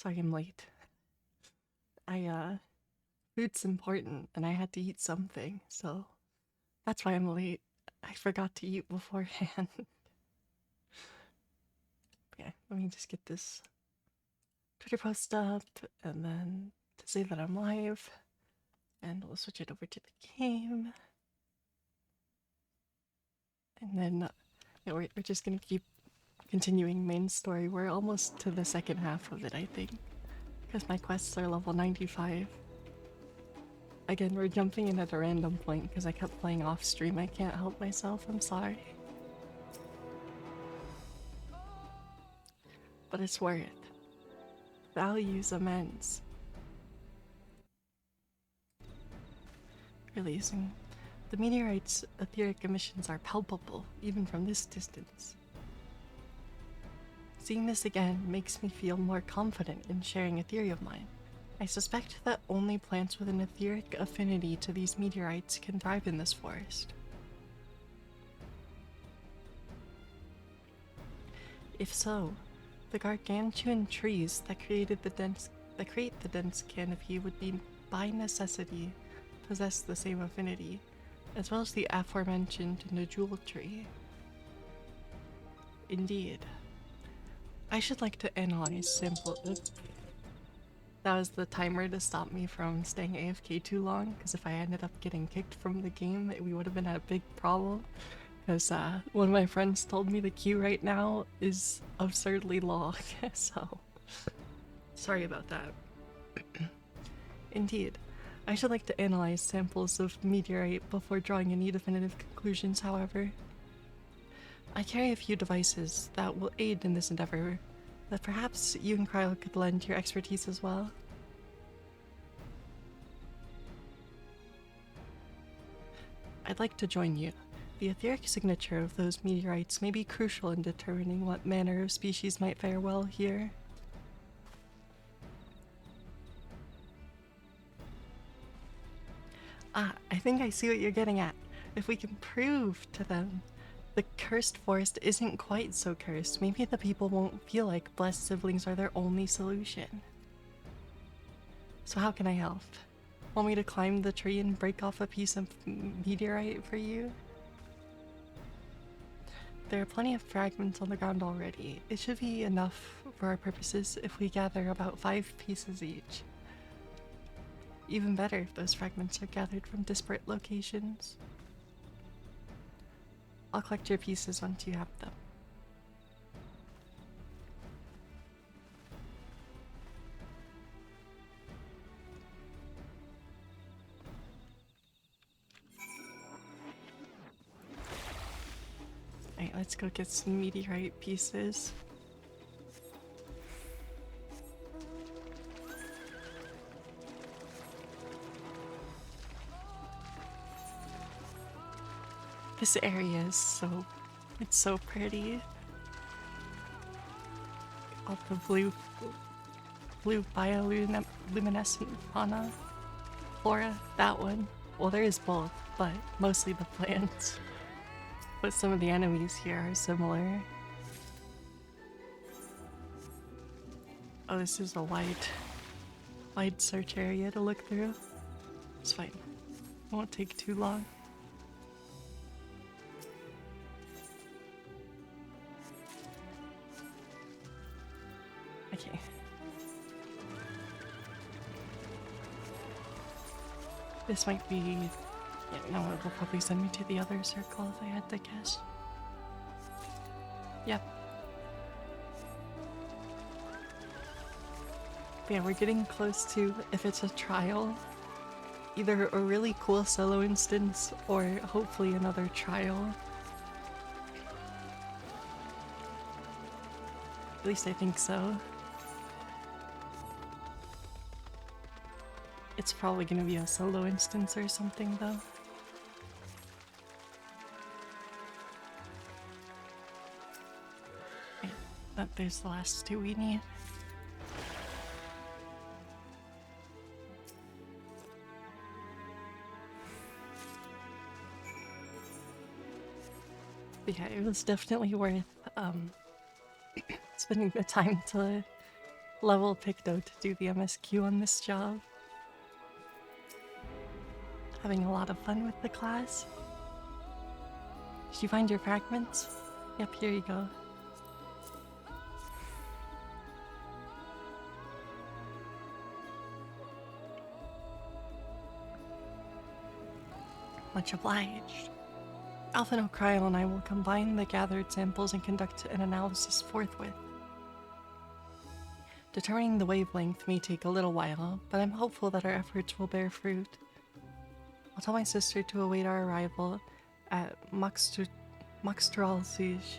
Sorry I'm late. Food's important and I had to eat something, so that's why I'm late. I forgot to eat beforehand. Yeah, let me just get this Twitter post up and then to say that I'm live, and we'll switch it over to the game. And then yeah, we're just gonna keep continuing main story. We're almost to the second half of it, I think, because my quests are level 95. Again, we're jumping in at a random point because I kept playing off stream. I can't help myself, I'm sorry. But it's worth it. Value's immense. Releasing. The meteorite's etheric emissions are palpable, even from this distance. Seeing this again makes me feel more confident in sharing a theory of mine. I suspect that only plants with an etheric affinity to these meteorites can thrive in this forest. If so, the gargantuan trees that create the dense canopy would be by necessity possess the same affinity, as well as the aforementioned nodule tree. Indeed. I should like to analyze samples. That was the timer to stop me from staying AFK too long, because if I ended up getting kicked from the game, we would have been at a big problem. Because one of my friends told me the queue right now is absurdly long, so sorry about that. Indeed, I should like to analyze samples of meteorite before drawing any definitive conclusions, however. I carry a few devices that will aid in this endeavor, but perhaps you and Cryo could lend your expertise as well. I'd like to join you. The etheric signature of those meteorites may be crucial in determining what manner of species might fare well here. Ah, I think I see what you're getting at. If we can prove to them the cursed forest isn't quite so cursed, maybe the people won't feel like blessed siblings are their only solution. So how can I help? Want me to climb the tree and break off a piece of meteorite for you? There are plenty of fragments on the ground already. It should be enough for our purposes if we gather about 5 pieces each. Even better if those fragments are gathered from disparate locations. I'll collect your pieces once you have them. Alright, let's go get some meteorite pieces. This area is it's so pretty. All the blue bioluminescent fauna, flora, that one. Well, there is both, but mostly the plants. But some of the enemies here are similar. Oh, this is a wide search area to look through. It's fine. It won't take too long. Okay. This might be... Yeah, no, it will probably send me to the other circle if I had to guess. Yep. But yeah, we're getting close to, if it's a trial, either a really cool solo instance or hopefully another trial. At least I think so. It's probably gonna be a solo instance or something, though. Yeah, there's the last 2 we need. But yeah, it was definitely worth spending the time to level Picto to do the MSQ on this job. Having a lot of fun with the class. Did you find your fragments? Yep, here you go. Much obliged. Alpha No Cryo and I will combine the gathered samples and conduct an analysis forthwith. Determining the wavelength may take a little while, but I'm hopeful that our efforts will bear fruit. I'll tell my sister to await our arrival at Moxtralsiege,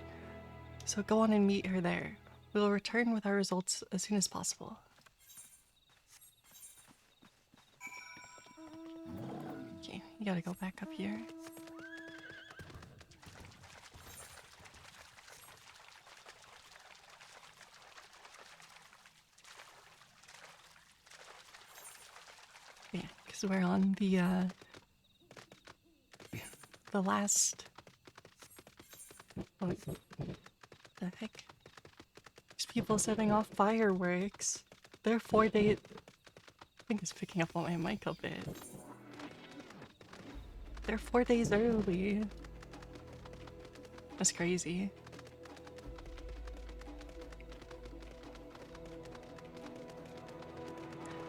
so go on and meet her there. We will return with our results as soon as possible. Okay, you gotta go back up here. Yeah, because we're on the last... What the heck? These people setting off fireworks. They're 4 days... I think it's picking up on my mic a bit. They're 4 days early. That's crazy.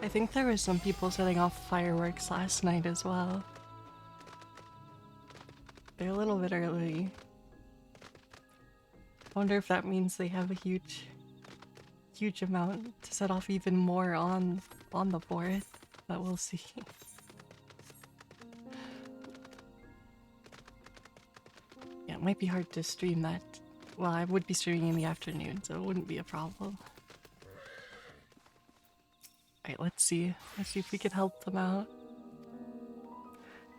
I think there were some people setting off fireworks last night as well. They're a little bit early. I wonder if that means they have a huge amount to set off even more on the 4th, but we'll see. Yeah, it might be hard to stream that. Well, I would be streaming in the afternoon, so it wouldn't be a problem. Alright, let's see. Let's see if we can help them out.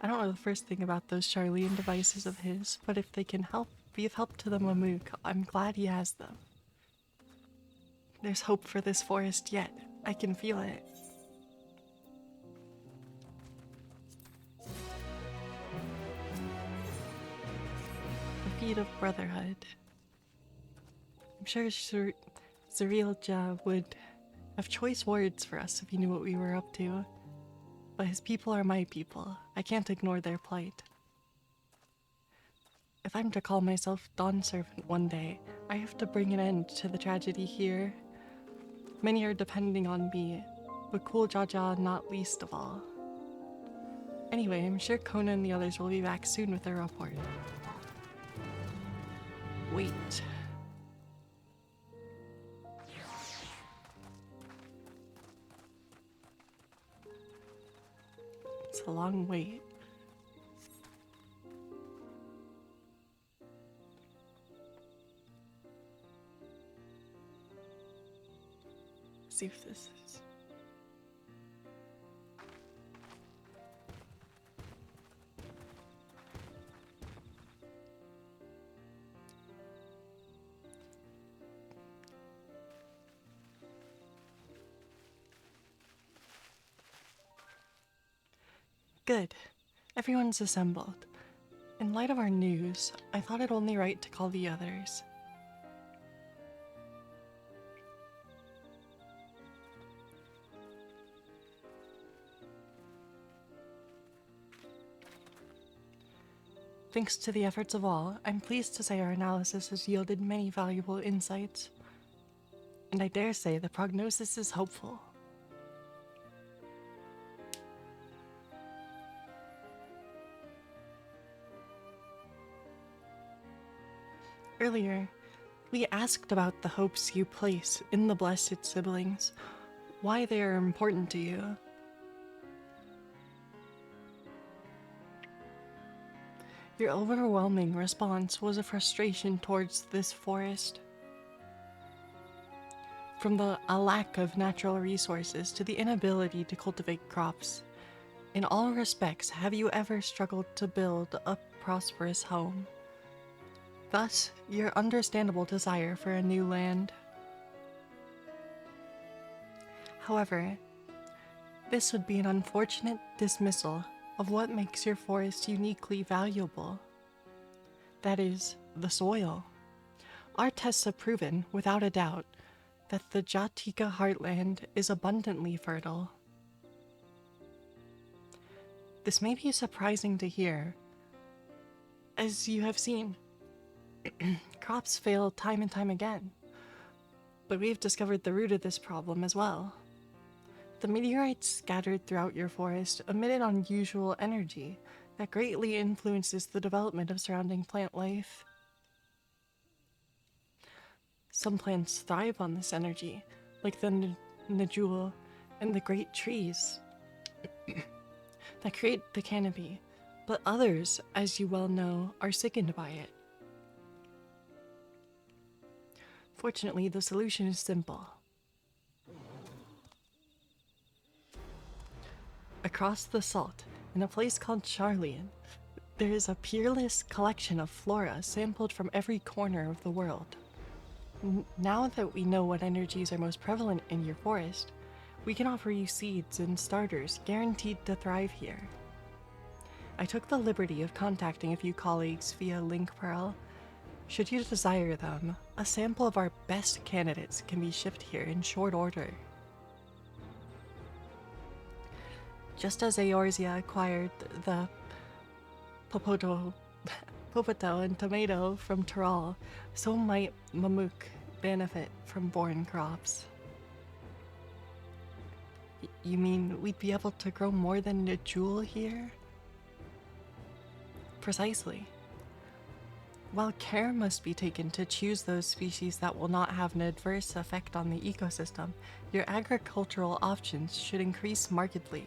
I don't know the first thing about those Charlene devices of his, but if they can be of help to the Mamook, I'm glad he has them. There's hope for this forest yet. I can feel it. The feet of brotherhood. I'm sure Zarielja would have choice words for us if he knew what we were up to. But his people are my people. I can't ignore their plight. If I'm to call myself Dawn Servant one day, I have to bring an end to the tragedy here. Many are depending on me, but Cool Jaja not least of all. Anyway, I'm sure Kona and the others will be back soon with their report. Wait. It's a long wait. Let's see if this is... Good. Everyone's assembled. In light of our news, I thought it only right to call the others. Thanks to the efforts of all, I'm pleased to say our analysis has yielded many valuable insights. And I dare say the prognosis is hopeful. Earlier, we asked about the hopes you place in the blessed siblings, why they are important to you. Your overwhelming response was a frustration towards this forest. From a lack of natural resources to the inability to cultivate crops, in all respects, have you ever struggled to build a prosperous home? Thus, your understandable desire for a new land. However, this would be an unfortunate dismissal of what makes your forest uniquely valuable. That is, the soil. Our tests have proven, without a doubt, that the Jatika heartland is abundantly fertile. This may be surprising to hear. As you have seen, crops fail time and time again. But we've discovered the root of this problem as well. The meteorites scattered throughout your forest emitted unusual energy that greatly influences the development of surrounding plant life. Some plants thrive on this energy, like the Najul and the great trees that create the canopy, but others, as you well know, are sickened by it. Fortunately, the solution is simple. Across the salt, in a place called Charlian, there is a peerless collection of flora sampled from every corner of the world. Now that we know what energies are most prevalent in your forest, we can offer you seeds and starters guaranteed to thrive here. I took the liberty of contacting a few colleagues via Link Pearl. Should you desire them, a sample of our best candidates can be shipped here in short order. Just as Eorzea acquired the Popoto and tomato from Tyrol, so might Mamuk benefit from foreign crops. You mean we'd be able to grow more than a jewel here? Precisely. While care must be taken to choose those species that will not have an adverse effect on the ecosystem, your agricultural options should increase markedly.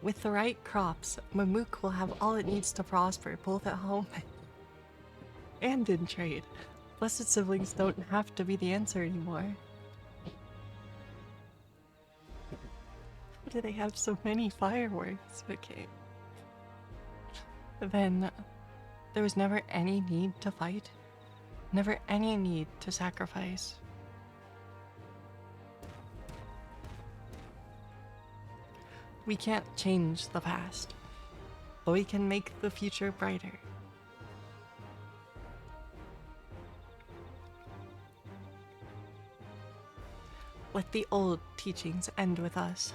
With the right crops, Mamuk will have all it needs to prosper, both at home and in trade. Blessed siblings don't have to be the answer anymore. Why do they have so many fireworks? Okay. Then, there was never any need to fight, never any need to sacrifice. We can't change the past, but we can make the future brighter. Let the old teachings end with us.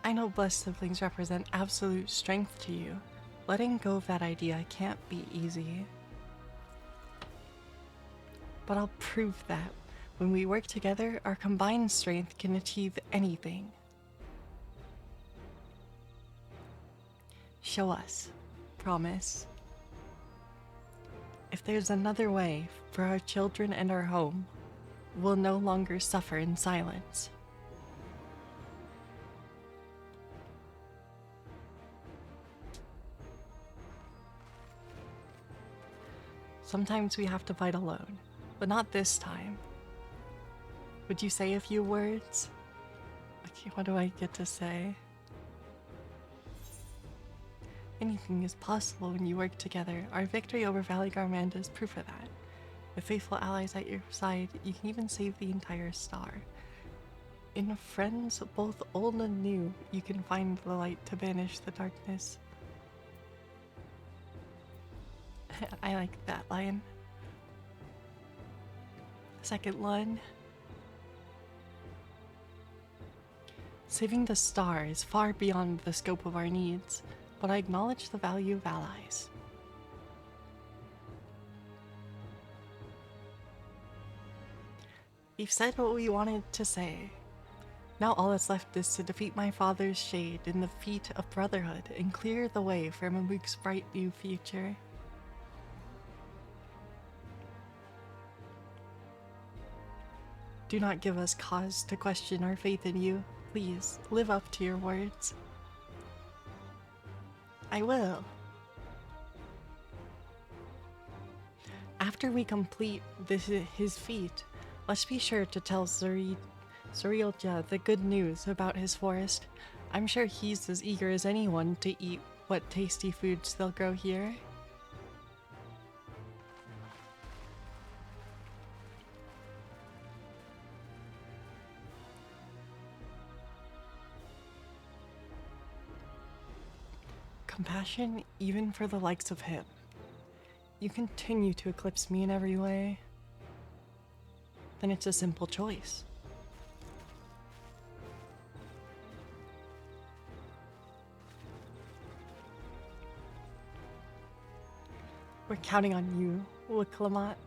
I know blessed siblings represent absolute strength to you. Letting go of that idea can't be easy. But I'll prove that when we work together, our combined strength can achieve anything. Show us. Promise. If there's another way for our children and our home, we'll no longer suffer in silence. Sometimes we have to fight alone, but not this time. Would you say a few words? Okay, what do I get to say? Anything is possible when you work together. Our victory over Valley Garmanda is proof of that. With faithful allies at your side, you can even save the entire star. In friends, both old and new, you can find the light to banish the darkness. I like that line. Second line. Saving the star is far beyond the scope of our needs, but I acknowledge the value of allies. We've said what we wanted to say. Now all that's left is to defeat my father's shade in the feet of brotherhood and clear the way for Mamuk's bright new future. Do not give us cause to question our faith in you. Please, live up to your words. I will. After we complete his feat, let's be sure to tell Zurielja the good news about his forest. I'm sure he's as eager as anyone to eat what tasty foods they'll grow here. compassion even for the likes of him. You continue to eclipse me in every way, then it's a simple choice. We're counting on you, Wiklamat.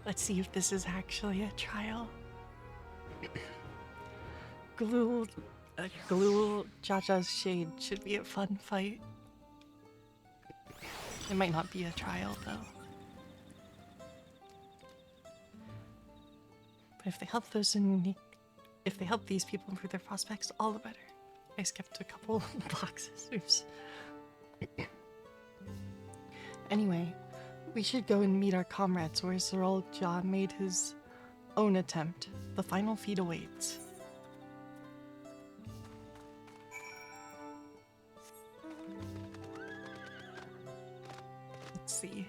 Let's see if this is actually a trial. Glue Jaja's Shade should be a fun fight. It might not be a trial though. But if they help if they help these people improve their prospects, all the better. I skipped a couple boxes. Oops. Anyway, we should go and meet our comrades where Zerolja made his own attempt. The final feat awaits. Let's see.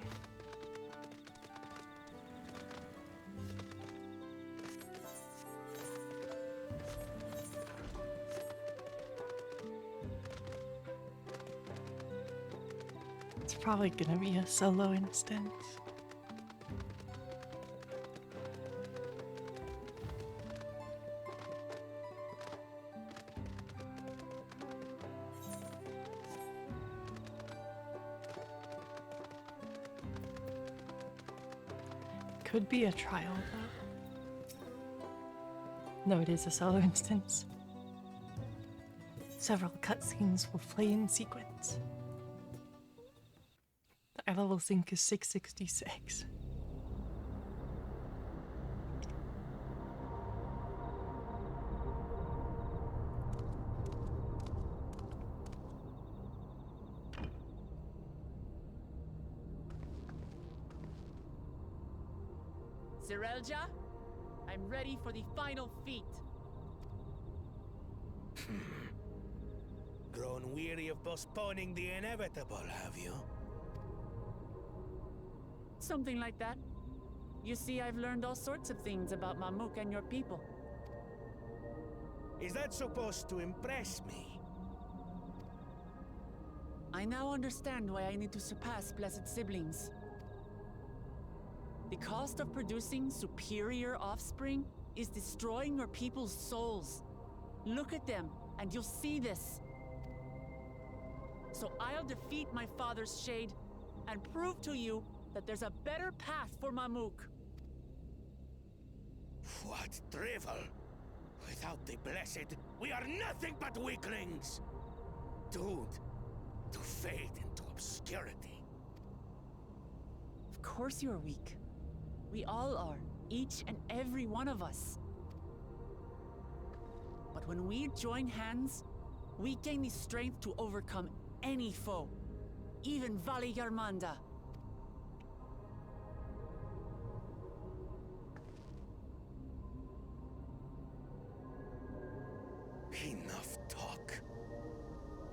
It's probably gonna be a solo instance. Could be a trial, though. No, it is a solo instance. Several cutscenes will play in sequence. The eye level sync is 666. Zerelja, I'm ready for the final feat. Grown weary of postponing the inevitable, have you? Something like that. You see, I've learned all sorts of things about Mamuk and your people. Is that supposed to impress me? I now understand why I need to surpass Blessed Siblings. The cost of producing superior offspring is destroying your people's souls. Look at them, and you'll see this. So I'll defeat my father's shade and prove to you that there's a better path for Mamuk. What drivel! Without the Blessed, we are nothing but weaklings! Doomed to fade into obscurity. Of course you're weak. We all are, each and every one of us. But when we join hands, we gain the strength to overcome any foe, even Vali Yarmanda. Enough talk.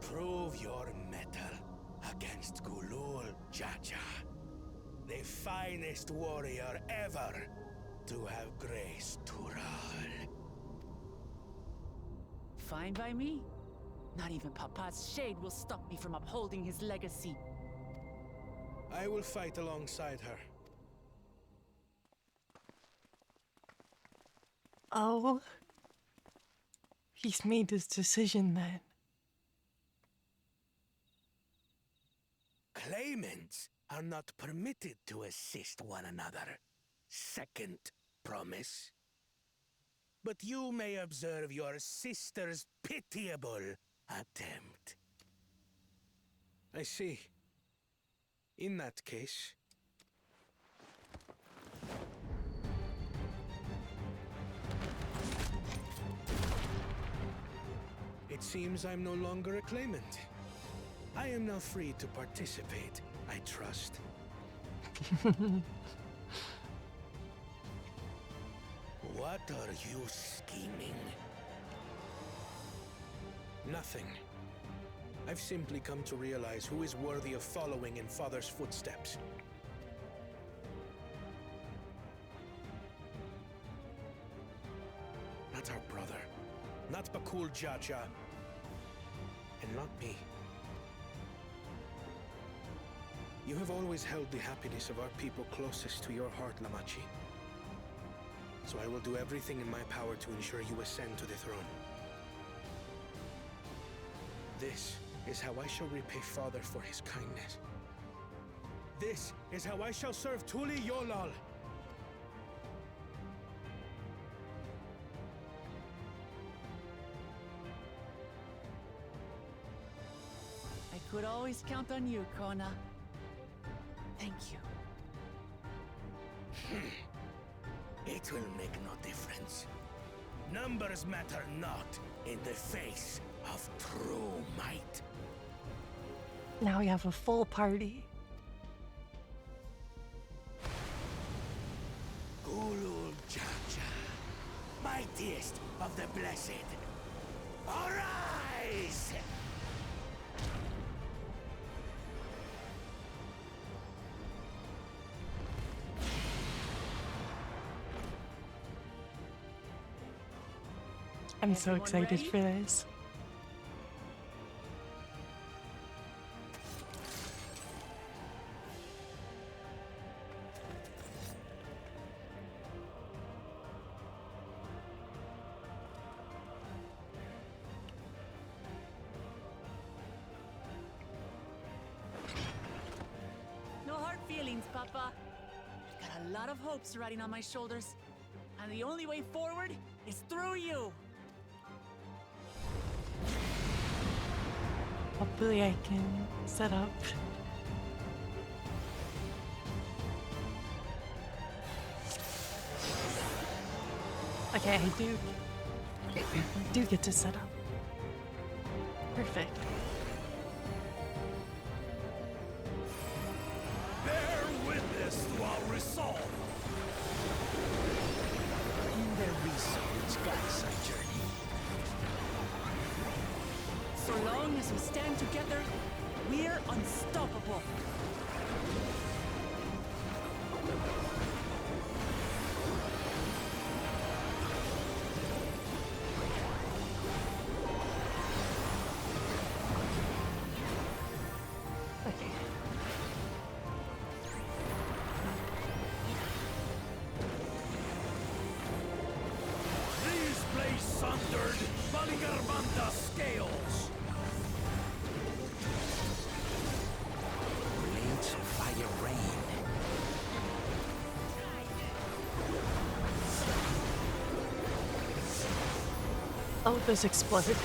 Prove your mettle against Gulul Jaja, the finest warrior ever to have graced Tural. Fine by me. Not even Papa's shade will stop me from upholding his legacy. I will fight alongside her. Oh. He's made his decision then. Claimants are not permitted to assist one another. Second promise. But you may observe your sister's pitiable attempt. I see. In that case... It seems I'm no longer a claimant. I am now free to participate, I trust. What are you scheming? Nothing. I've simply come to realize who is worthy of following in Father's footsteps. not our brother, not Bakul Jaja, and not me. You have always held the happiness of our people closest to your heart, Lamachi. So I will do everything in my power to ensure you ascend to the throne. This is how I shall repay Father for his kindness. This is how I shall serve Tuli Yolal. I could always count on you, Kona. Thank you. It will make no difference. Numbers matter not in the face of true might. Now we have a full party. Gulul Jaja, mightiest of the blessed, arise! I'm so Everyone excited ready? for this. No hard feelings, Papa. I've got a lot of hopes riding on my shoulders, and the only way forward is through you. Hopefully I can set up. Okay, I do get to set up. Perfect. Bear witness to our resolve. In their research guides our journey. So long as we stand together, we're unstoppable. Okay. These blades sundered, Baligarbanda scales. Blades of fire rain. Oh, this exploded.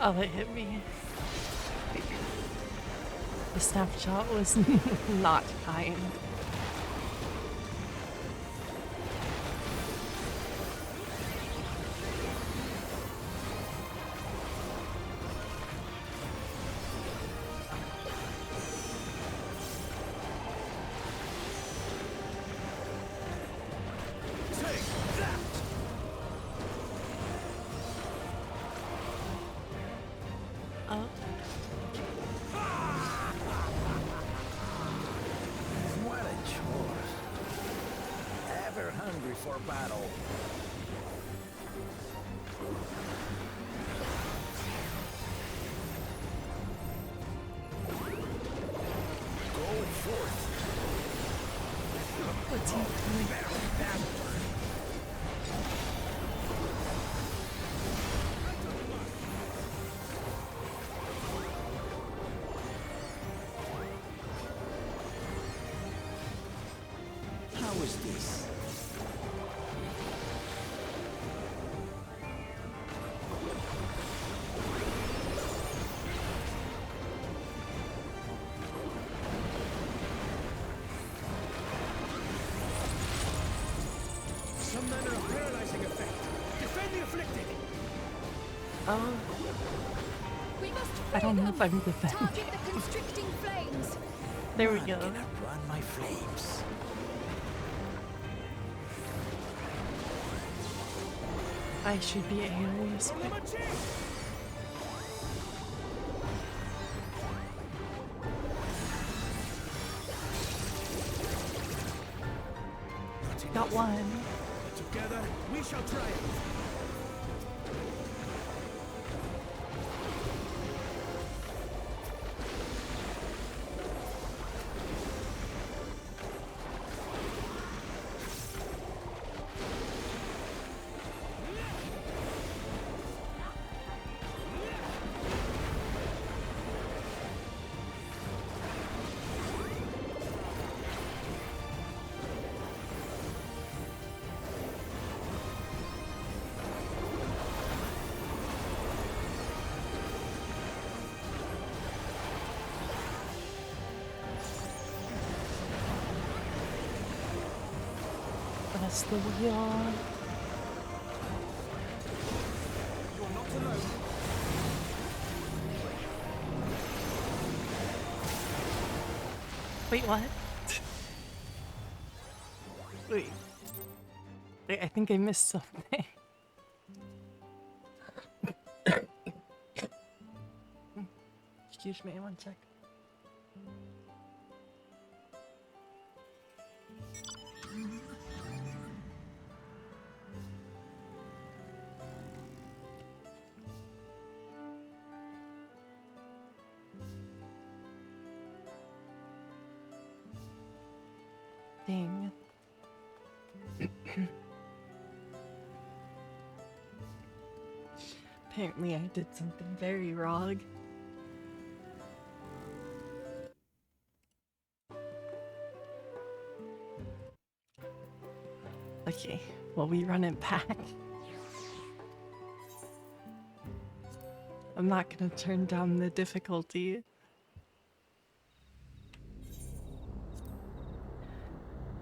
Oh, it hit me. The snapshot was not kind. Take that! Oh, What a chore. Ever hungry for battle. Go forth. what's he doing? How is this? Some manner of paralyzing effect. Defend the afflicted! Oh, We must I don't know free if I'm them. defending. Target the constricting flames. There we None go. can outrun my flames. I should be Aries. Lamachi! got one. Together, we shall triumph. Press the wheel. You're not alone. Wait, what? Wait. I think I missed something. Excuse me, one sec. Dang. Apparently I did something very wrong. Okay, well we run it back. I'm not gonna turn down the difficulty.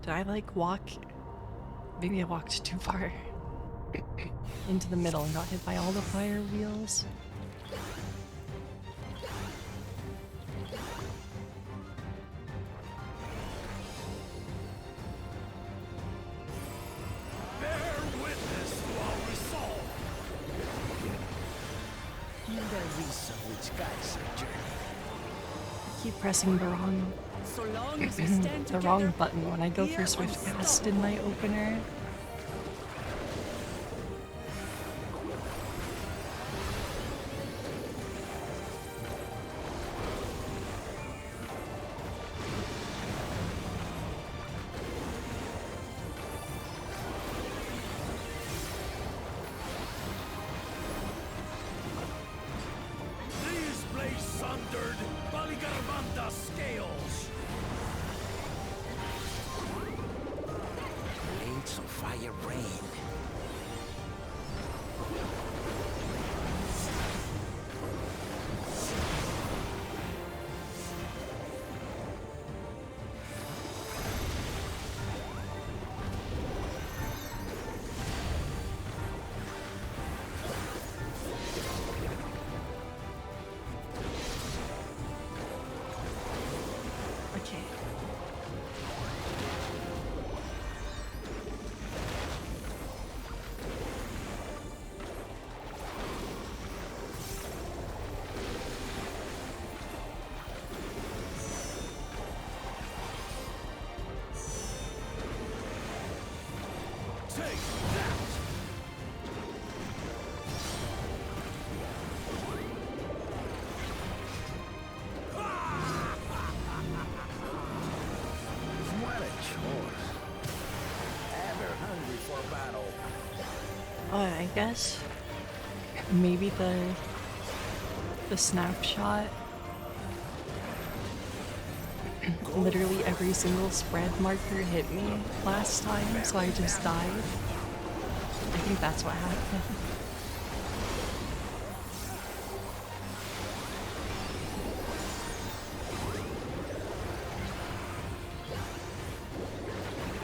Did I like walk? Maybe I walked too far into the middle and got hit by all the fire wheels. Bear witness to our resolve. The reason which guides our journey. Keep pressing the wrong So long as we stand the together, wrong button when I go we for are Swift Cast unstoppable. in my opener. These blades sundered, Baligarbanda scales. Blades of fire rain. Okay. Take that! What a chore. Ever hungry for battle. I guess maybe the snapshot. Literally every single spread marker hit me last time, so I just died. I think that's what happened.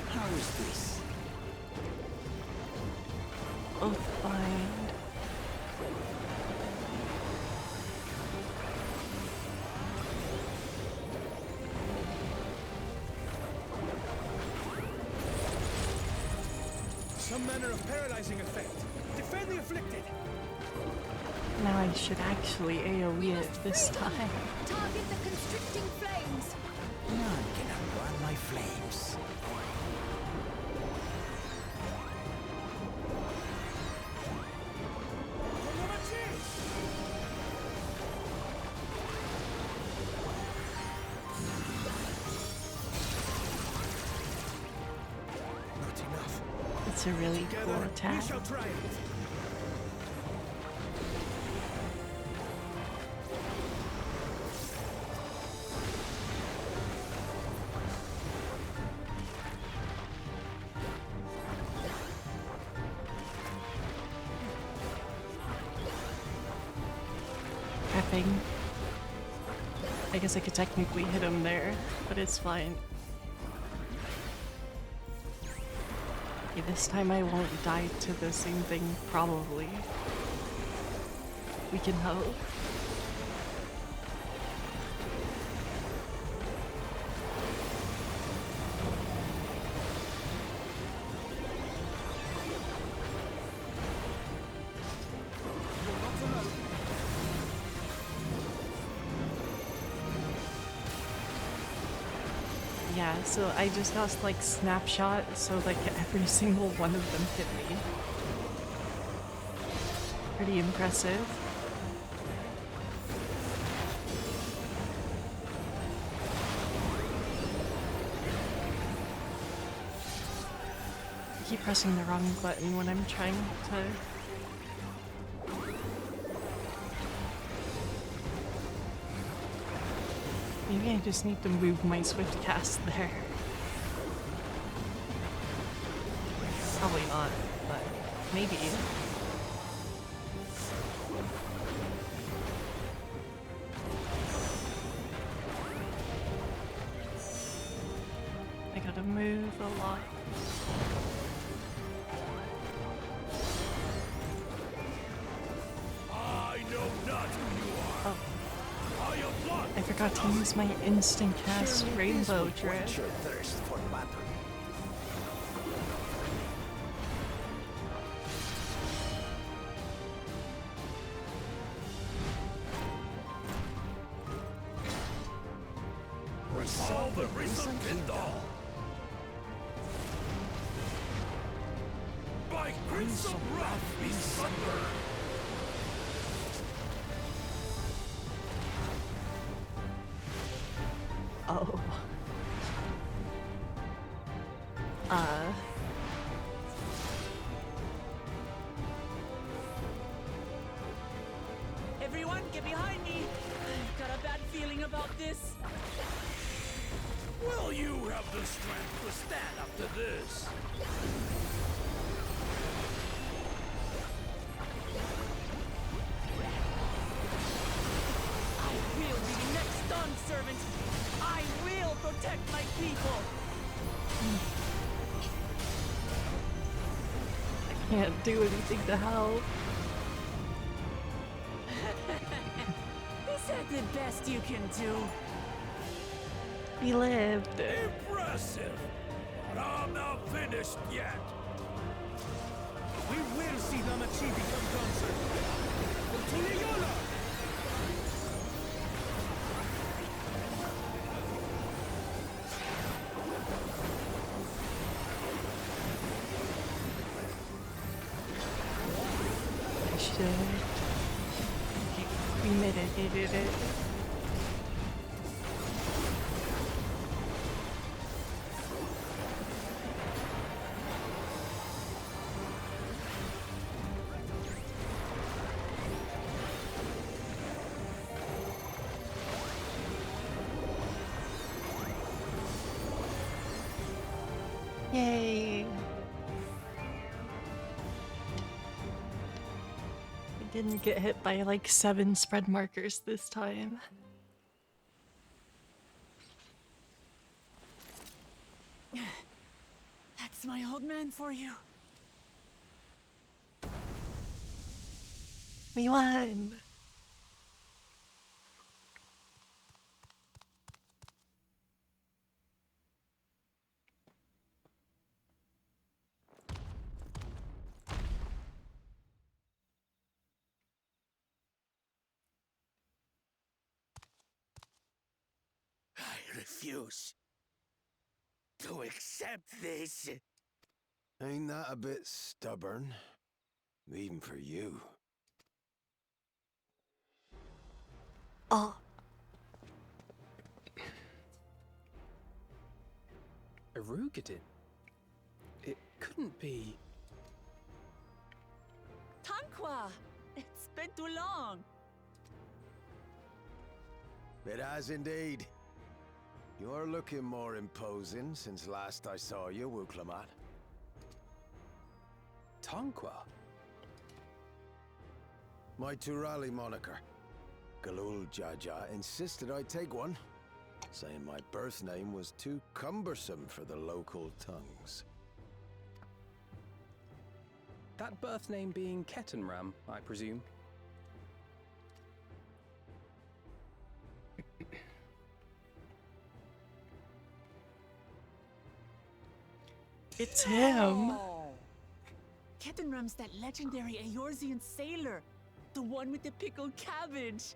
How is this? Oathbind. Some manner of paralyzing effect. Defend the afflicted. Now I should actually AoE it this time. Target the constricting flames. None can outrun my flames. That's a really cool Together, attack. we shall triumph. Effing. I guess I could technically hit him there, but it's fine. Okay, this time I won't die to the same thing, probably. We can hope. Yeah, so I just got like snapshot, so like every single one of them hit me. Pretty impressive. I keep pressing the wrong button when I'm trying to... Maybe I just need to move my swift cast there. Probably not, but maybe. I gotta move a lot. I know not who you are. Oh, I am blood. I forgot to use my instant cast Surely this rainbow will drip. quench your thirst for battle. Resolve the recent Kindle. By crimson wrath be sundered. Oh. Everyone, get behind me! I've got a bad feeling about this. Will you have the strength to stand up to this? I will be the next Dawn servant. I will protect my people. Can't do anything to help. Is that the best you can do? We lived. Impressive! But I'm not finished yet. We will see Namachi become Johnson. Tuliola! I should. We mitigated it. Yay! I didn't get hit by like 7 spread markers this time. That's my old man for you. We won! I refuse to accept this. Ain't that a bit stubborn? Even for you. Oh, Arugadin? It couldn't be... Tonqua! It's been too long. It has indeed. You're looking more imposing since last I saw you, Wuklamat. Tonqua? My Turali moniker. Galul Jaja insisted I take one, saying my birth name was too cumbersome for the local tongues. That birth name being Kettenram, I presume. It's him. Oh. Kettenram's that legendary Eorzean sailor. The one with the pickled cabbage.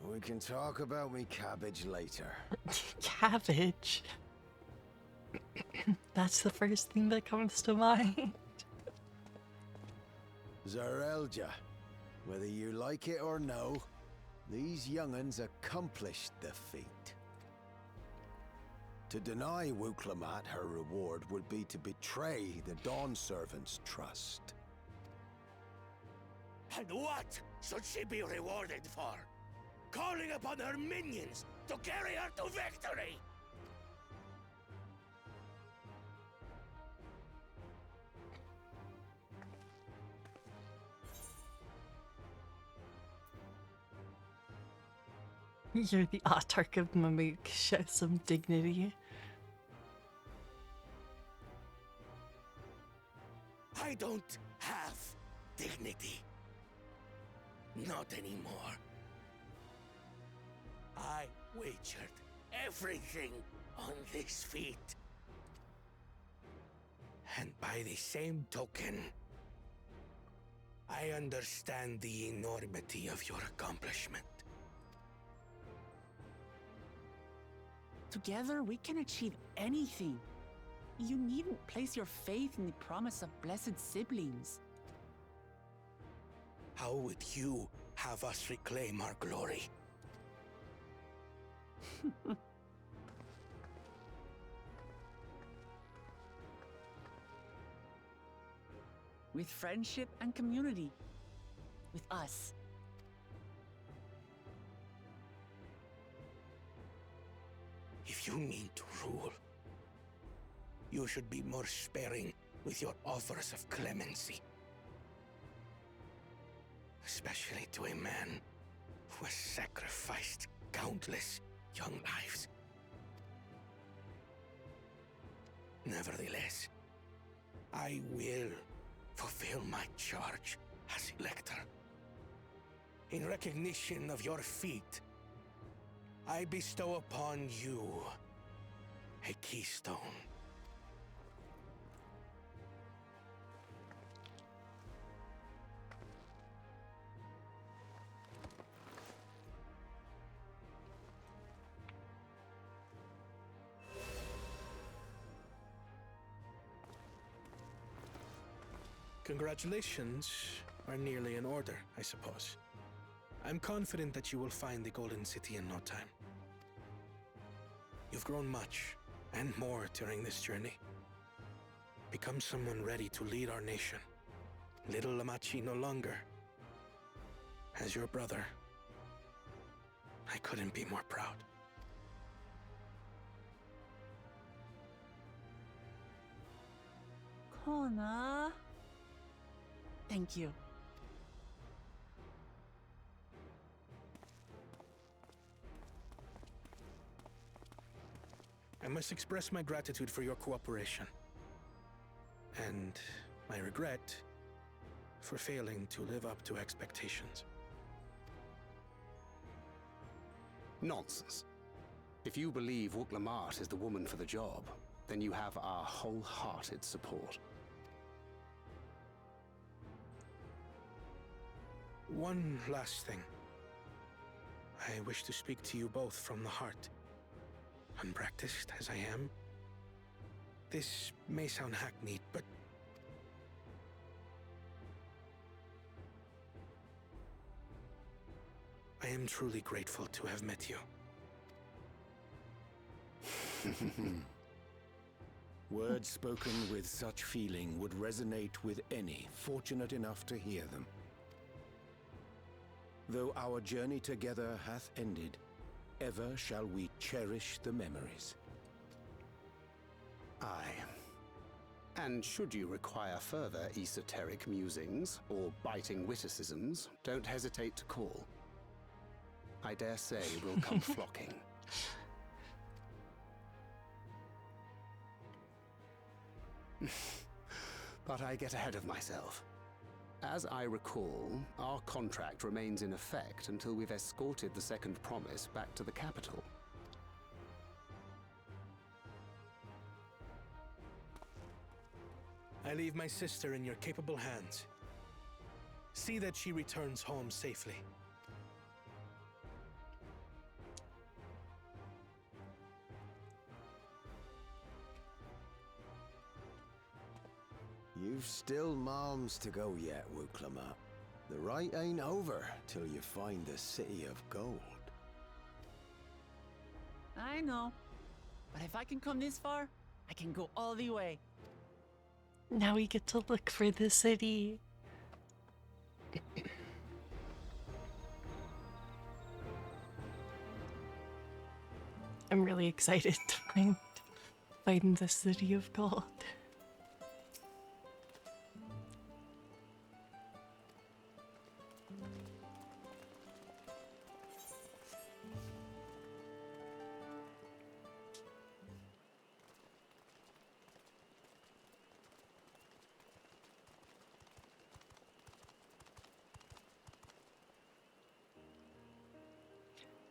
We can talk about me cabbage later. Cabbage. That's the first thing that comes to mind. Zarelja, whether you like it or no, these young'uns accomplished the feat. To deny Wuklamat her reward would be to betray the Dawn Servant's trust. And what should she be rewarded for? Calling upon her minions to carry her to victory! You're the autarch of Mamook. Show some dignity. I don't have dignity. Not anymore. I wagered everything on this feat. And by the same token, I understand the enormity of your accomplishment. Together, we can achieve anything. You needn't place your faith in the promise of blessed siblings. How would you have us reclaim our glory? With friendship and community. With us. If you mean to rule, you should be more sparing with your offers of clemency. Especially to a man who has sacrificed countless young lives. Nevertheless, I will fulfill my charge as Elector. In recognition of your feat, I bestow upon you a keystone. Congratulations are nearly in order, I suppose. I'm confident that you will find the Golden City in no time. You've grown much, and more during this journey. Become someone ready to lead our nation. Little Lamachi no longer. As your brother, I couldn't be more proud. Kona. Thank you. I must express my gratitude for your cooperation. And my regret for failing to live up to expectations. Nonsense. If you believe Wuklamat is the woman for the job, then you have our wholehearted support. One last thing. I wish to speak to you both from the heart. Unpracticed as I am, this may sound hackneyed, but I am truly grateful to have met you. Words spoken with such feeling would resonate with any fortunate enough to hear them. Though our journey together hath ended, ever shall we cherish the memories. Aye. And should you require further esoteric musings or biting witticisms, don't hesitate to call. I dare say we'll come flocking. But I get ahead of myself. As I recall, our contract remains in effect until we've escorted the second promise back to the capital. I leave my sister in your capable hands. See that she returns home safely. You've still moms to go yet, Wuklama. The rite ain't over till you find the city of gold. I know. But if I can come this far, I can go all the way. Now we get to look for the city. I'm really excited to find the city of gold.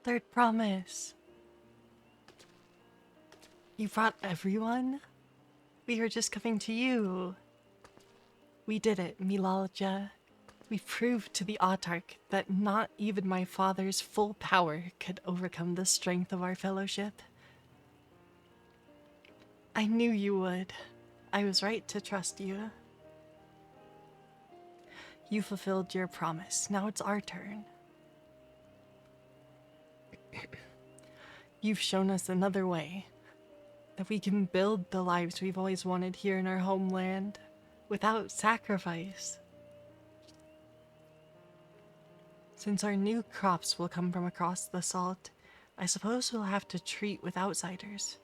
Third promise. You brought everyone? We were just coming to you. We did it, Milalja. We proved to the Autarch that not even my father's full power could overcome the strength of our fellowship. I knew you would. I was right to trust you. You fulfilled your promise. Now it's our turn. You've shown us another way. That we can build the lives we've always wanted here in our homeland. Without sacrifice. Since our new crops will come from across the salt, I suppose we'll have to treat with outsiders.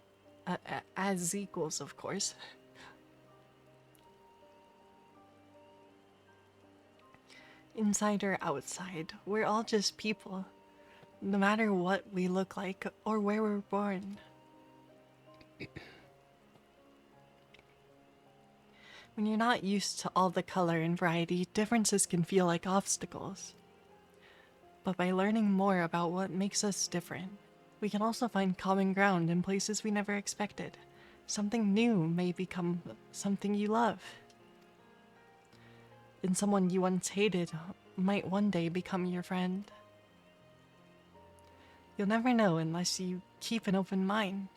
As equals, of course. Inside or outside, we're all just people. No matter what we look like or where we're born. When you're not used to all the color and variety, differences can feel like obstacles. But by learning more about what makes us different, we can also find common ground in places we never expected. Something new may become something you love. And someone you once hated might one day become your friend. You'll never know unless you keep an open mind.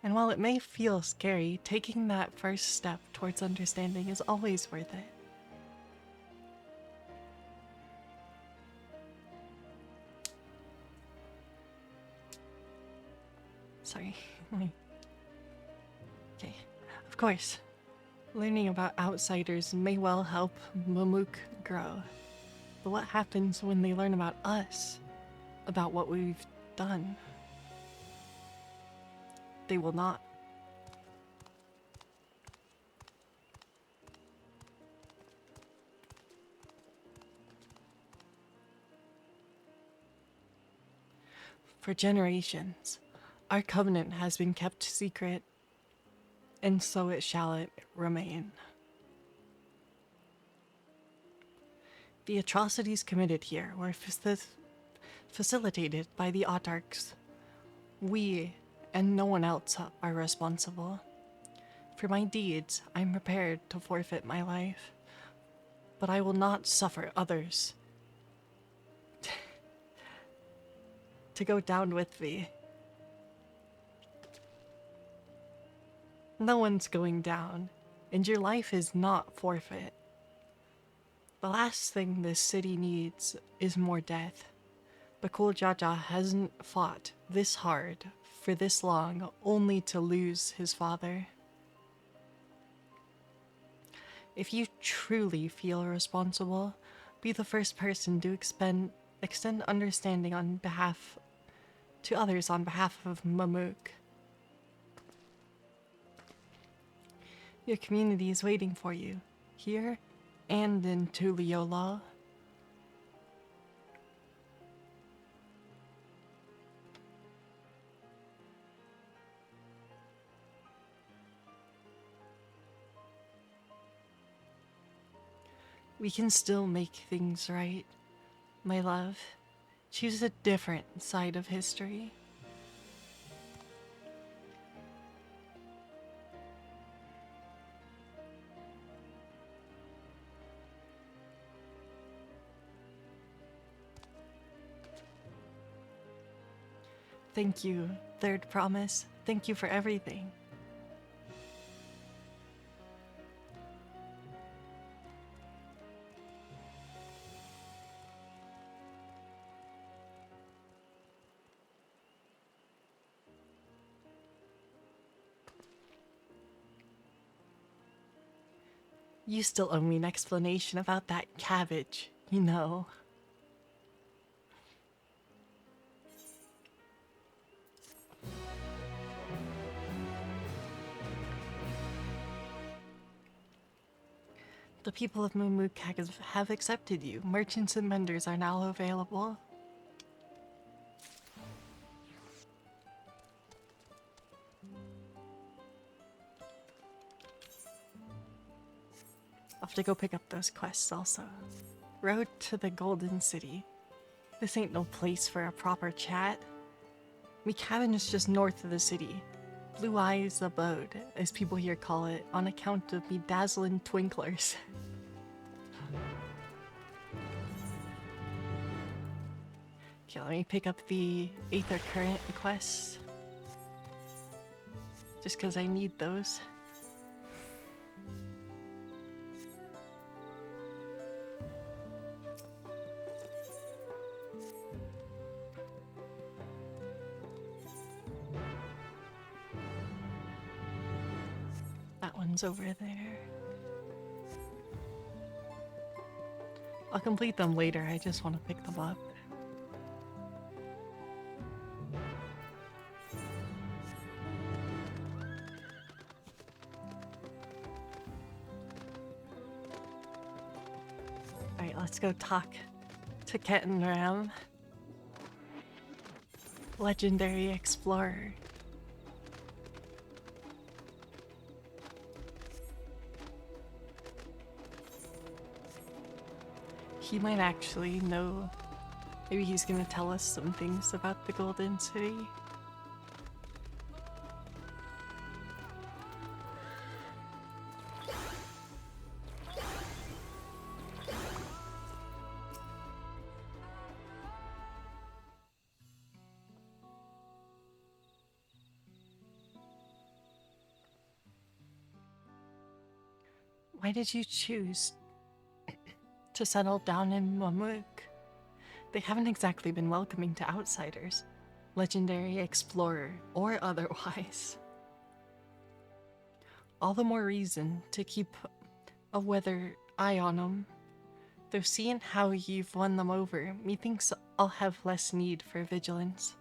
And while it may feel scary, taking that first step towards understanding is always worth it. Sorry. Okay. Of course, learning about outsiders may well help Mamuk grow. But what happens when they learn about us? About what we've done? They will not. For generations, our covenant has been kept secret, and so it shall remain. The atrocities committed here were facilitated by the Autarchs. We and no one else are responsible. For my deeds, I'm prepared to forfeit my life, but I will not suffer others to go down with me. No one's going down, and your life is not forfeit. The last thing this city needs is more death. Bakul Jaja hasn't fought this hard for this long only to lose his father. If you truly feel responsible, be the first person to extend understanding on behalf to others on behalf of Mamook. Your community is waiting for you, here and in Tuliola. We can still make things right, my love. Choose a different side of history. Thank you, Third Promise. Thank you for everything. You still owe me an explanation about that cabbage, you know. The people of Mumuk have accepted you. Merchants and vendors are now available. I'll have to go pick up those quests also. Road to the Golden City. This ain't no place for a proper chat. Me cabin is just north of the city. Blue Eyes Abode, as people here call it, on account of me dazzling twinklers. Okay, let me pick up the Aether Current quests. Just because I need those. That one's over there. I'll complete them later, I just want to pick them up. Alright, let's go talk to Kettenram, legendary explorer. He might actually know. Maybe he's gonna tell us some things about the Golden City. Why did you choose to settle down in Mamuk? They haven't exactly been welcoming to outsiders, legendary explorer or otherwise. All the more reason to keep a weather eye on them. Though seeing how you've won them over, methinks I'll have less need for vigilance.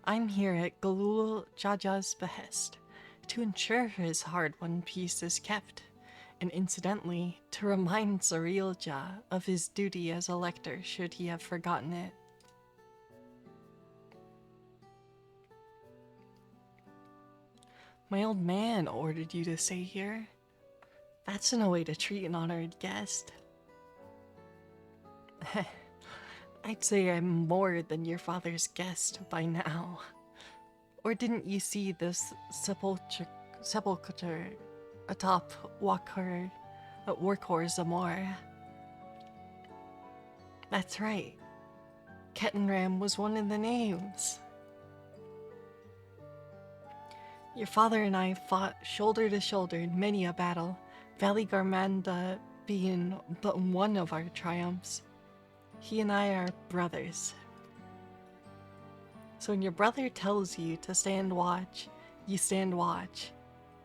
I'm here at Galul Jaja's behest to ensure his hard-won peace is kept, and incidentally, to remind Zarilja of his duty as elector should he have forgotten it. My old man ordered you to stay here. That's no way to treat an honored guest. I'd say I'm more than your father's guest by now. Or didn't you see this sepulchre atop Workhor Zamor? That's right. Kettenram was one of the names. Your father and I fought shoulder to shoulder in many a battle, Valley Garmanda being but one of our triumphs. He and I are brothers. So when your brother tells you to stand watch, you stand watch.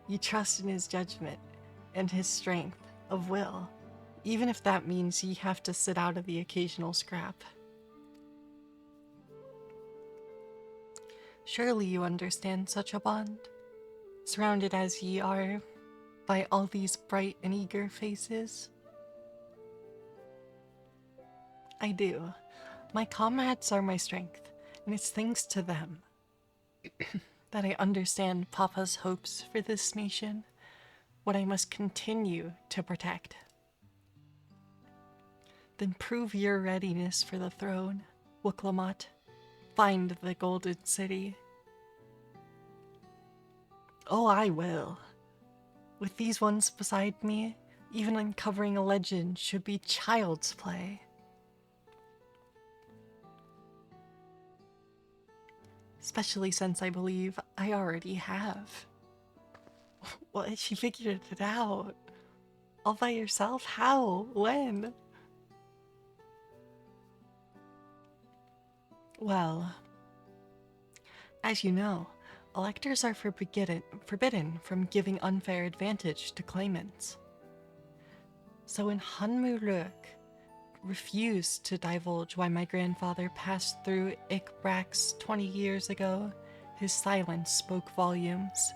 You trust in his judgment and his strength of will, even if that means ye have to sit out of the occasional scrap. Surely you understand such a bond, surrounded as ye are by all these bright and eager faces. I do. My comrades are my strength, and it's thanks to them that I understand Papa's hopes for this nation, what I must continue to protect. Then prove your readiness for the throne, Wuklamot. Find the Golden City. Oh, I will. With these ones beside me, even uncovering a legend should be child's play. Especially since I believe I already have. Well, she figured it out. All by yourself? How? When? Well, as you know, electors are forbidden from giving unfair advantage to claimants. So when Hanmuruk refused to divulge why my grandfather passed through Ikbrax 20 years ago, his silence spoke volumes.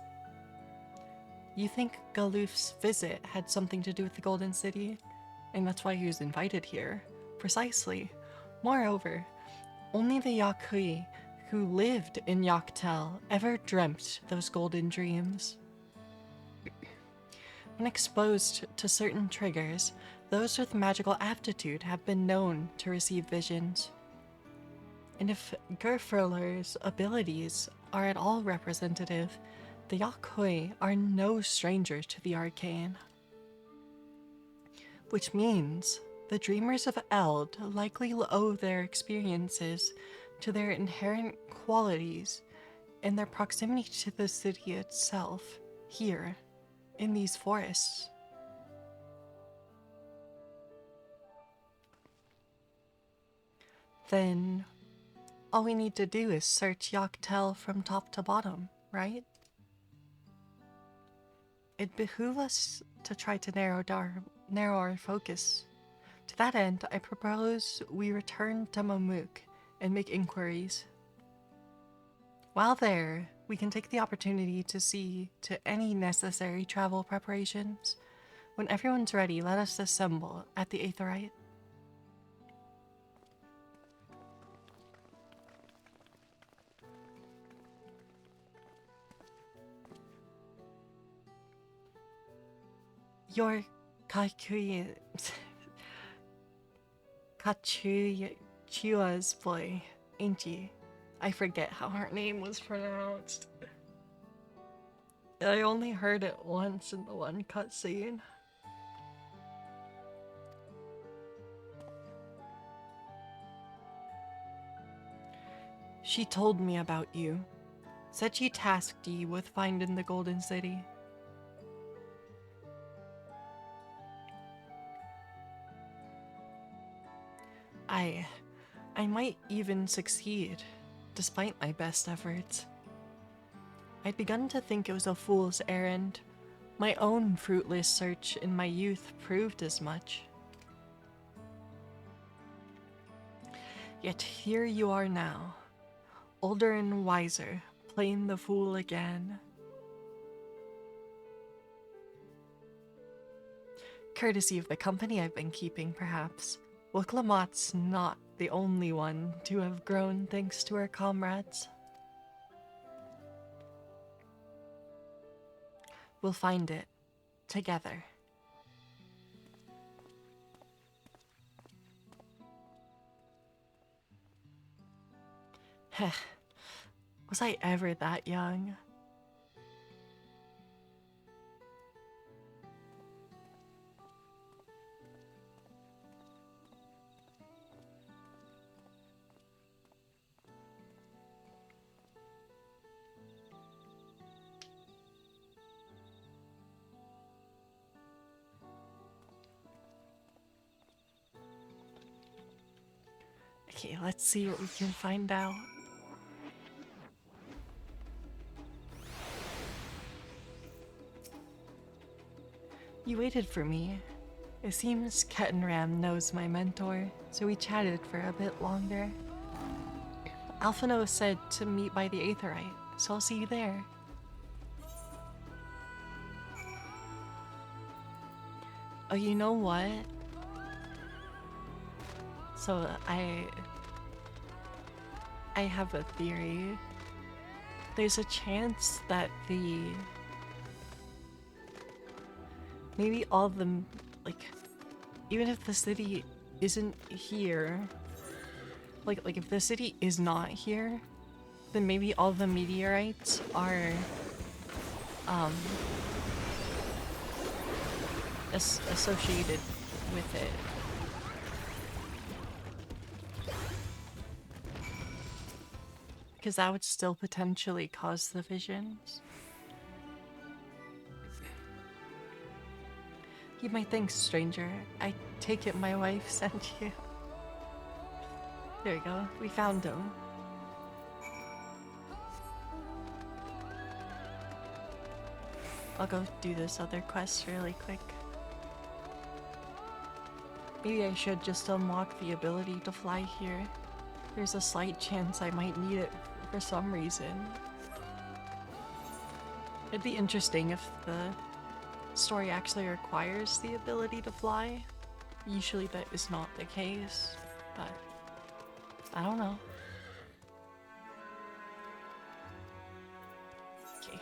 You think Galuf's visit had something to do with the Golden City? And that's why he was invited here. Precisely. Moreover, only the Yakui who lived in Yaktel ever dreamt those golden dreams. When exposed to certain triggers, those with magical aptitude have been known to receive visions. And if Gerfurler's abilities are at all representative, the Yakui are no stranger to the arcane. Which means the dreamers of Eld likely owe their experiences to their inherent qualities and their proximity to the city itself, here, in these forests. Then, all we need to do is search Yaktel from top to bottom, right? It behooves us to try to narrow our focus. To that end, I propose we return to Mamuk and make inquiries. While there, we can take the opportunity to see to any necessary travel preparations. When everyone's ready, let us assemble at the Aetherite. Your Kachua's boy, ain't you? I forget how her name was pronounced. I only heard it once in the one cutscene. She told me about you. Said she tasked you with finding the Golden City. I might even succeed, despite my best efforts. I'd begun to think it was a fool's errand. My own fruitless search in my youth proved as much. Yet here you are now, older and wiser, playing the fool again. Courtesy of the company I've been keeping, perhaps. Wuklamot's not the only one to have grown thanks to her comrades. We'll find it, together. Heh, was I ever that young? Okay, let's see what we can find out. You waited for me. It seems Ketenram knows my mentor, so we chatted for a bit longer. Alphino said to meet by the Aetherite, so I'll see you there. Oh, you know what? So I have a theory. There's a chance that maybe all of them, like, even if the city isn't here, like if the city is not here, then maybe all the meteorites are associated with it. Because that would still potentially cause the visions. You might think, stranger. I take it my wife sent you. There we go. We found him. I'll go do this other quest really quick. Maybe I should just unlock the ability to fly here. There's a slight chance I might need it for some reason. It'd be interesting if the story actually requires the ability to fly. Usually that is not the case, but I don't know. Okay.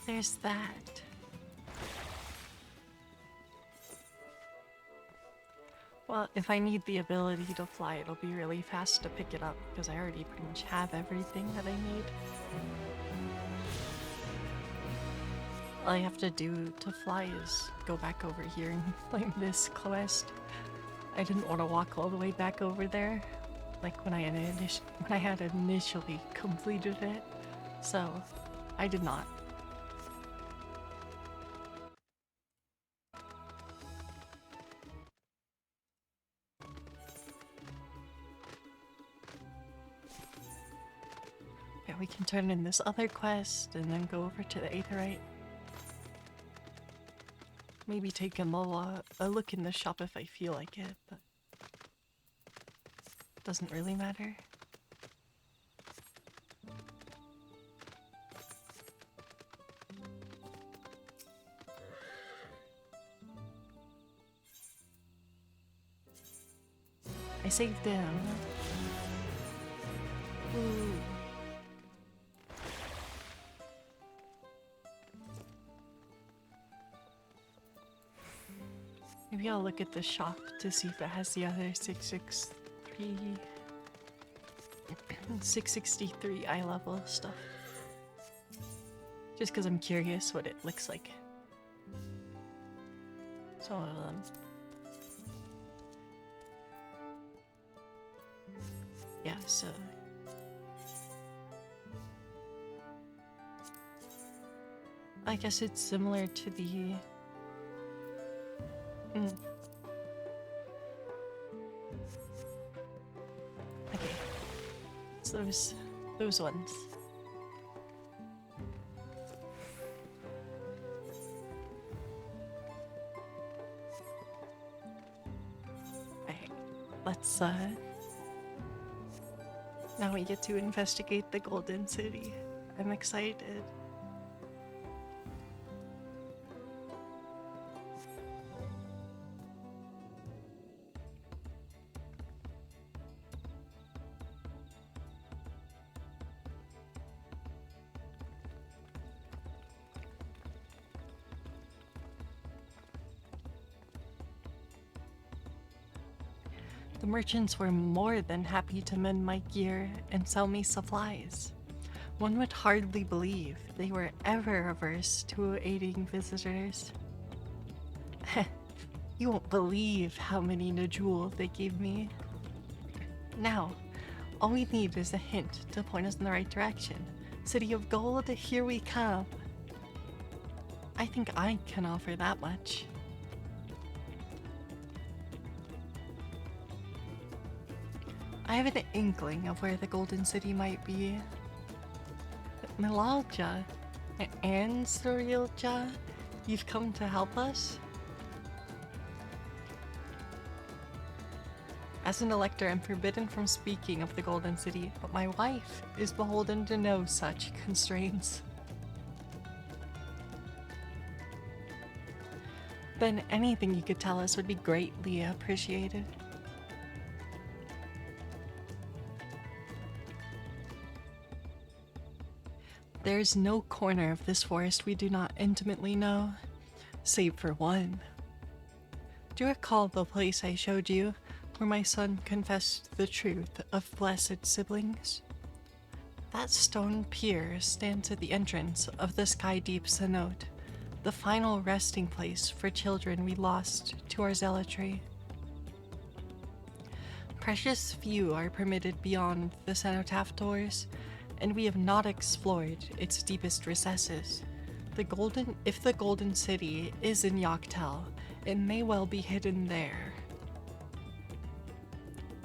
There's that. Well, if I need the ability to fly, it'll be really fast to pick it up because I already pretty much have everything that I need. All I have to do to fly is go back over here and claim this quest. I didn't want to walk all the way back over there, like when I had initially completed it, so I did not. Yeah, we can turn in this other quest and then go over to the Aetherite. Maybe take a look in the shop if I feel like it, but doesn't really matter. I saved him. Ooh. Maybe I'll look at the shop to see if it has the other 663 eye level stuff. Just because I'm curious what it looks like. Some of them. Yeah, so... I guess it's similar to the... Okay. It's those ones. Alright, let's now we get to investigate the Golden City. I'm excited. The merchants were more than happy to mend my gear and sell me supplies. One would hardly believe they were ever averse to aiding visitors. You won't believe how many Najul they gave me. Now, all we need is a hint to point us in the right direction. City of Gold, here we come. I think I can offer that much. I have an inkling of where the Golden City might be. Milalja and Surilja, you've come to help us? As an elector, I'm forbidden from speaking of the Golden City, but my wife is beholden to no such constraints. Then anything you could tell us would be greatly appreciated. There's no corner of this forest we do not intimately know, save for one. Do you recall the place I showed you, where my son confessed the truth of blessed siblings? That stone pier stands at the entrance of the Sky Deep cenote, the final resting place for children we lost to our zealotry. Precious few are permitted beyond the cenotaph doors, and we have not explored its deepest recesses. If the Golden City is in Yoctel, it may well be hidden there.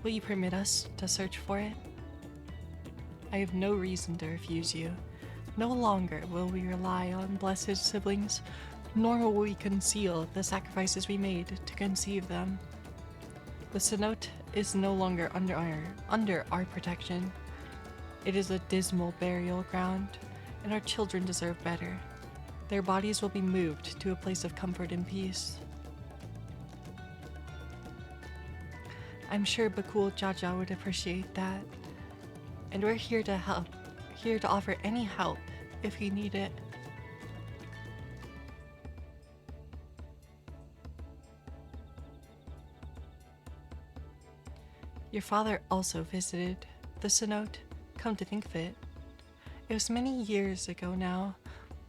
Will you permit us to search for it? I have no reason to refuse you. No longer will we rely on blessed siblings, nor will we conceal the sacrifices we made to conceive them. The cenote is no longer under our protection. It is a dismal burial ground, and our children deserve better. Their bodies will be moved to a place of comfort and peace. I'm sure Bakul Jaja would appreciate that, and we're here to help, here to offer any help if you need it. Your father also visited the cenote, come to think of it. It was many years ago now,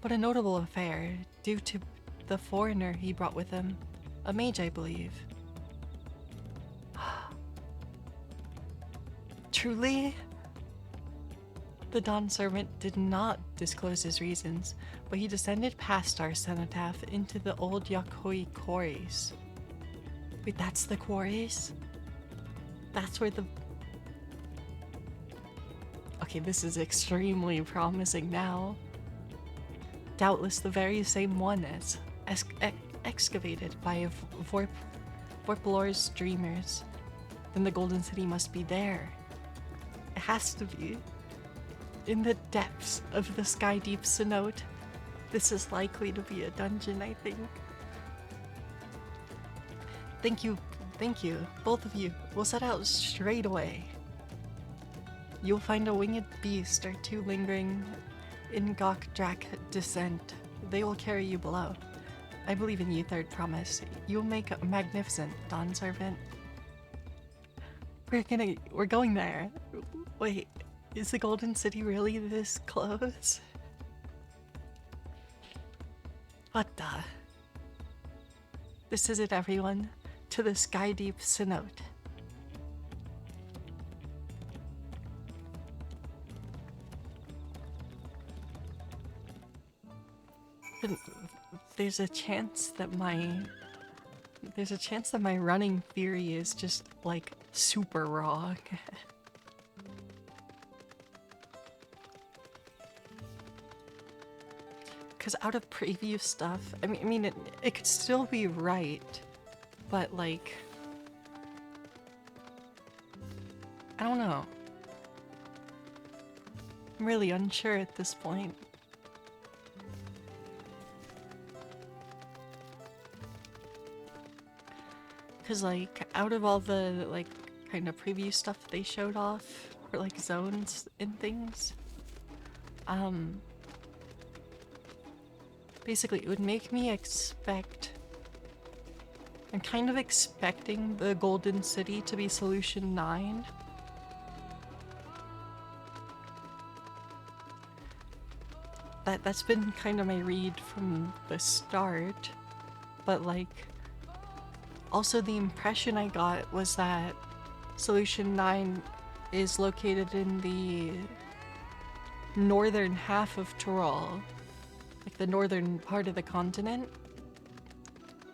but a notable affair due to the foreigner he brought with him, a mage, I believe. Truly? The Dawn servant did not disclose his reasons, but he descended past our cenotaph into the old Yakoi quarries. Wait, that's the quarries? That's where the... Okay, this is extremely promising now. Doubtless the very same one as excavated by Vorplor's dreamers. Then the Golden City must be there. It has to be. In the depths of the Sky Deep cenote. This is likely to be a dungeon, I think. Thank you, both of you. We'll set out straight away. You'll find a winged beast or two lingering in Gokdrak descent. They will carry you below. I believe in you, third promise. You'll make a magnificent Dawn servant. We're going there. Wait, is the Golden City really this close? What the? This is it, everyone. To the Sky Deep cenote. But there's a chance that my running theory is just like super wrong. Because out of preview stuff, I mean it could still be right, but like, I don't know. I'm really unsure at this point. Because like, out of all the like kind of preview stuff they showed off, or like zones and things, basically it would make me expect, I'm kind of expecting the Golden City to be Solution 9. that's been kind of my read from the start. But like, also the impression I got was that Solution 9 is located in the northern half of Tyrol, like the northern part of the continent.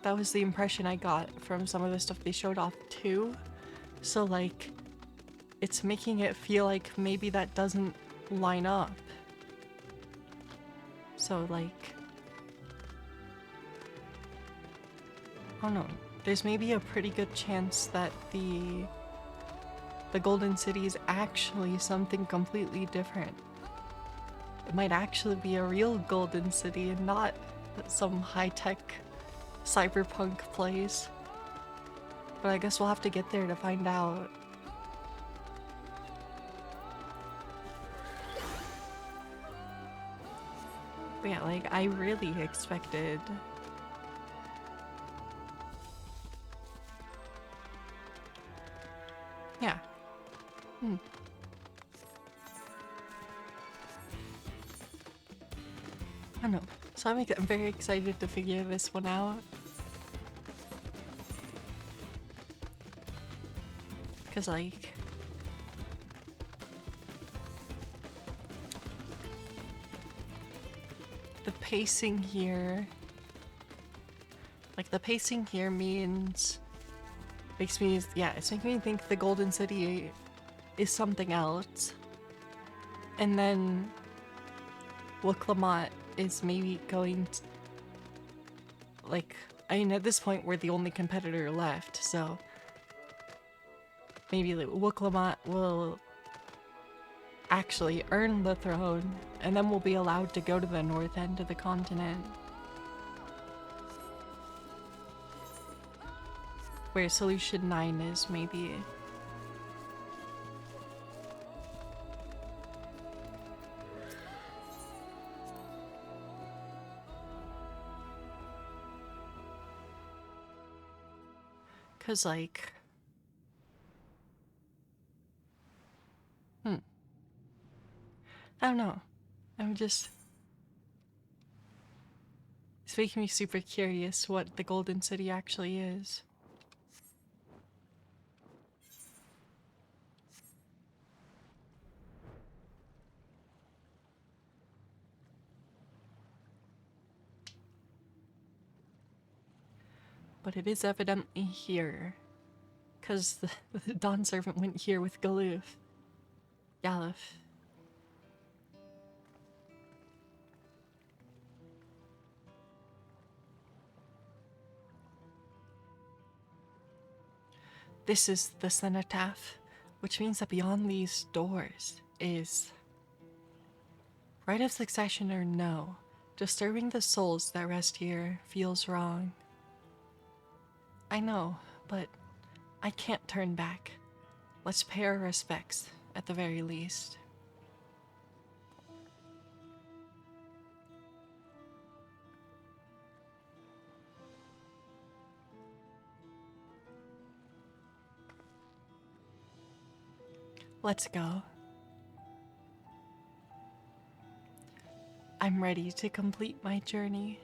That was the impression I got from some of the stuff they showed off too. So like, it's making it feel like maybe that doesn't line up. So like, I don't know, there's maybe a pretty good chance that the Golden City is actually something completely different. It might actually be a real Golden City and not some high-tech cyberpunk place. But I guess we'll have to get there to find out. But yeah, like, I really expected... Yeah. I don't know. So I'm very excited to figure this one out. Because, like... the pacing here... Like, the pacing here means... Makes me... Yeah, it's making me think the Golden City is something else. And then... Wuklamot is maybe going to... Like, I mean, at this point, we're the only competitor left, so... Maybe like, Wuklamot will actually earn the throne, and then we'll be allowed to go to the north end of the continent. Where Solution 9 is, maybe. Cause like... I don't know. I'm just... It's making me super curious what the Golden City actually is. But it is evidently here. Because the Dawn Servant went here with Galuf. Galuf. This is the cenotaph, which means that beyond these doors is... Right of succession or no, disturbing the souls that rest here feels wrong. I know, but I can't turn back. Let's pay our respects, at the very least. Let's go. I'm ready to complete my journey.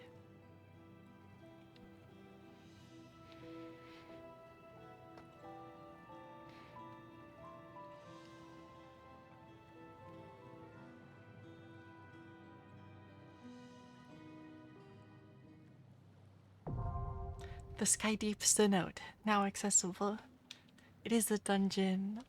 The Sky Deep Synod, now accessible. It is a dungeon.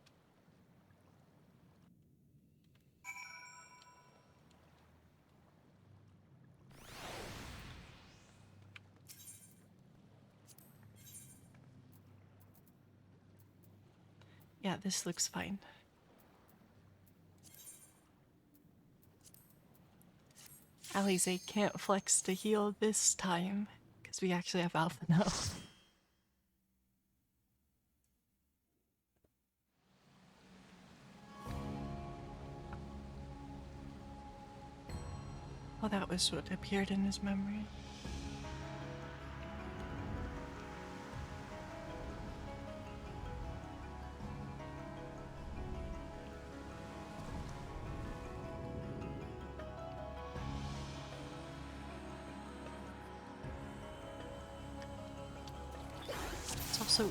Yeah, this looks fine. Alize can't flex to heal this time, because we actually have Alpha now. Oh, that was what appeared in his memory. also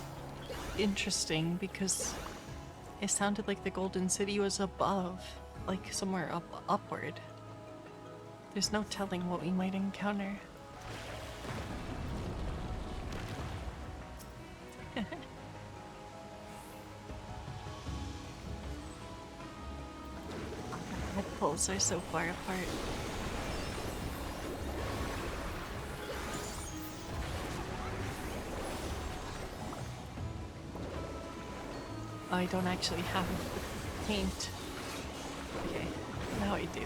interesting because it sounded like the Golden City was above, like somewhere upward. There's no telling what we might encounter. My poles are so far apart. I don't actually have paint. Okay, now I do.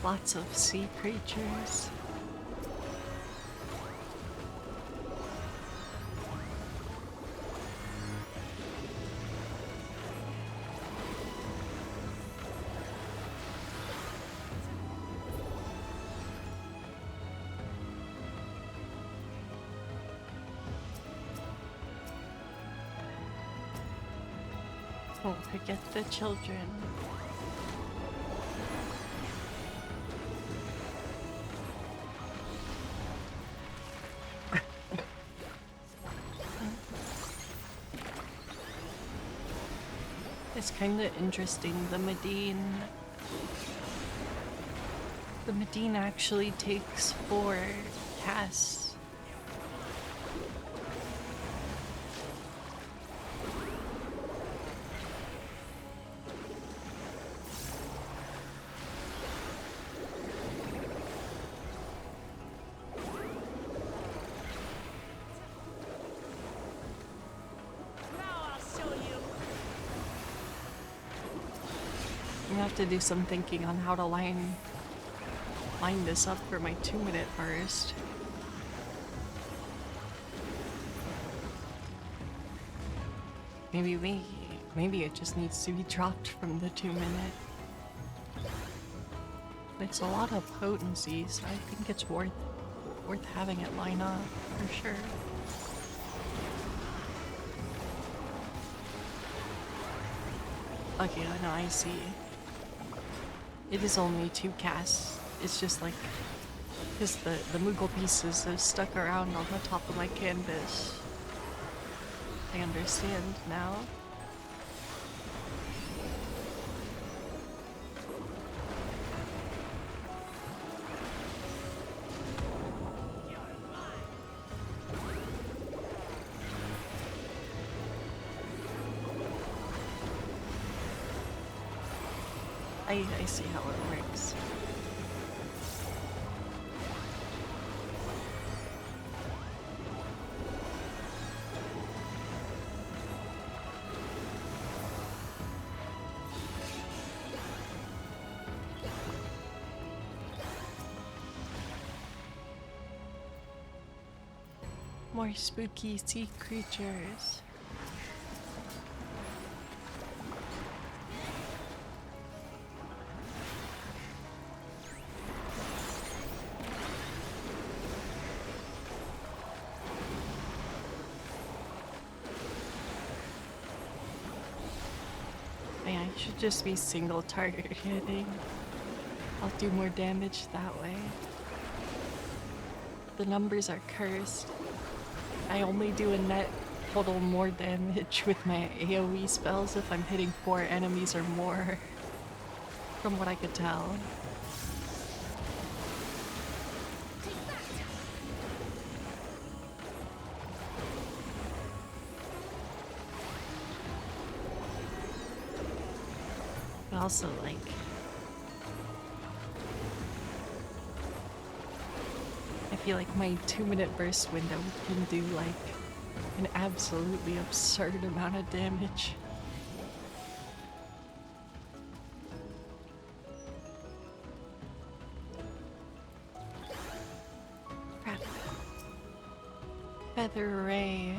Lots of sea creatures. Don't forget the children. It's kind of interesting, the Medine actually takes 4 casts. I have to do some thinking on how to line this up for my 2-minute burst. Maybe it just needs to be dropped from the 2-minute. It's a lot of potency, so I think it's worth having it line up for sure. Okay, I know, I see. It is only 2 casts. It's just like, because the Moogle pieces are stuck around on the top of my canvas. I understand now. I see how it works. More spooky sea creatures. I should just be single target hitting. I'll do more damage that way. The numbers are cursed. I only do a net total more damage with my AoE spells if I'm hitting 4 enemies or more, from what I could tell. But also, like, I feel like my 2-minute burst window can do like an absolutely absurd amount of damage. Crap. Feather Ray.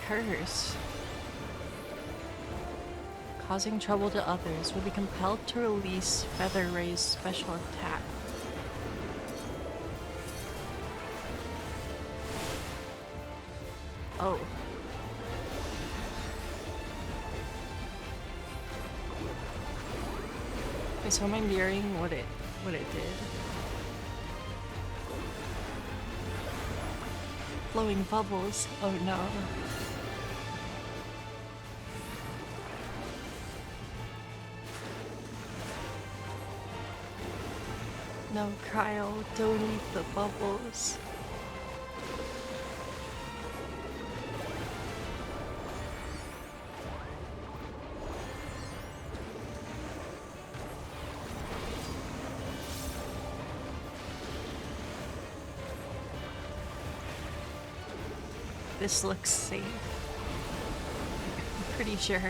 curse. Causing trouble to others will be compelled to release Feather Ray's special attack. Oh. Okay, so am I mirroring what it did? Flowing bubbles. Oh no. No, Cryo, don't eat the bubbles. This looks safe. I'm pretty sure.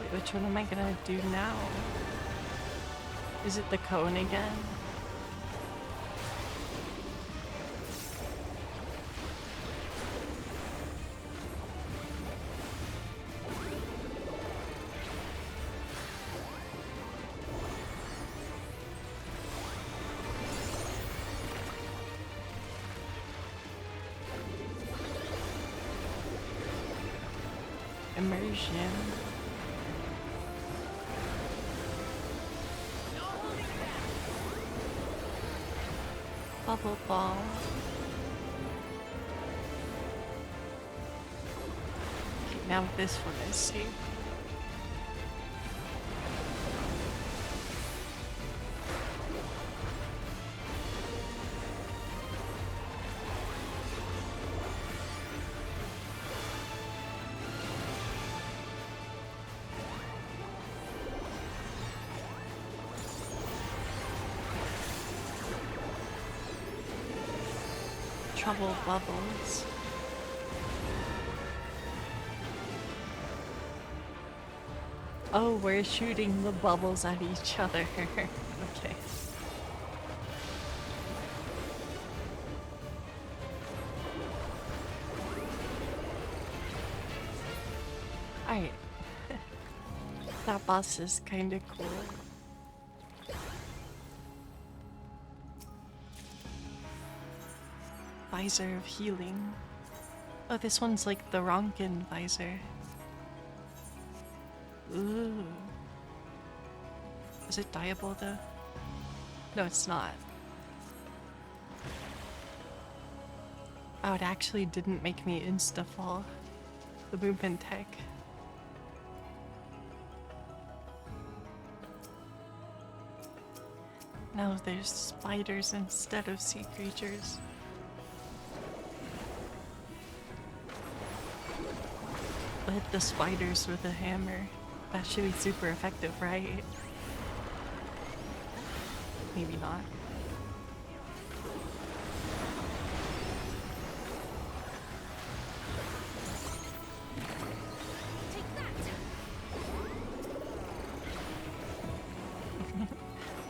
Wait, which one am I gonna do now? Is it the cone again? Immersion. Bubble ball. Okay, now this one is safe. Trouble bubbles. Oh, we're shooting the bubbles at each other. Okay. Alright. That boss is kinda cool. Visor of healing. Oh, this one's like the Ronkin visor. Ooh. Is it Diable though? No, it's not. Oh, it actually didn't make me insta-fall. The movement tech. Now there's spiders instead of sea creatures. I'll hit the spiders with a hammer. That should be super effective, right? Maybe not.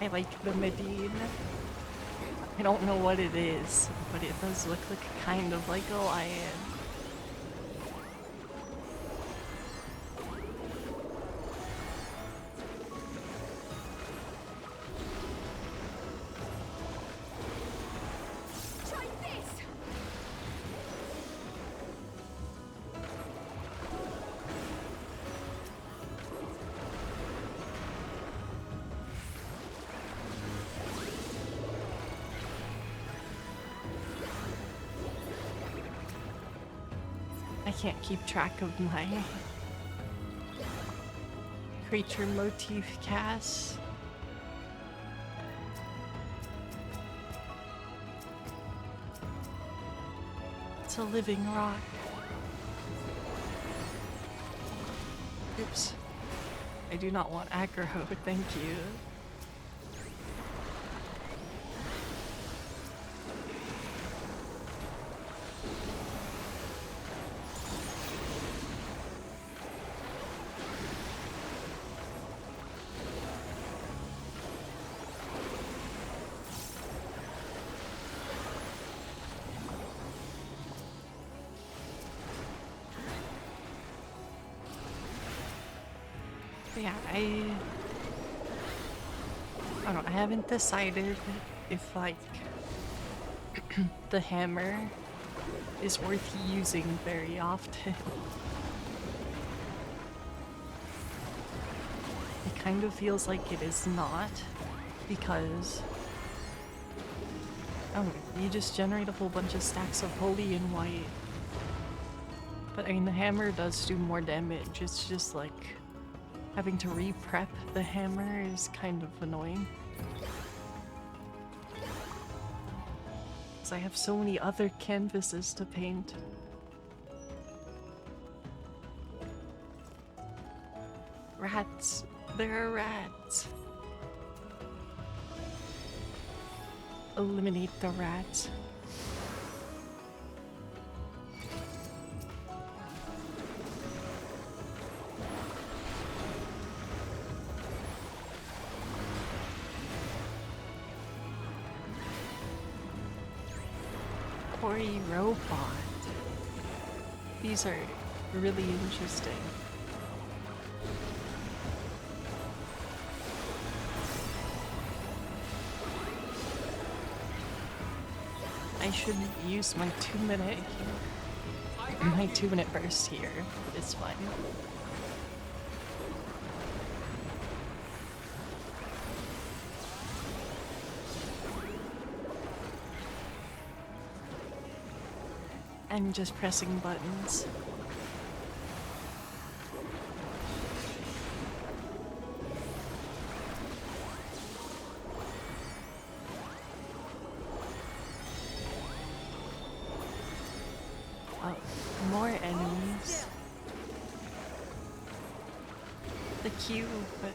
I like the Medine. I don't know what it is, but it does look like kind of like a lion. I can't keep track of my creature motif casts. It's a living rock. Oops. I do not want aggro, thank you. Yeah, I don't know. I haven't decided if like the hammer is worth using very often. It kind of feels like it is not, because I don't know, you just generate a whole bunch of stacks of holy and white. But I mean, the hammer does do more damage. It's just like having to re-prep the hammer is kind of annoying. Because I have so many other canvases to paint. Rats. There are rats. Eliminate the rats. Quarry robot. These are really interesting. I should use my 2-minute my 2-minute burst here, but it's fine. I'm just pressing buttons. Oh, more enemies. The cube, but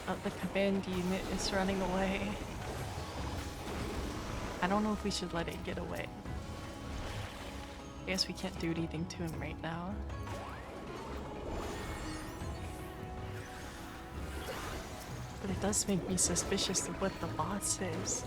oh, the command unit is running away. I don't know if we should let it get away. I guess we can't do anything to him right now. But it does make me suspicious of what the boss is.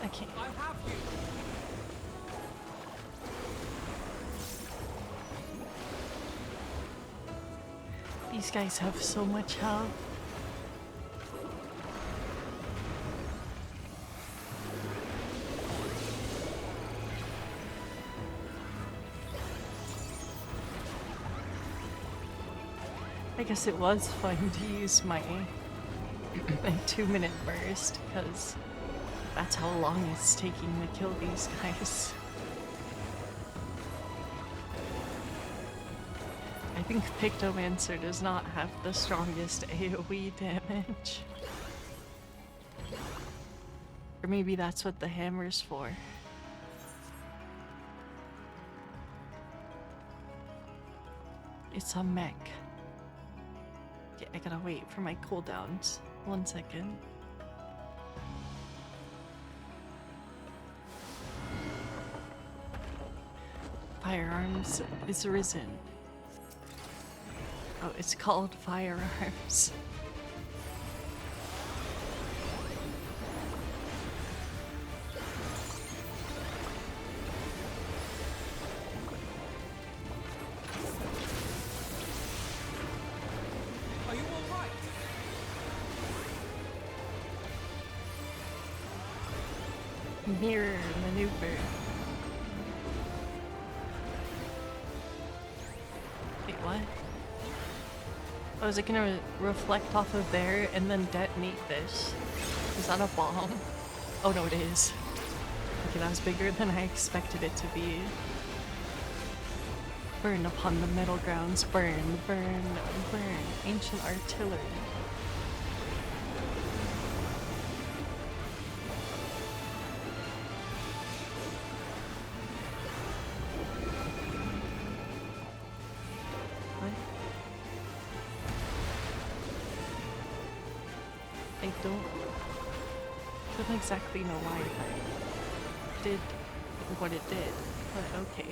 Okay. These guys have so much health. I guess it was fun to use my 2-minute burst, because that's how long it's taking to kill these guys. I think Pictomancer does not have the strongest AoE damage. Or maybe that's what the hammer's for. It's a mech. Okay, I gotta wait for my cooldowns. 1 second. Firearms is risen. Oh, it's called firearms. Are you all right? Mirror maneuver. Wait, what? Oh, is it gonna reflect off of there and then detonate this? Is that a bomb? Oh no, it is. Okay, that was bigger than I expected it to be. Burn upon the metal grounds, burn, burn, burn. Ancient artillery. I don't... Don't exactly know why it did what it did, but okay.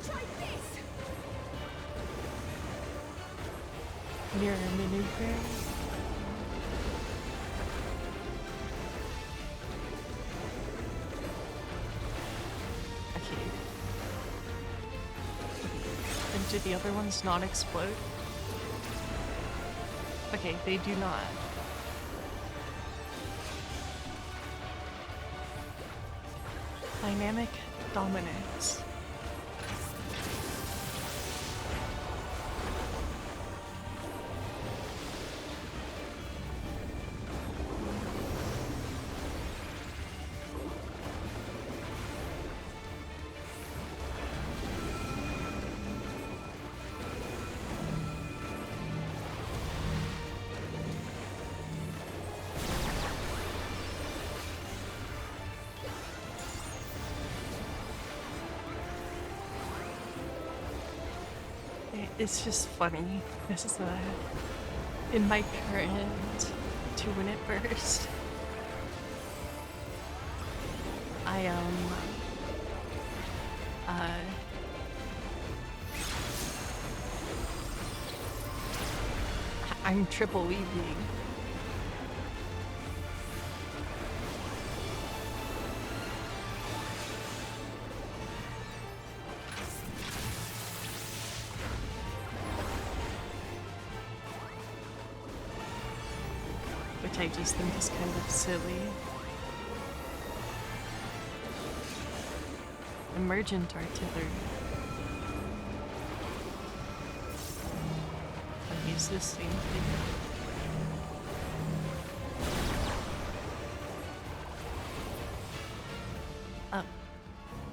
Try this! Mirror maneuver. Okay. And do the other ones not explode? Okay, they do not. Dynamic dominance. It's just funny. This is in my current to win it first. I I'm triple weaving. Which I just think is kind of silly. Emergent artillery. I use this same thing. Oh.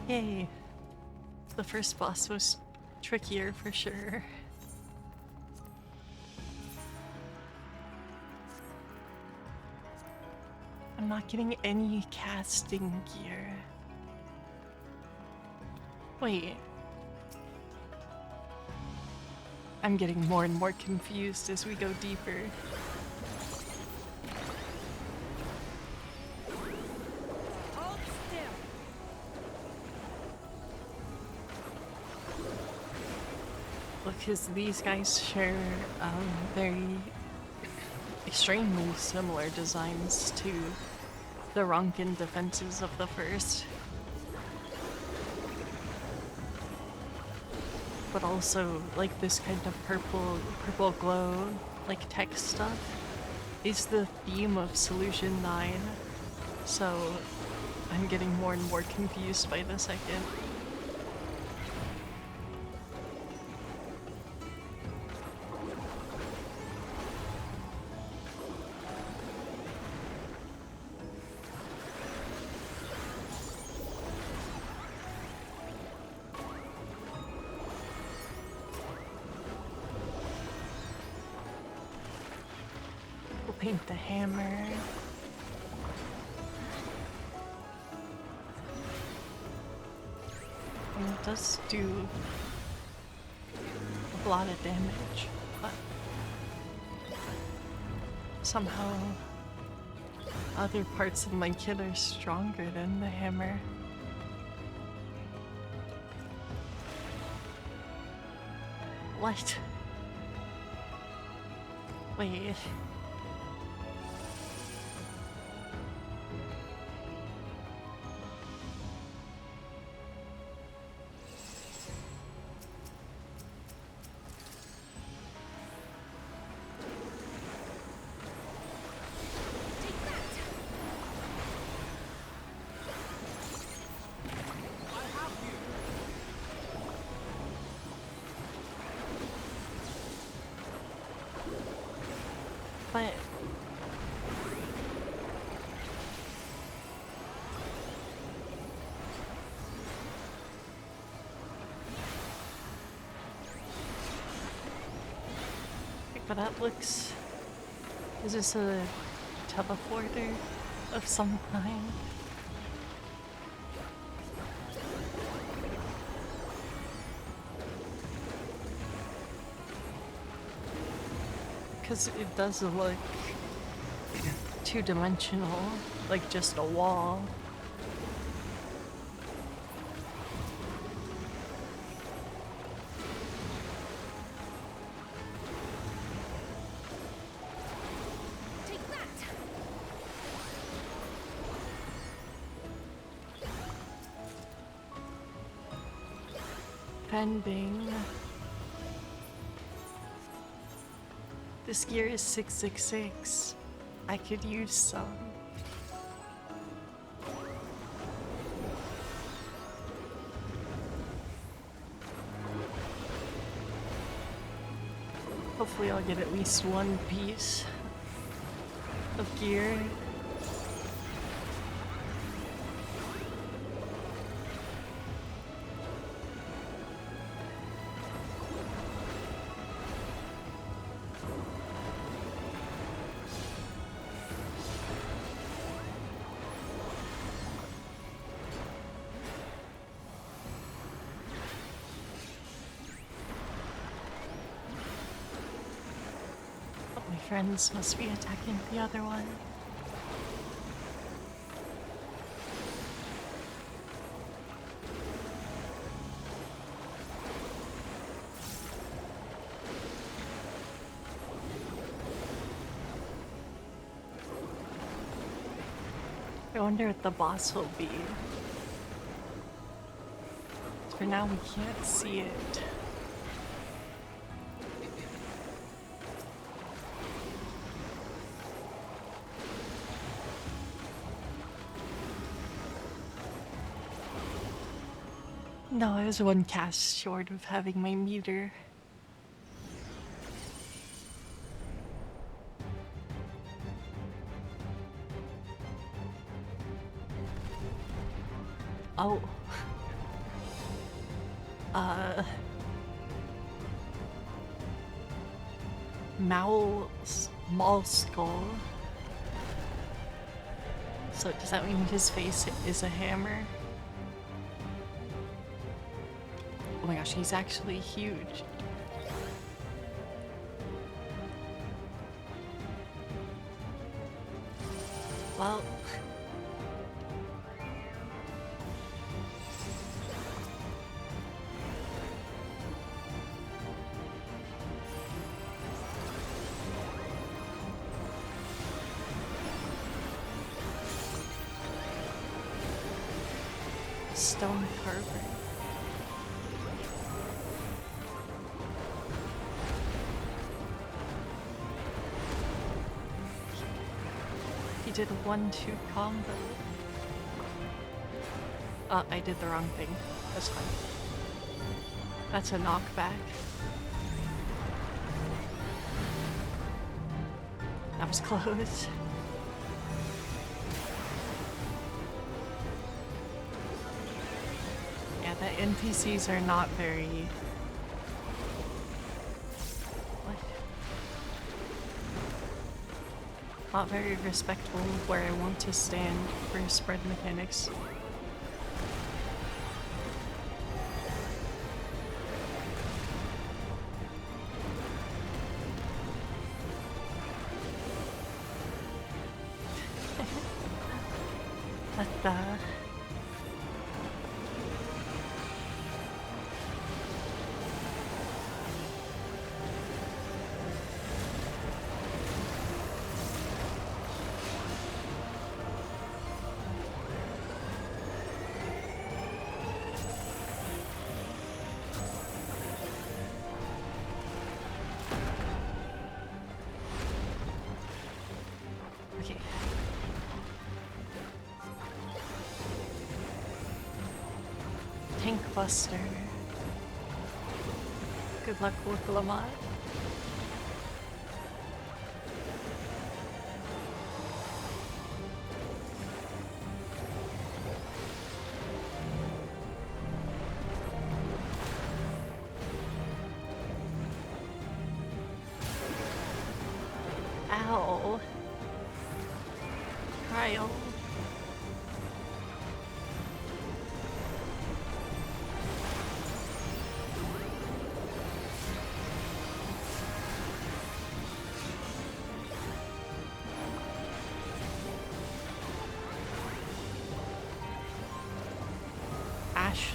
Yay. The first boss was trickier for sure. I'm not getting any casting gear. Wait. I'm getting more and more confused as we go deeper. Hold still. Look, because these guys share very extremely similar designs to the Ronkin defenses of the first. But also, like, this kind of purple glow, like, text stuff is the theme of Solution 9. So, I'm getting more and more confused by the second. Paint the hammer. And it does do a lot of damage, but somehow other parts of my kit are stronger than the hammer. What? Wait. But that looks... Is this a teleporter of some kind? Because it does look two-dimensional, like just a wall. Take that! Pending. This gear is 666. I could use some. Hopefully I'll get at least one piece of gear. My friends must be attacking the other one. I wonder what the boss will be. For now, we can't see it. No, I was one cast short of having my meter. Oh. Maul skull. So does that mean his face is a hammer? Oh my gosh, he's actually huge. Well, stone carver. He did a 1-2 combo. I did the wrong thing. That's fine. That's a knockback. That was close. Yeah, the NPCs are not very... What? Not very respectful of where I want to stand for spread mechanics. But okay. Tank Buster. Good luck with Lamont. Ow. Trial.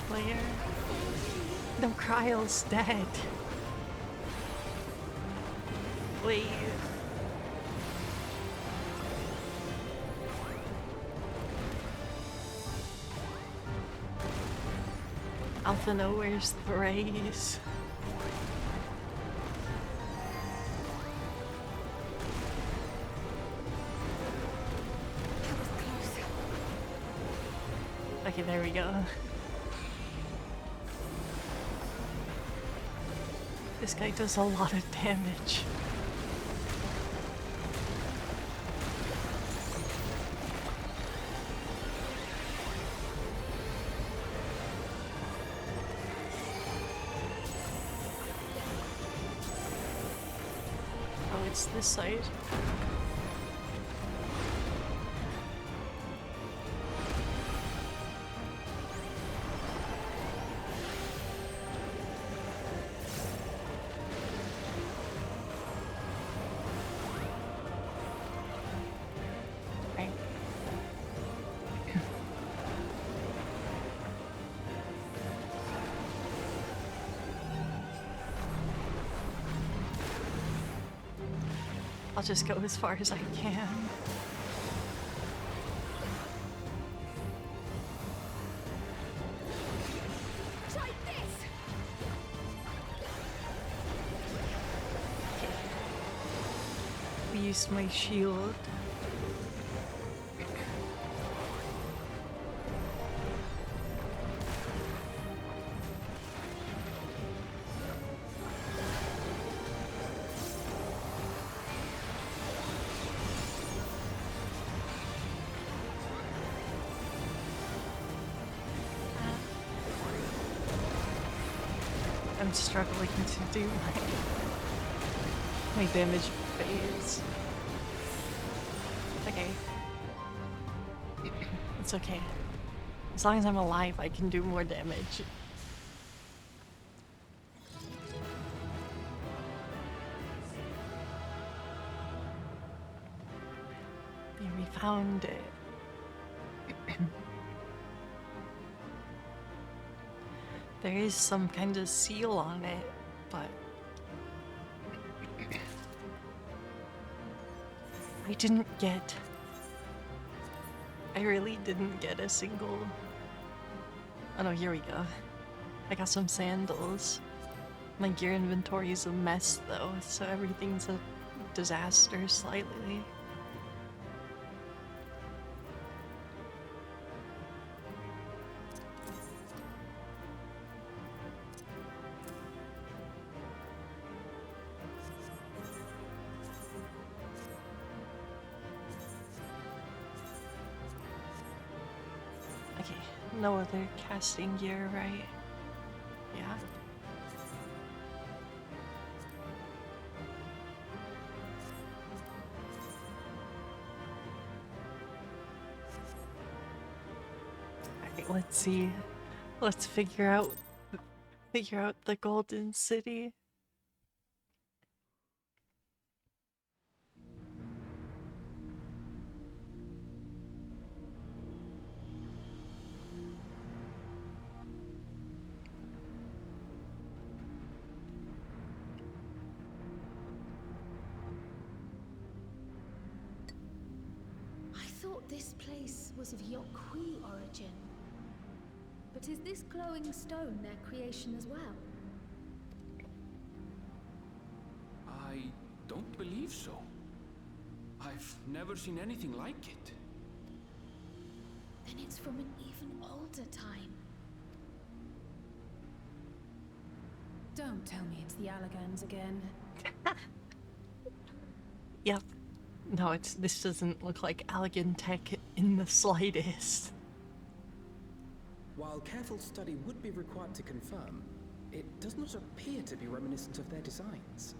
player. No, Kryle's dead. Wait. Alpha Nowhere's Thrace. Okay, there we go. This guy does a lot of damage. Oh, it's this side. Right. I'll just go as far as I can. Try this! We used my shield. I'm struggling to do my damage phase. Okay. It's okay. As long as I'm alive, I can do more damage. Yeah, we found it. There is some kind of seal on it, but I didn't get. I really didn't get a single. Oh no, here we go. I got some sandals. My gear inventory is a mess though, so everything's a disaster slightly. Okay, no other casting gear, right? Yeah. Alright, let's see. Let's figure out the Golden City. I thought this place was of Yokwi origin. But is this glowing stone their creation as well? I don't believe so. I've never seen anything like it. Then it's from an even older time. Don't tell me it's the Allagans again. Yep. No, this doesn't look like Allegan tech in the slightest. While careful study would be required to confirm, it does not appear to be reminiscent of their designs.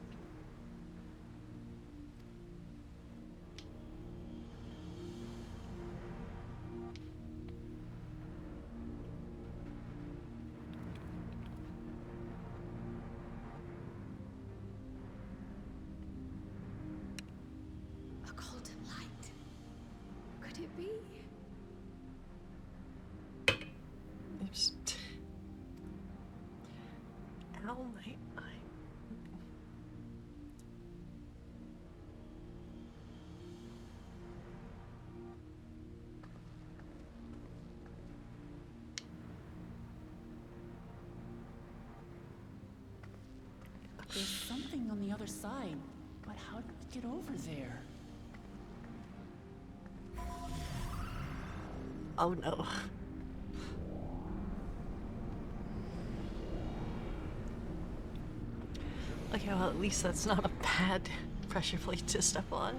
A golden light. Could it be? Oops. How might I? There's something on the other side, but how do we get over there? Oh no. Okay, well at least that's not a bad pressure plate to step on.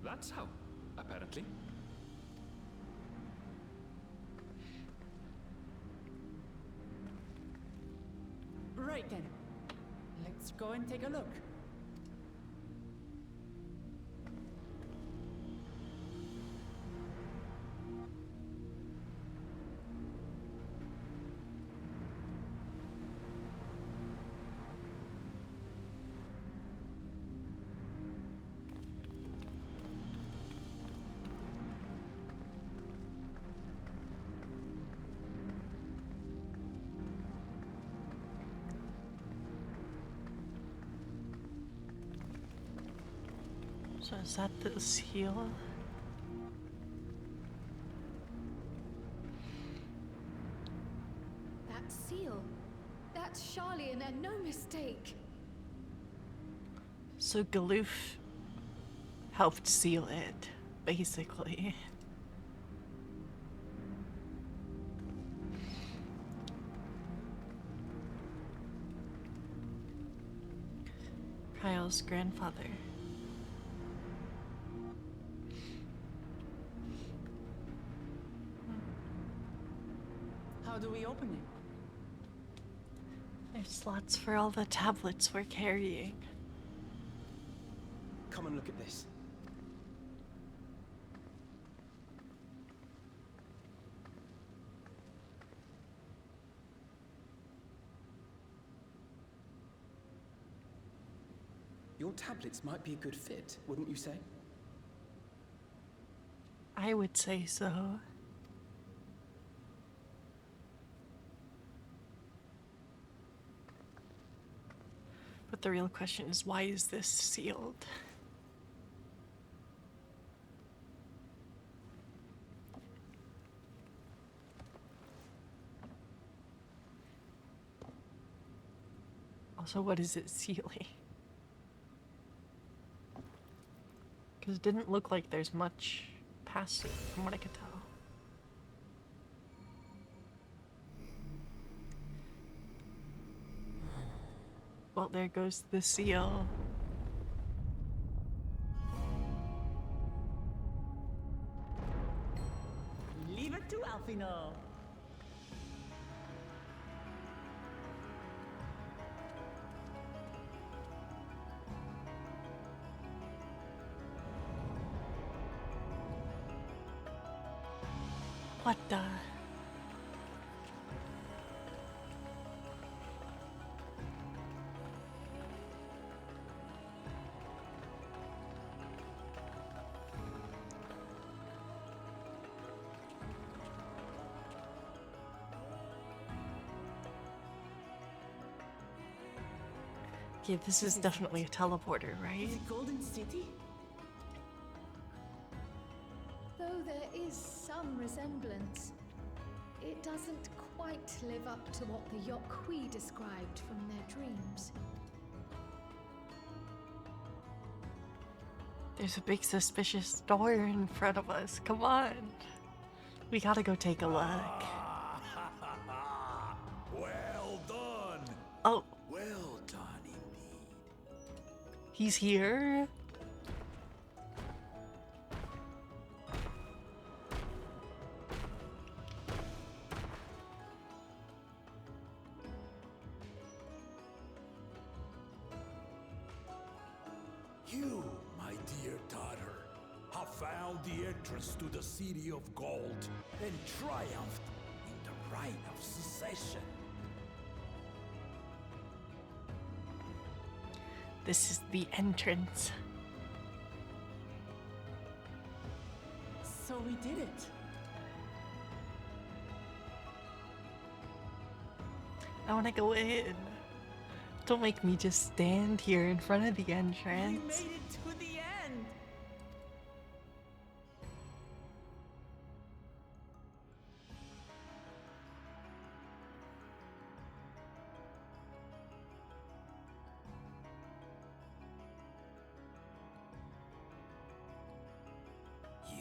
That's how, apparently. Right then. Let's go and take a look. So is that the seal? That seal. That's Charlian and no mistake. So Galoof helped seal it, basically. Kyle's grandfather. How do we open it? There's slots for all the tablets we're carrying. Come and look at this. Your tablets might be a good fit, wouldn't you say? I would say so. But the real question is, why is this sealed? Also, what is it sealing? Because it didn't look like there's much past it, from what I could tell. Well, there goes the seal. Leave it to Alfino. What the? Okay, this is definitely a teleporter, right? Is it Golden City? Though there is some resemblance, it doesn't quite live up to what the Yokwi described from their dreams. There's a big suspicious door in front of us. Come on. We gotta go take a look. Well done. Oh, Well done indeed. he's here? You, my dear daughter, have found the entrance to the City of Gold and triumphed in the right of secession. This is the entrance. So we did it. I want to go in. Don't make me just stand here in front of the We entrance. made it to the end.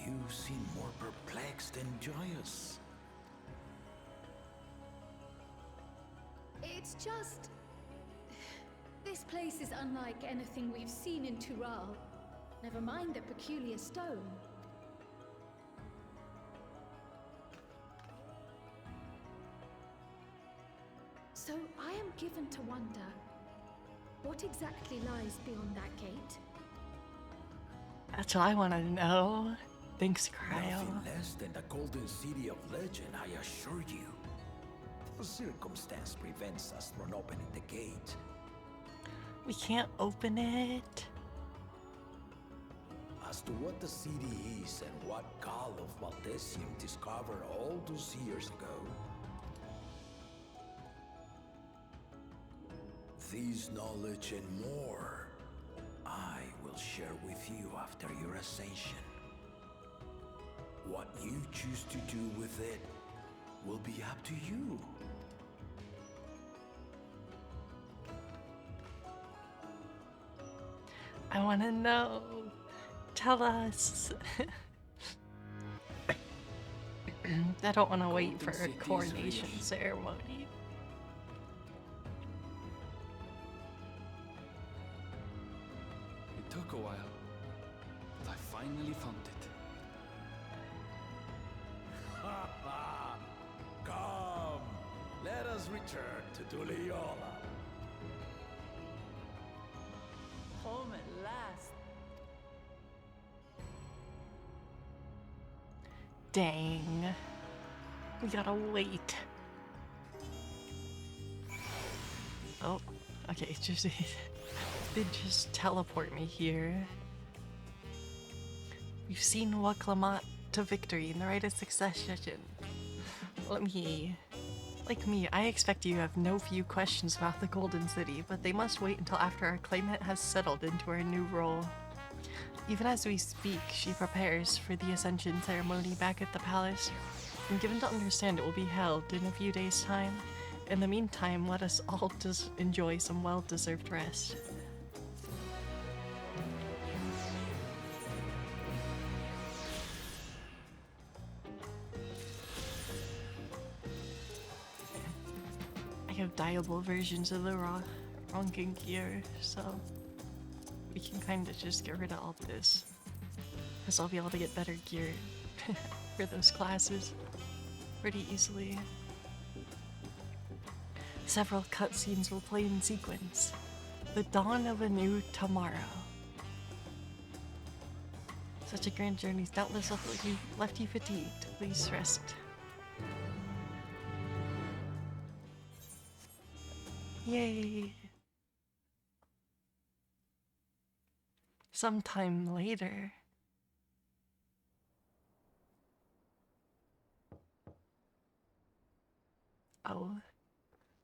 You seem more perplexed than joyous. It's just... This place is unlike anything we've seen in Tural. Never mind the peculiar stone. So I am given to wonder, what exactly lies beyond that gate? That's what I want to know. Thanks, Cryo. Nothing less than the golden city of legend, I assure you. The circumstance prevents us from opening the gate. We can't open it. As to what the city is and what Gall of Valdesium discovered all those years ago, this knowledge and more, I will share with you after your ascension. What you choose to do with it will be up to you. I want to know. Tell us. I don't want to wait for a Golden City's coronation real. ceremony. It took a while, but I finally found it. Come, let us return to Duliola. Home at last. Dang. We gotta wait. Oh, okay, it's just... They just teleport me here. We've seen Waklamat to victory in the right of succession. Like me, I expect you have no few questions about the Golden City, but they must wait until after our claimant has settled into her new role. Even as we speak, she prepares for the Ascension ceremony back at the palace. I'm given to understand it will be held in a few days' time. In the meantime, let us all just enjoy some well-deserved rest. I have dyeable versions of the Ronkin gear, so we can kind of just get rid of all this. Because I'll be able to get better gear for those classes pretty easily. Several cutscenes will play in sequence. The dawn of a new tomorrow. Such a grand journey's doubtless left you fatigued. Please rest. Yay! Sometime later. Oh,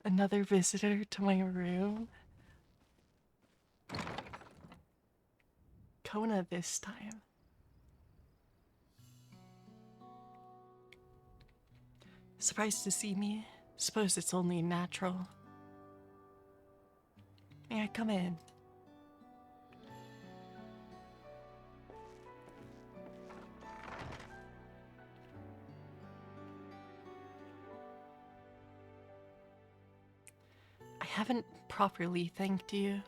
another visitor to my room? Kona this time. Surprised to see me? Suppose it's only natural. May I come in? I haven't properly thanked you.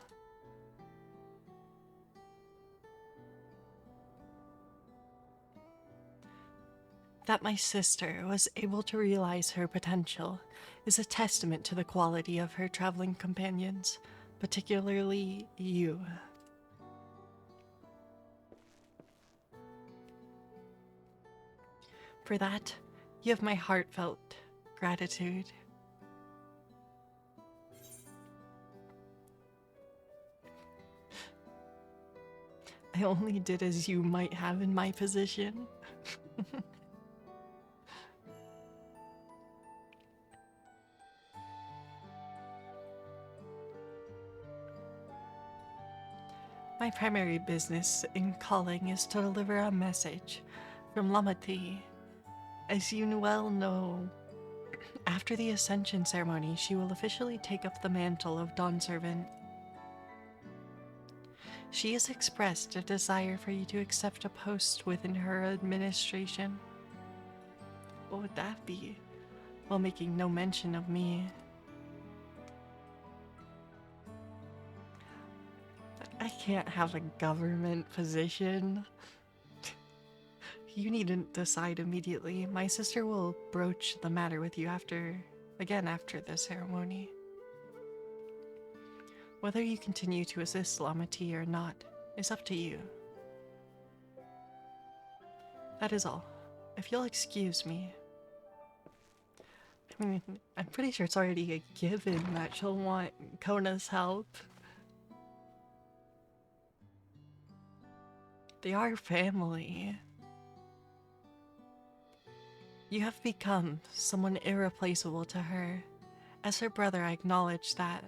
That my sister was able to realize her potential is a testament to the quality of her traveling companions, particularly you. For that, you have my heartfelt gratitude. I only did as you might have in my position. My primary business in calling is to deliver a message from Lamati. As you well know, after the Ascension ceremony, she will officially take up the mantle of Dawn Servant. She has expressed a desire for you to accept a post within her administration. What would that be? While making no mention of me. I can't have a government position. You needn't decide immediately. My sister will broach the matter with you after the ceremony. Whether you continue to assist Lamati or not is up to you. That is all. If you'll excuse me. I mean, I'm pretty sure it's already a given that she'll want Kona's help. They are family. You have become someone irreplaceable to her. As her brother, I acknowledge that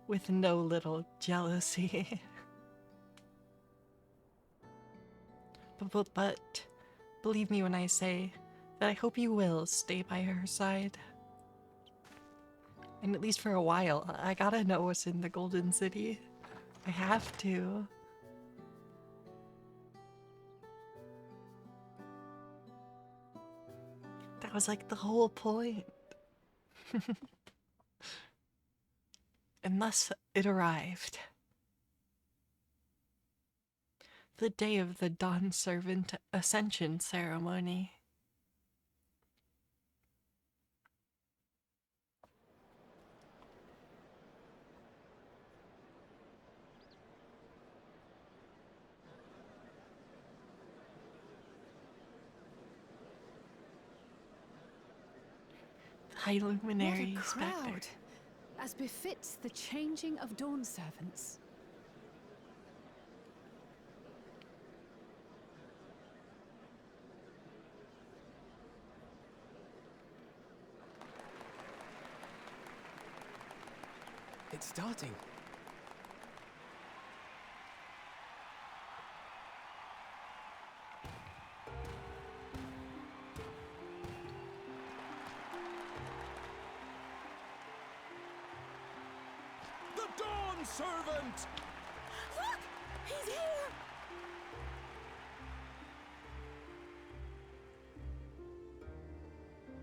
with no little jealousy. But believe me when I say that I hope you will stay by her side. And at least for a while, I gotta know what's in the Golden City. I have to. That was like the whole point. And thus it arrived. The day of the Dawn Servant Ascension ceremony. High luminaries What a back there. crowd, as befits the changing of Dawn Servants. It's starting. The Dawn Servant! Look! He's here!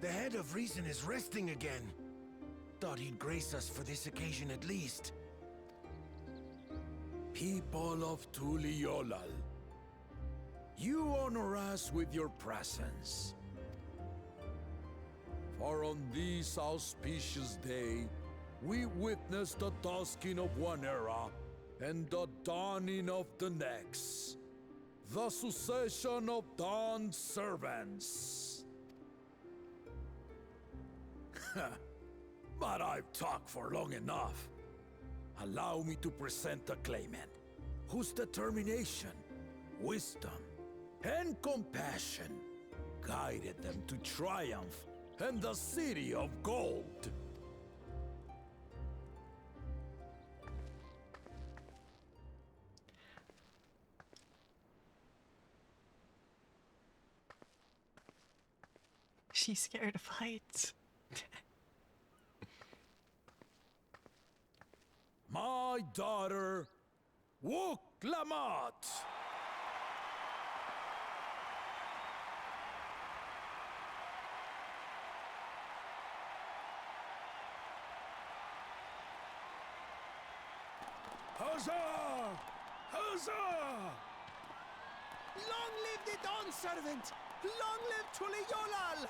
The head of reason is resting again. Thought he'd grace us for this occasion at least. People of Tuliolal, you honor us with your presence. For on this auspicious day, we witness the dusking of one era and the dawning of the next. The succession of Dawn Servants. But I've talked for long enough. Allow me to present the claimant, whose determination, wisdom, and compassion guided them to triumph and the City of Gold. She's scared of heights. My daughter, Wook Lamat. Huzzah! Huzzah! Long live the Dawn Servant! Long live Tuliolal!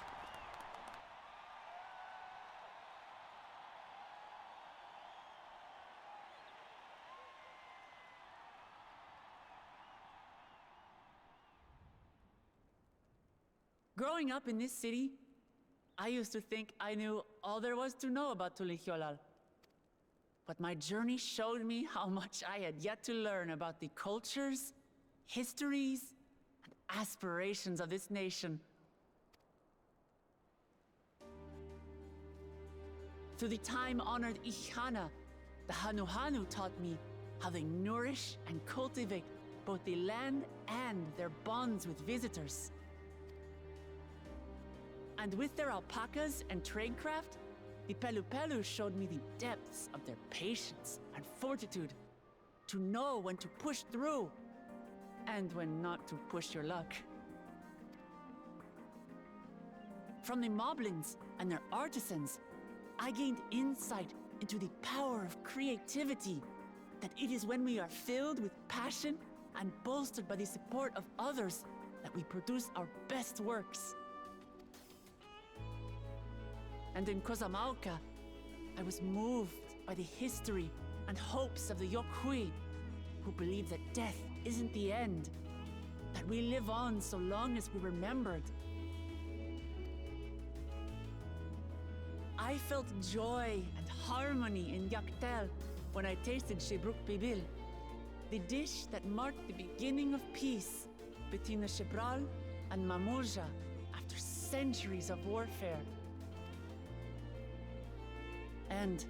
Growing up in this city, I used to think I knew all there was to know about Tulihyolal. But my journey showed me how much I had yet to learn about the cultures, histories, and aspirations of this nation. Through the time-honored Ihana, the Hanuhanu taught me how they nourish and cultivate both the land and their bonds with visitors. And with their alpacas and tradecraft, the Pelupelu showed me the depths of their patience and fortitude, to know when to push through and when not to push your luck. From the moblins and their artisans, I gained insight into the power of creativity, that it is when we are filled with passion and bolstered by the support of others that we produce our best works. And in Kozamauka, I was moved by the history and hopes of the Yokhui, who believe that death isn't the end, that we live on so long as we're remembered. I felt joy and harmony in Yaktel when I tasted Shebruk Bibil, the dish that marked the beginning of peace between the Shebral and Mamurja after centuries of warfare. And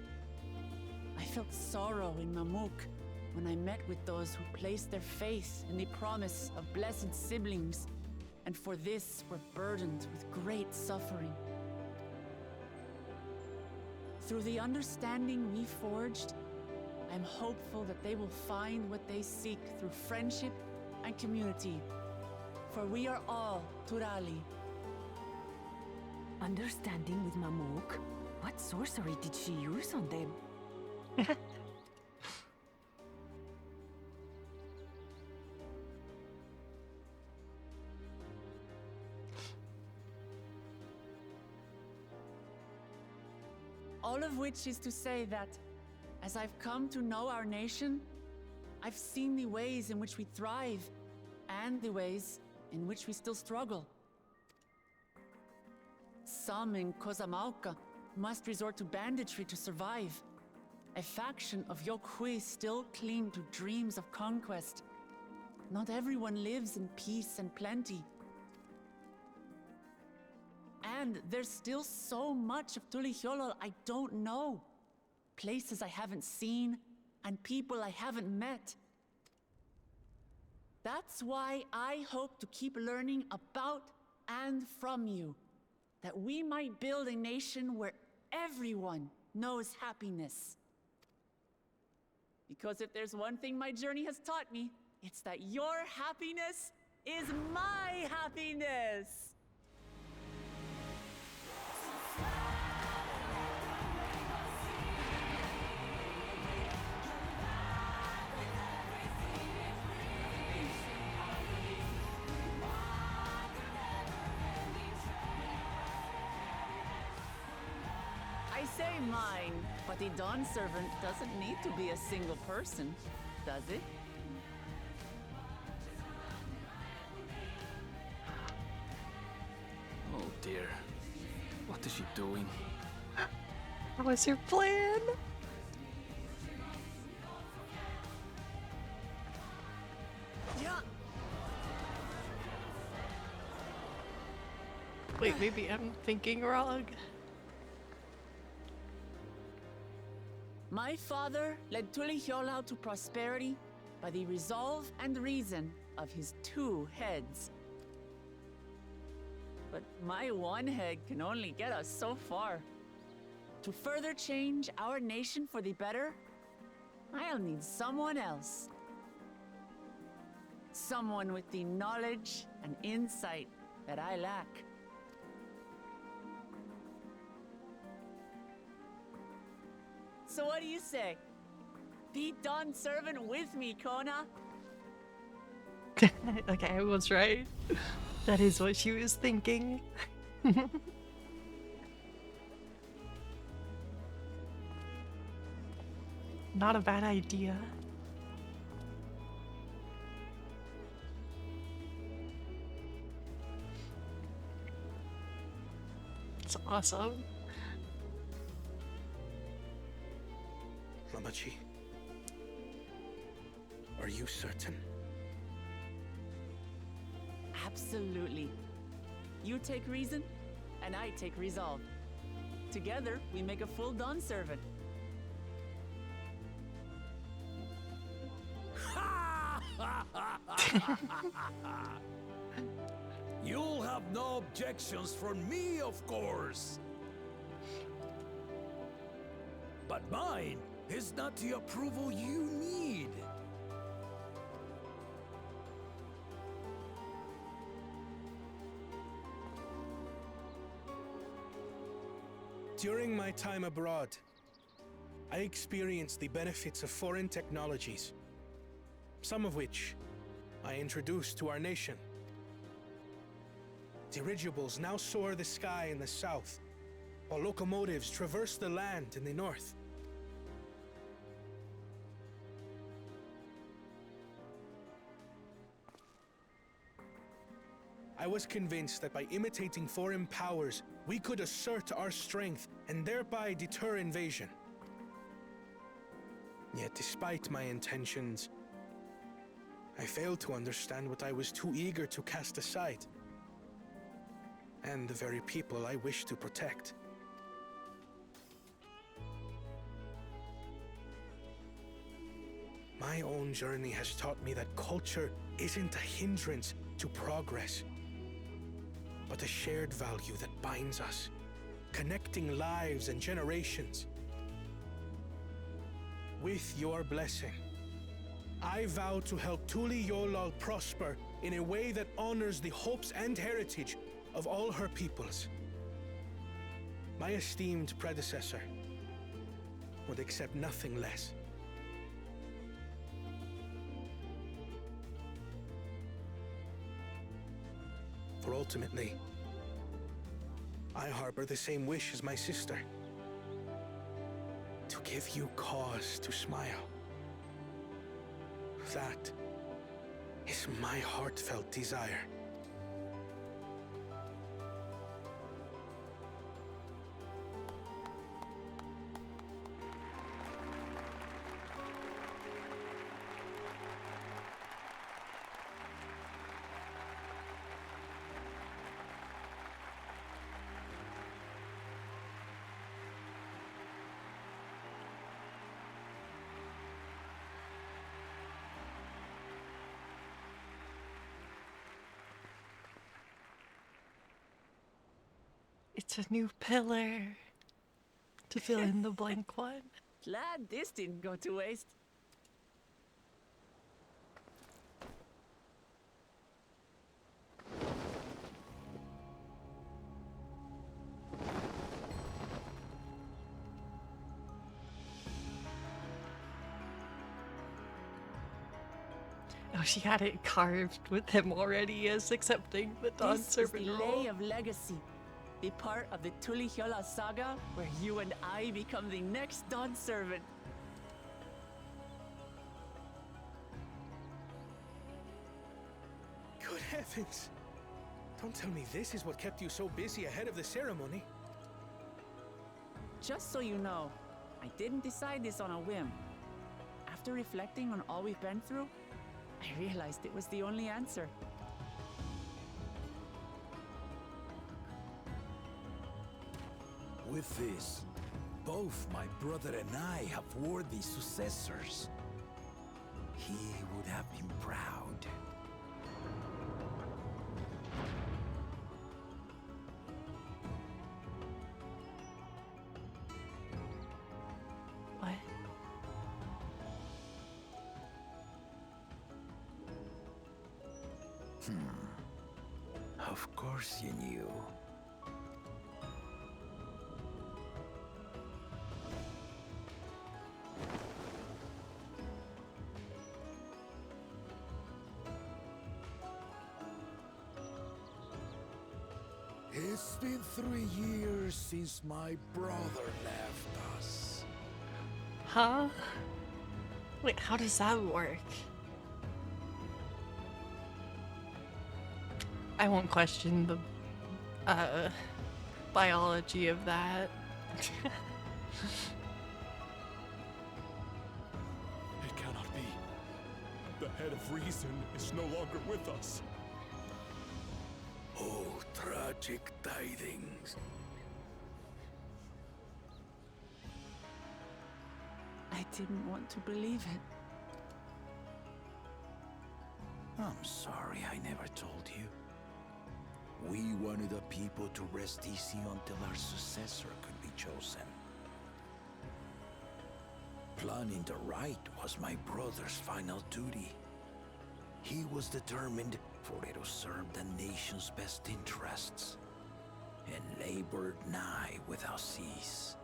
I felt sorrow in Mamuk when I met with those who placed their faith in the promise of blessed siblings, and for this were burdened with great suffering. Through the understanding we forged, I'm hopeful that they will find what they seek through friendship and community, for we are all Turali. Understanding with Mamuk? What sorcery did she use on them? All of which is to say that, as I've come to know our nation, I've seen the ways in which we thrive and the ways in which we still struggle. Some in Kozamauka must resort to banditry to survive. A faction of Yokhui still cling to dreams of conquest. Not everyone lives in peace and plenty. And there's still so much of Tulihiolol I don't know. Places I haven't seen, and people I haven't met. That's why I hope to keep learning about and from you, that we might build a nation where everyone knows happiness. Because if there's one thing my journey has taught me, it's that your happiness is my happiness! I say mine, but the Dawn Servant doesn't need to be a single person, does it? Oh dear. What is she doing? What was your plan? Yeah. Wait, maybe I'm thinking wrong. My father led Tulihiolao to prosperity by the resolve and reason of his 2 heads. But my 1 head can only get us so far. To further change our nation for the better, I'll need someone else. Someone with the knowledge and insight that I lack. So what do you say? Be Dawn Servant with me, Kona? Okay, I was right. That is what she was thinking. Not a bad idea. It's awesome. Mamachi, are you certain? Absolutely. You take reason, and I take resolve. Together, we make a full Dawn servant. You'll have no objections from me, of course. But mine is not the approval you need. During my time abroad, I experienced the benefits of foreign technologies, some of which I introduced to our nation. Dirigibles now soar the sky in the south, while locomotives traverse the land in the north. I was convinced that by imitating foreign powers, we could assert our strength and thereby deter invasion. Yet despite my intentions, I failed to understand what I was too eager to cast aside, and the very people I wish to protect. My own journey has taught me that culture isn't a hindrance to progress, but a shared value that binds us, connecting lives and generations. With your blessing, I vow to help Tuli Yolal prosper in a way that honors the hopes and heritage of all her peoples. My esteemed predecessor would accept nothing less. For ultimately, I harbor the same wish as my sister, to give you cause to smile. That is my heartfelt desire. It's a new pillar to fill in the blank one. Glad this didn't go to waste. Oh, she had it carved with him already as accepting the Dawn This is servant the role. Lay of Legacy, the part of the Tuli Hyola saga where you and I become the next Dawn servant. Good heavens! Don't tell me this is what kept you so busy ahead of the ceremony. Just so you know, I didn't decide this on a whim. After reflecting on all we've been through, I realized it was the only answer. With this, both my brother and I have worthy successors. He would have been proud. What? Of course you knew. It's been 3 years since my brother left us. Huh? Wait, how does that work? I won't question the biology of that. It cannot be. The head of reason is no longer with us. Oh, tragic tidings. I didn't want to believe it. I'm sorry I never told you. We wanted the people to rest easy until our successor could be chosen. Planning the right was my brother's final duty. He was determined for it to serve the nation's best interests, and labored nigh without cease.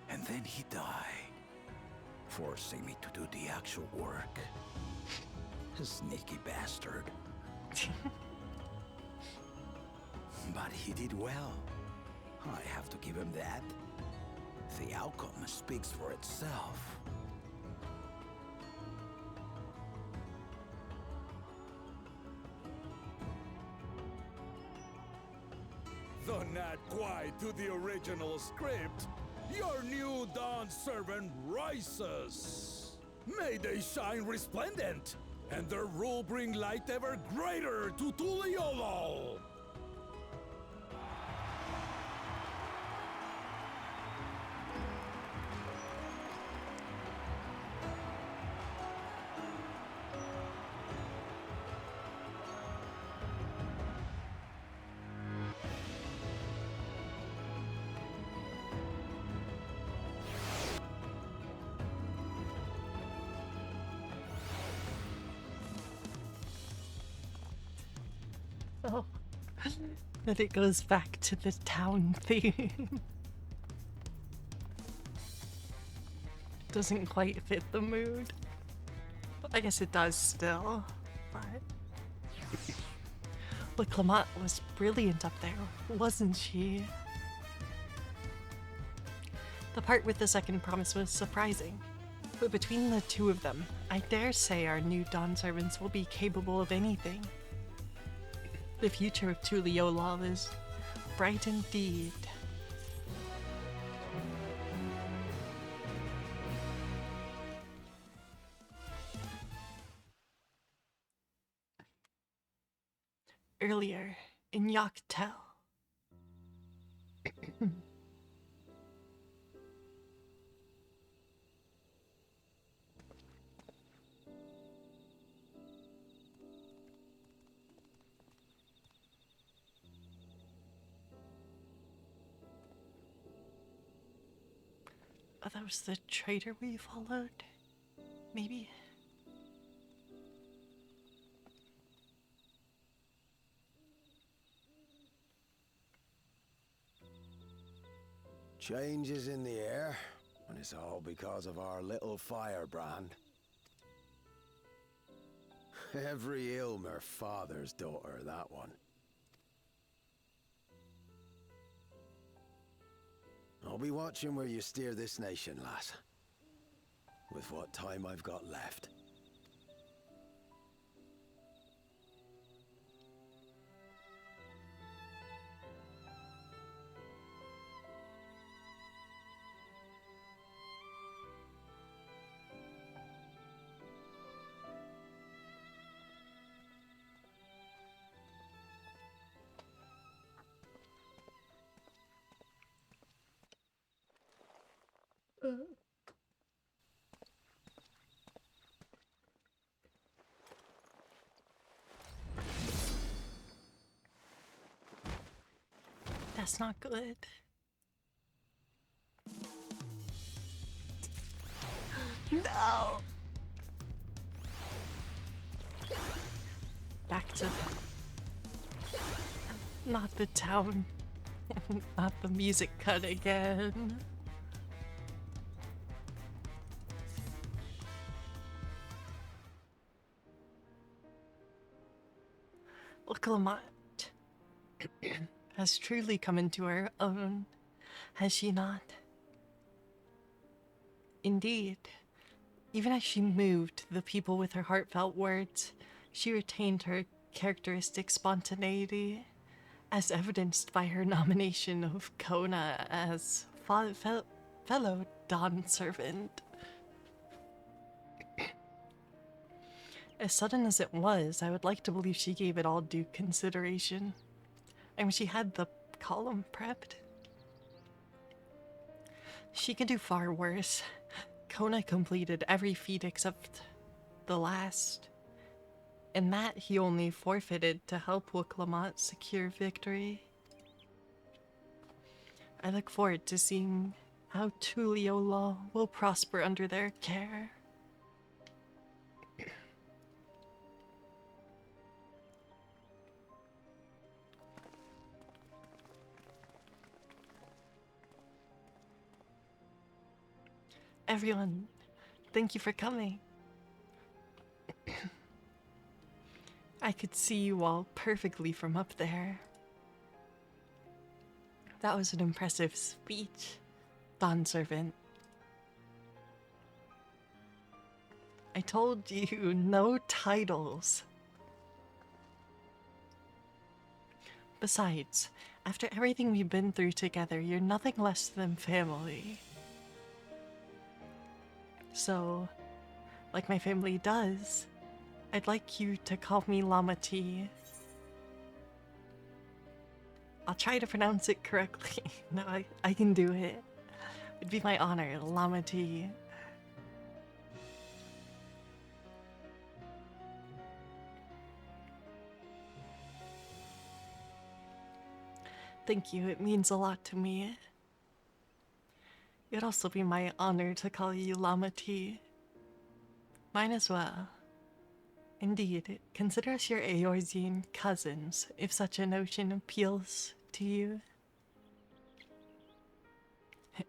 And then he died, forcing me to do the actual work. A sneaky bastard. But he did well. I have to give him that. The outcome speaks for itself. Though not quite to the original script, your new Dawn servant rises. May they shine resplendent, and their rule bring light ever greater to Tuliolo! Oh, that it goes back to the town theme. Doesn't quite fit the mood. I guess it does still, but... But Clement was brilliant up there, wasn't she? The part with the second promise was surprising, but between the two of them, I dare say our new Dawn servants will be capable of anything. The future of Tuliyola is bright indeed. Earlier, in Yaktel. Oh, that was the traitor we followed? Maybe? Changes in the air, and it's all because of our little firebrand. Every Ilmer father's daughter, that one. I'll be watching where you steer this nation, lass. With what time I've got left. That's not good. No! Back to... Not the town. Not the music cut again. Well, Clement has truly come into her own, has she not? Indeed. Even as she moved the people with her heartfelt words, she retained her characteristic spontaneity, as evidenced by her nomination of Kona as fellow Dawn servant. As sudden as it was, I would like to believe she gave it all due consideration. I mean, she had the column prepped. She could do far worse. Kona completed every feat except the last. And that he only forfeited to help Wuklamot secure victory. I look forward to seeing how Tuliyola will prosper under their care. Everyone, thank you for coming. I could see you all perfectly from up there. That was an impressive speech, Dawn Servant. I told you, no titles. Besides, after everything we've been through together, you're nothing less than family. So, like my family does, I'd like you to call me Lama T. I'll try to pronounce it correctly. No, I can do it. It'd be my honor, Lama T. Thank you, it means a lot to me. It'd also be my honor to call you Lama T. Mine as well. Indeed, consider us your Eorzean cousins, if such a notion appeals to you.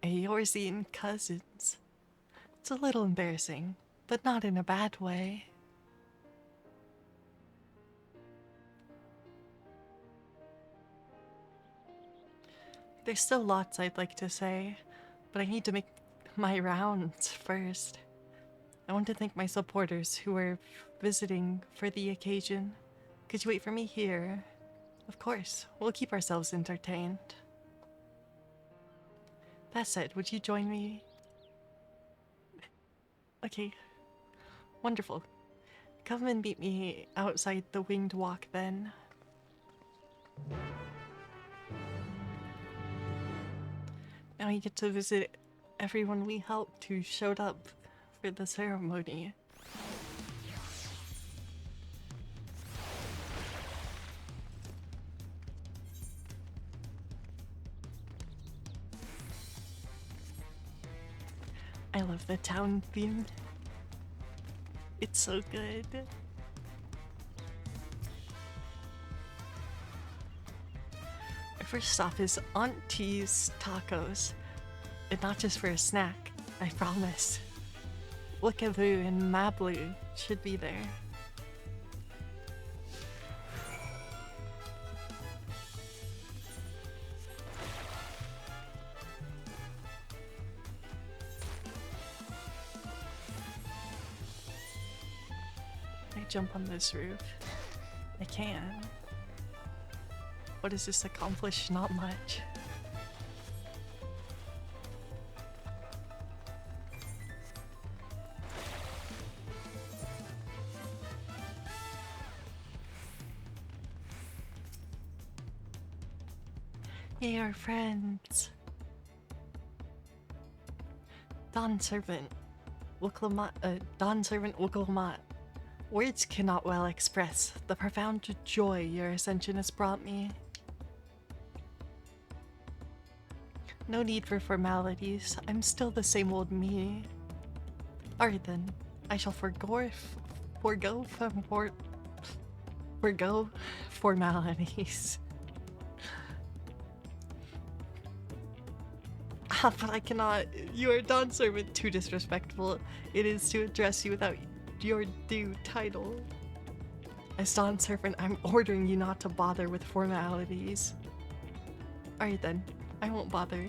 Eorzean cousins. It's a little embarrassing, but not in a bad way. There's still lots I'd like to say, but I need to make my rounds first. I want to thank my supporters who are visiting for the occasion. Could you wait for me here? Of course, we'll keep ourselves entertained. That said, would you join me? Okay, wonderful. Come and meet me outside the Winged Walk then. Now we get to visit everyone we helped who showed up for the ceremony. I love the town theme. It's so good. Our first stop is Auntie's Tacos. And not just for a snack, I promise. Wikavu and Mablu should be there. I jump on this roof. I can. What does this accomplish? Not much. They are friends. Dawn Servant Wuklamot. Words cannot well express the profound joy your ascension has brought me. No need for formalities. I'm still the same old me. Alright then, I shall forgo formalities. But I cannot. You are Dawn Servant. Too disrespectful. It is to address you without your due title. As Dawn Servant, I'm ordering you not to bother with formalities. Alright then, I won't bother.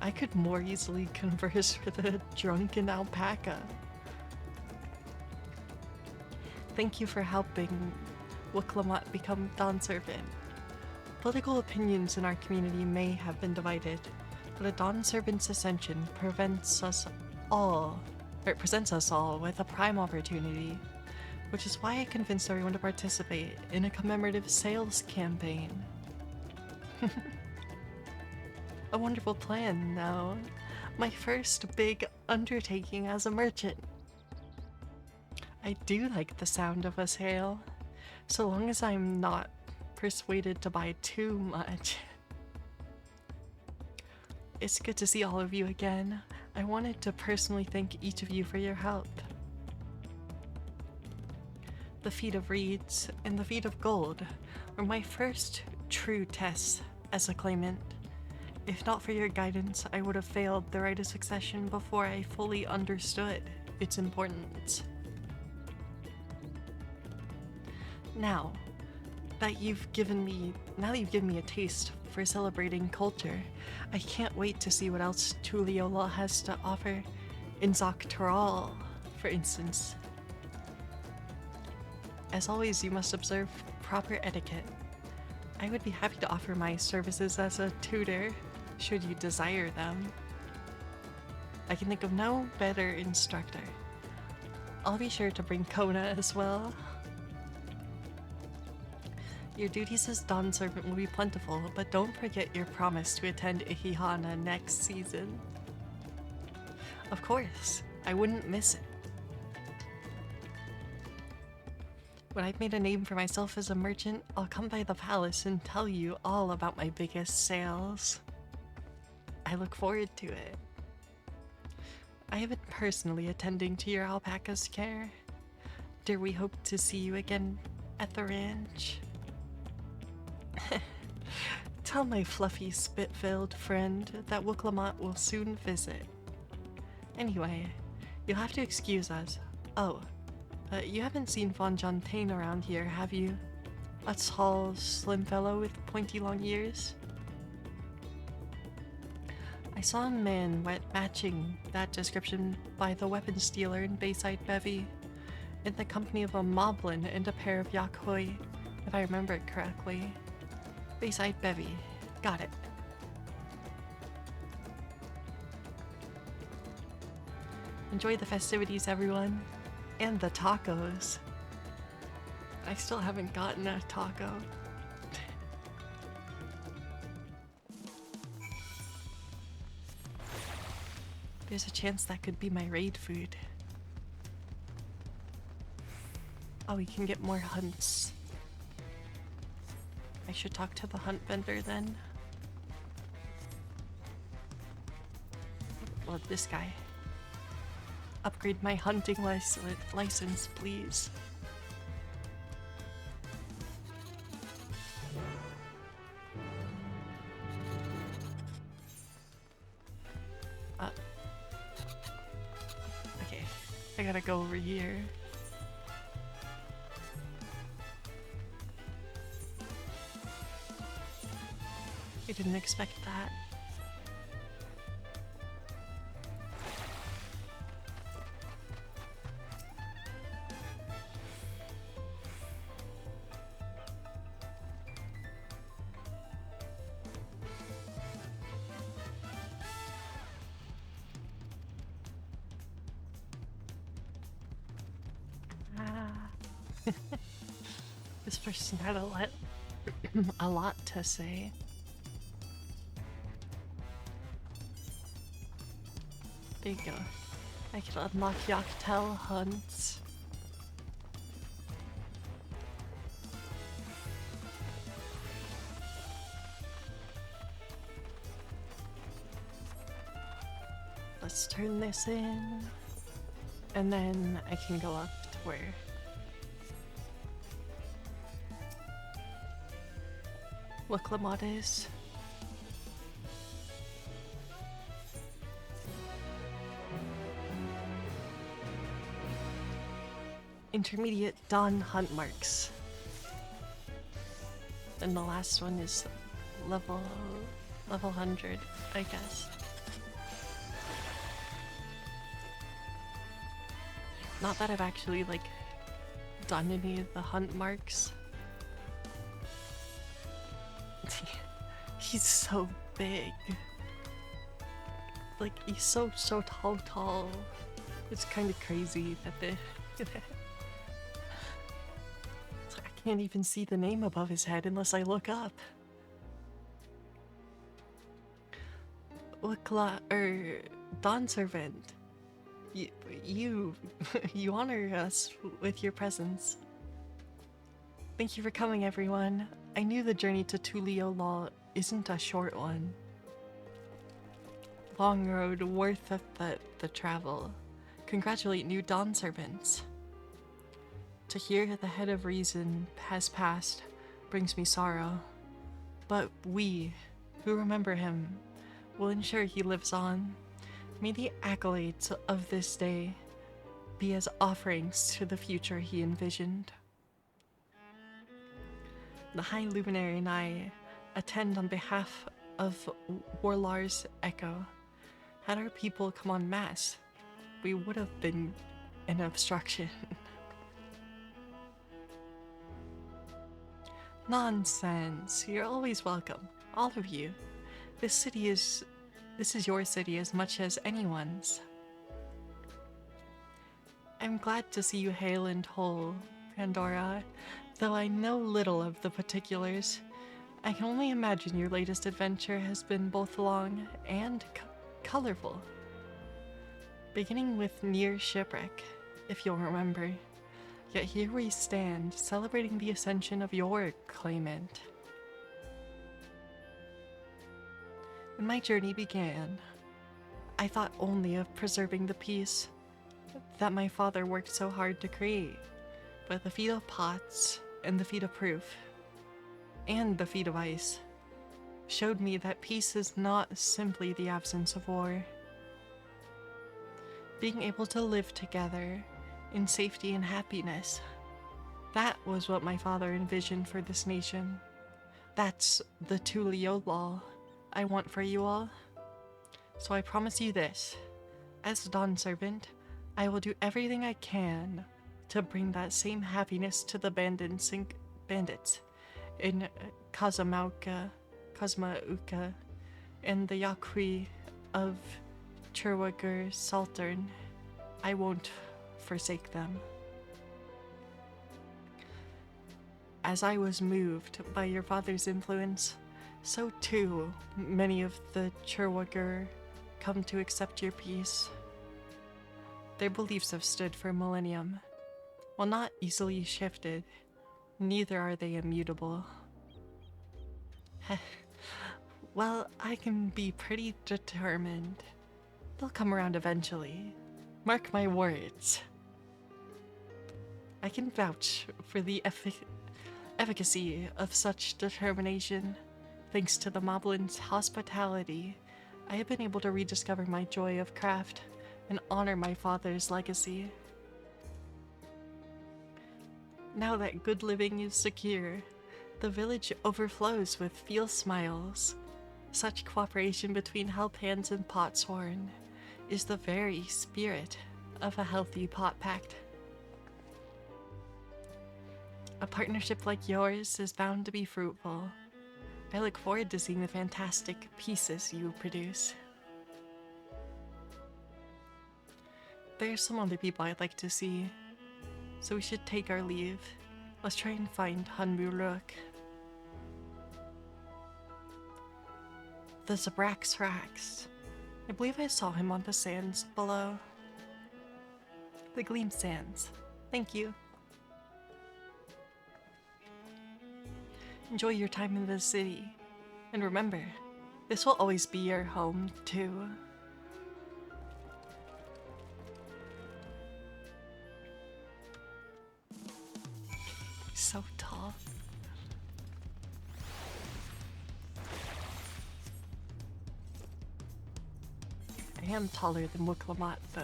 I could more easily converse with a drunken alpaca. Thank you for helping Wuklamot become Dawn Servant. Political opinions in our community may have been divided, but a Dawn Servant's ascension prevents us all or it presents us all with a prime opportunity, which is why I convinced everyone to participate in a commemorative sales campaign. A wonderful plan, now. My first big undertaking as a merchant. I do like the sound of a sale, so long as I'm not persuaded to buy too much. It's good to see all of you again. I wanted to personally thank each of you for your help. The feat of reeds and the feat of gold were my first true tests as a claimant. If not for your guidance, I would have failed the rite of succession before I fully understood its importance. Now that you've given me a taste for celebrating culture, I can't wait to see what else Tulliola has to offer in Dawntrail, for instance. As always, you must observe proper etiquette. I would be happy to offer my services as a tutor, should you desire them. I can think of no better instructor. I'll be sure to bring Kona as well. Your duties as Dawn Servant will be plentiful, but don't forget your promise to attend Ihihana next season. Of course, I wouldn't miss it. When I've made a name for myself as a merchant, I'll come by the palace and tell you all about my biggest sales. I look forward to it. I have been personally attending to your alpaca's care. Dare we hope to see you again at the ranch? Tell my fluffy spit-filled friend that Wooklamat will soon visit. Anyway, you'll have to excuse us. Oh, you haven't seen Von Jontain around here, have you? A tall, slim fellow with pointy long ears? I saw a man matching that description by the weapons dealer in Bayside Bevy, in the company of a moblin and a pair of yakhoi, if I remember it correctly. Bayside Bevy. Got it. Enjoy the festivities, everyone. And the tacos. I still haven't gotten a taco. There's a chance that could be my raid food. Oh, we can get more hunts. I should talk to the hunt vendor then. Well, this guy. Upgrade my hunting license, please. Okay, I gotta go over here. I didn't expect that. This person had a lot to say. There you go. I can unlock Yachtel hunts. Let's turn this in. And then I can go up to where Wooklamat is. Intermediate Dawn hunt marks. And the last one is level 100, I guess. Not that I've actually like done any of the hunt marks. He's so big. Like he's so tall. It's kind of crazy that the I can't even see the name above his head unless I look up. Dawn Servant. You you honor us with your presence. Thank you for coming, everyone. I knew the journey to Tulio Law isn't a short one. Long road worth of the travel. Congratulate new Dawn Servants. To hear the head of reason has passed brings me sorrow. But we, who remember him, will ensure he lives on. May the accolades of this day be as offerings to the future he envisioned. The High Luminary and I attend on behalf of Warlar's Echo. Had our people come en masse, we would have been an obstruction. Nonsense. You're always welcome. All of you. This is your city as much as anyone's. I'm glad to see you hale and whole, Pandora. Though I know little of the particulars, I can only imagine your latest adventure has been both long and colorful. Beginning with near shipwreck, if you'll remember. Yet here we stand, celebrating the ascension of your claimant. When my journey began, I thought only of preserving the peace that my father worked so hard to create. But the feat of pots and the feat of proof and the feat of ice showed me that peace is not simply the absence of war. Being able to live together in safety and happiness, that was what my father envisioned for this nation. That's the Tulio Law I want for you all. So I promise you this, as a Dawn Servant, I will do everything I can to bring that same happiness to the bandits in Kazamauka, and the Yakui of Cherwager Saltern. I won't forsake them. As I was moved by your father's influence, so too many of the Cherwager come to accept your peace. Their beliefs have stood for millennium. While not easily shifted, neither are they immutable. Well, I can be pretty determined. They'll come around eventually. Mark my words. I can vouch for the efficacy of such determination. Thanks to the Moblin's hospitality, I have been able to rediscover my joy of craft and honor my father's legacy. Now that good living is secure, the village overflows with feel smiles. Such cooperation between Helphands and Potsworn is the very spirit of a healthy pot pact. A partnership like yours is bound to be fruitful. I look forward to seeing the fantastic pieces you produce. There's some other people I'd like to see, so we should take our leave. Let's try and find Hanburuk. The Zabrax Rax. I believe I saw him on the sands below. The Gleam Sands. Thank you. Enjoy your time in the city. And remember, this will always be your home, too. So tall. I am taller than Wiklamat, though.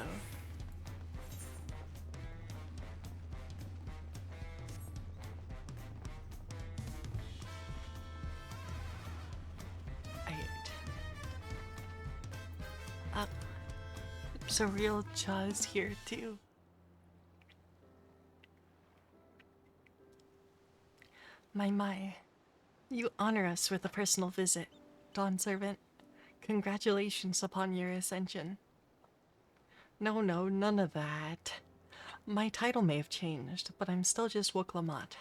Surreal Jaws here too. My, you honor us with a personal visit, Dawn Servant. Congratulations upon your ascension. No, no, none of that. My title may have changed, but I'm still just Wuklamot.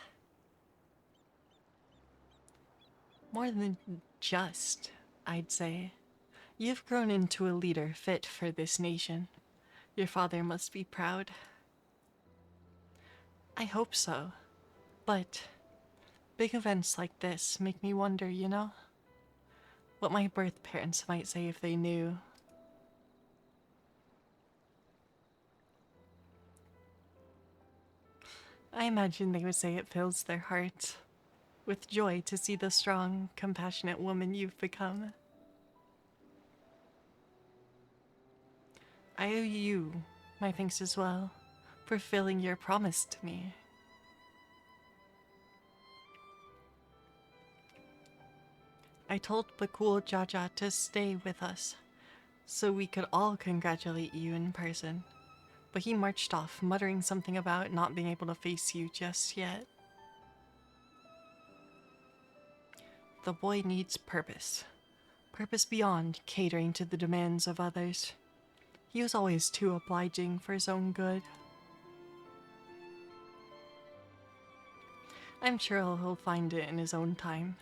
More than just, I'd say. You've grown into a leader fit for this nation. Your father must be proud. I hope so. But big events like this make me wonder, you know? What my birth parents might say if they knew. I imagine they would say it fills their hearts with joy to see the strong, compassionate woman you've become. I owe you my thanks as well for fulfilling your promise to me. I told Bakul Jaja to stay with us so we could all congratulate you in person, but he marched off, muttering something about not being able to face you just yet. The boy needs purpose. Purpose beyond catering to the demands of others. He was always too obliging for his own good. I'm sure he'll find it in his own time,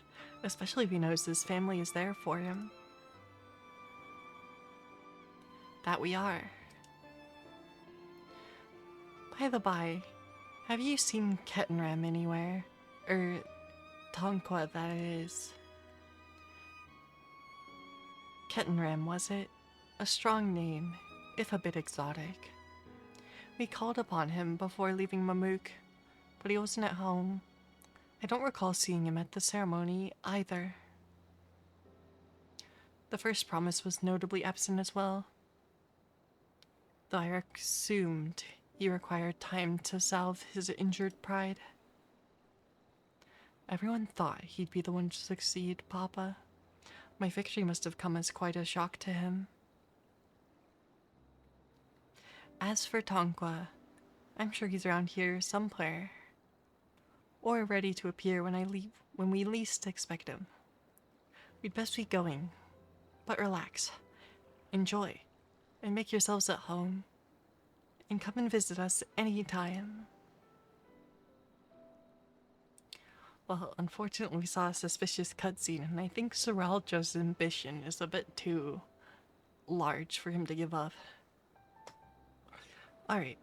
especially if he knows his family is there for him. That we are. By the by, have you seen Kettenram anywhere? Tonqua, that is. Kettenram, was it? A strong name, if a bit exotic. We called upon him before leaving Mamook, but he wasn't at home. I don't recall seeing him at the ceremony either. The first promise was notably absent as well, though I assumed he required time to salve his injured pride. Everyone thought he'd be the one to succeed Papa. My victory must have come as quite a shock to him. As for Tonqua, I'm sure he's around here somewhere, or ready to appear when we least expect him. We'd best be going, but relax, enjoy, and make yourselves at home, and come and visit us anytime. Well, unfortunately we saw a suspicious cutscene, and I think Seralja's ambition is a bit too large for him to give up. Alright,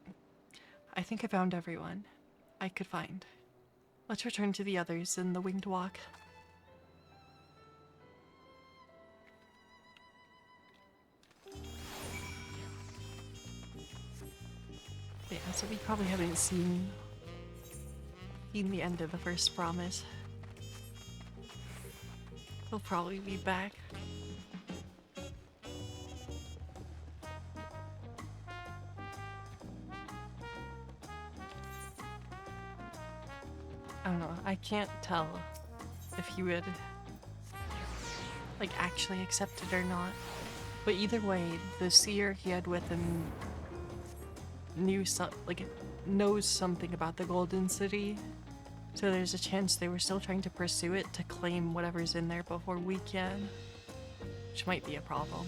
I think I found everyone I could find. Let's return to the others in the Winged Walk. Yeah, so we probably haven't seen the end of the first promise. He'll probably be back. I don't know, I can't tell if he would like actually accept it or not. But either way, the seer he had with him knows something about the Golden City. So there's a chance they were still trying to pursue it to claim whatever's in there before we can. Which might be a problem.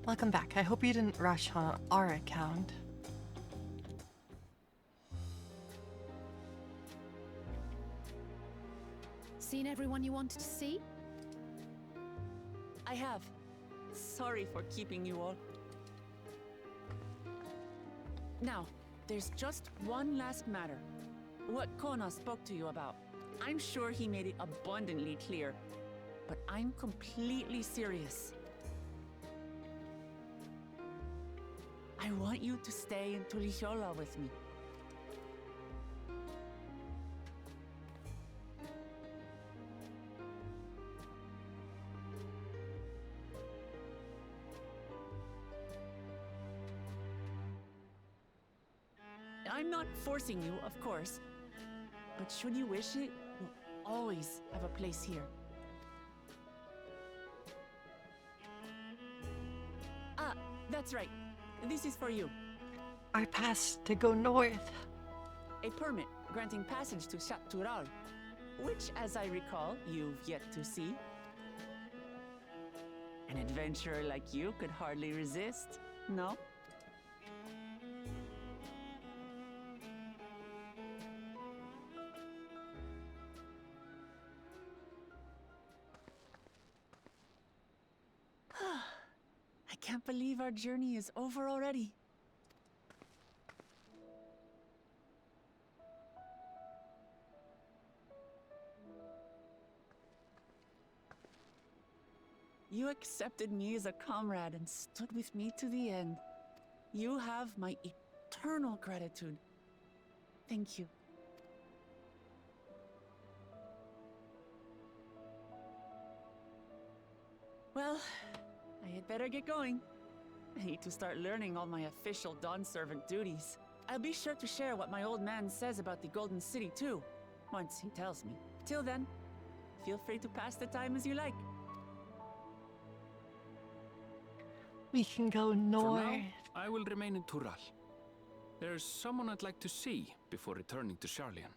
Welcome back. I hope you didn't rush on our account. Seen everyone you wanted to see? I have. Sorry for keeping you all. Now, there's just one last matter. What Kona spoke to you about. I'm sure he made it abundantly clear, but I'm completely serious. I want you to stay in Tulihiola with me. I'm not forcing you, of course, but should you wish it, you'll always have a place here. Ah, that's right. This is for you. Our pass to go north. A permit granting passage to Shatural, which, as I recall, you've yet to see. An adventurer like you could hardly resist, no? I can't believe our journey is over already. You accepted me as a comrade and stood with me to the end. You have my eternal gratitude. Thank you. Well, I had better get going. I need to start learning all my official Dawn servant duties. I'll be sure to share what my old man says about the Golden City too, once he tells me. Till then, feel free to pass the time as you like. We can go For north. now, I will remain in Tural. There's someone I'd like to see before returning to Sharlayan.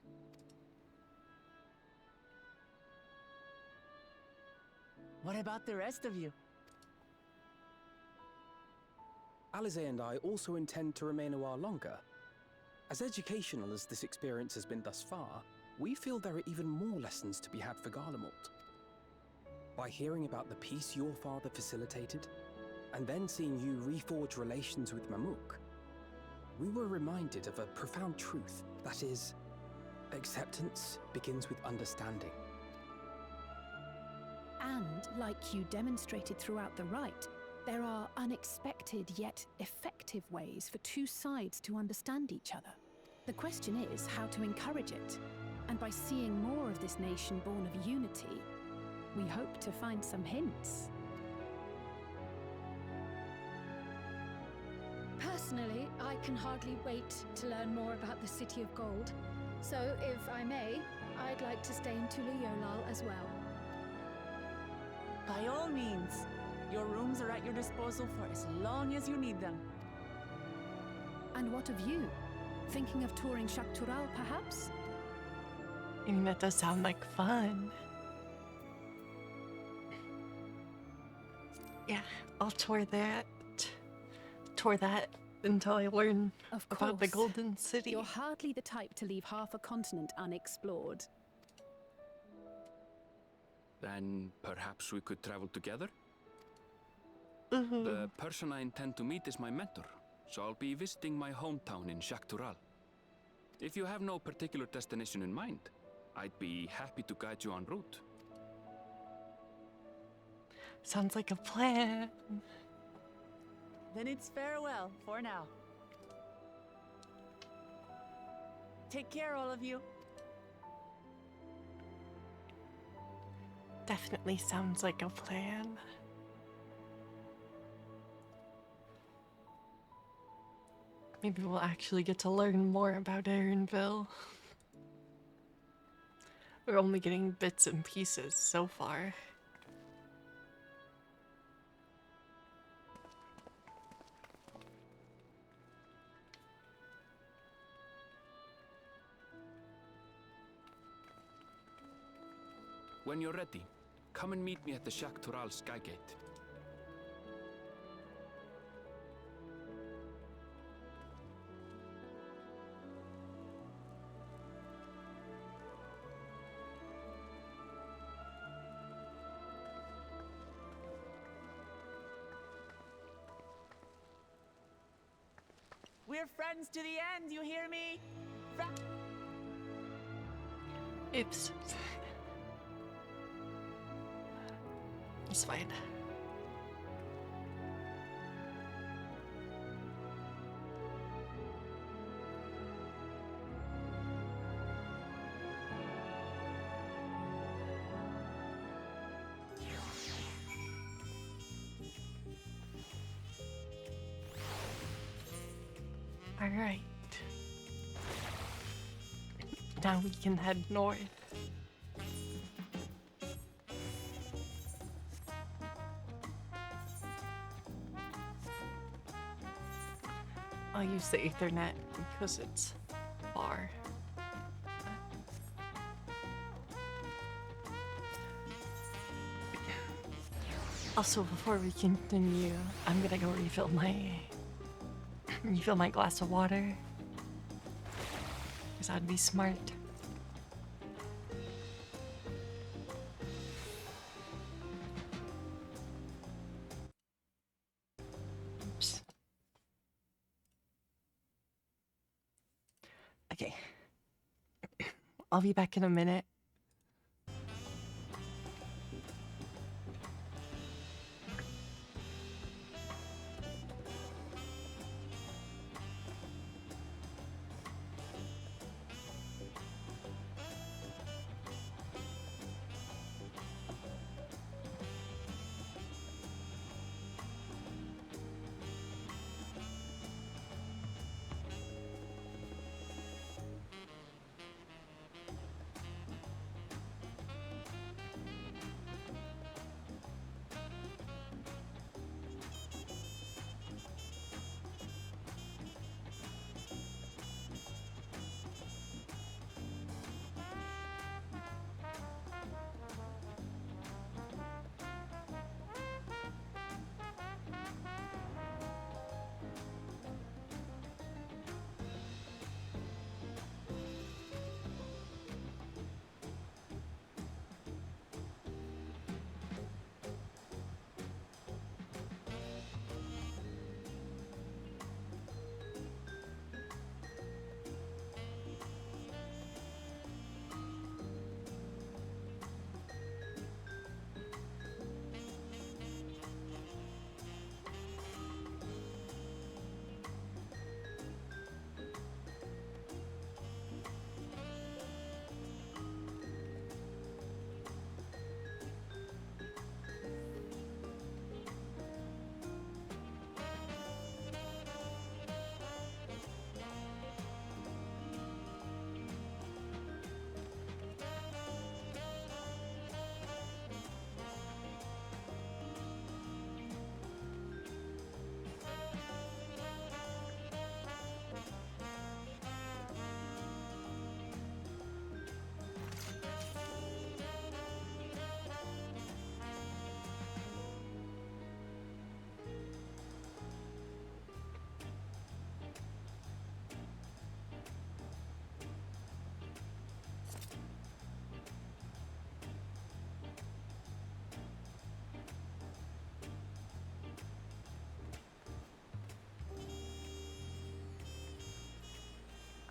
What about the rest of you? Alize and I also intend to remain a while longer. As educational as this experience has been thus far, we feel there are even more lessons to be had for Garlemald. By hearing about the peace your father facilitated, and then seeing you reforge relations with Mamuk, we were reminded of a profound truth, that is, acceptance begins with understanding. And, like you demonstrated throughout the rite, there are unexpected yet effective ways for two sides to understand each other. The question is how to encourage it. And by seeing more of this nation born of unity, we hope to find some hints. Personally, I can hardly wait to learn more about the City of Gold. So, if I may, I'd like to stay in Tuliyolal as well. By all means, your rooms are at your disposal for as long as you need them. And what of you? Thinking of touring Shaktural, perhaps? I mean, that does sound like fun. Yeah, I'll tour that. Until I learn about the Golden City. You're hardly the type to leave half a continent unexplored. Then perhaps we could travel together? Mm-hmm. The person I intend to meet is my mentor, so I'll be visiting my hometown in Shaktural. If you have no particular destination in mind, I'd be happy to guide you en route. Sounds like a plan. Then it's farewell for now. Take care, all of you. Definitely sounds like a plan. Maybe we'll actually get to learn more about Erinville. We're only getting bits and pieces so far. When you're ready, come and meet me at the Shaktural Skygate. We're friends to the end, you hear me? Oops. It's fine. All right. Now we can head north. I'll use the Ethernet because it's far. Also, before we continue, I'm gonna go refill my glass of water. Because that'd be smart. Oops. Okay. I'll be back in a minute.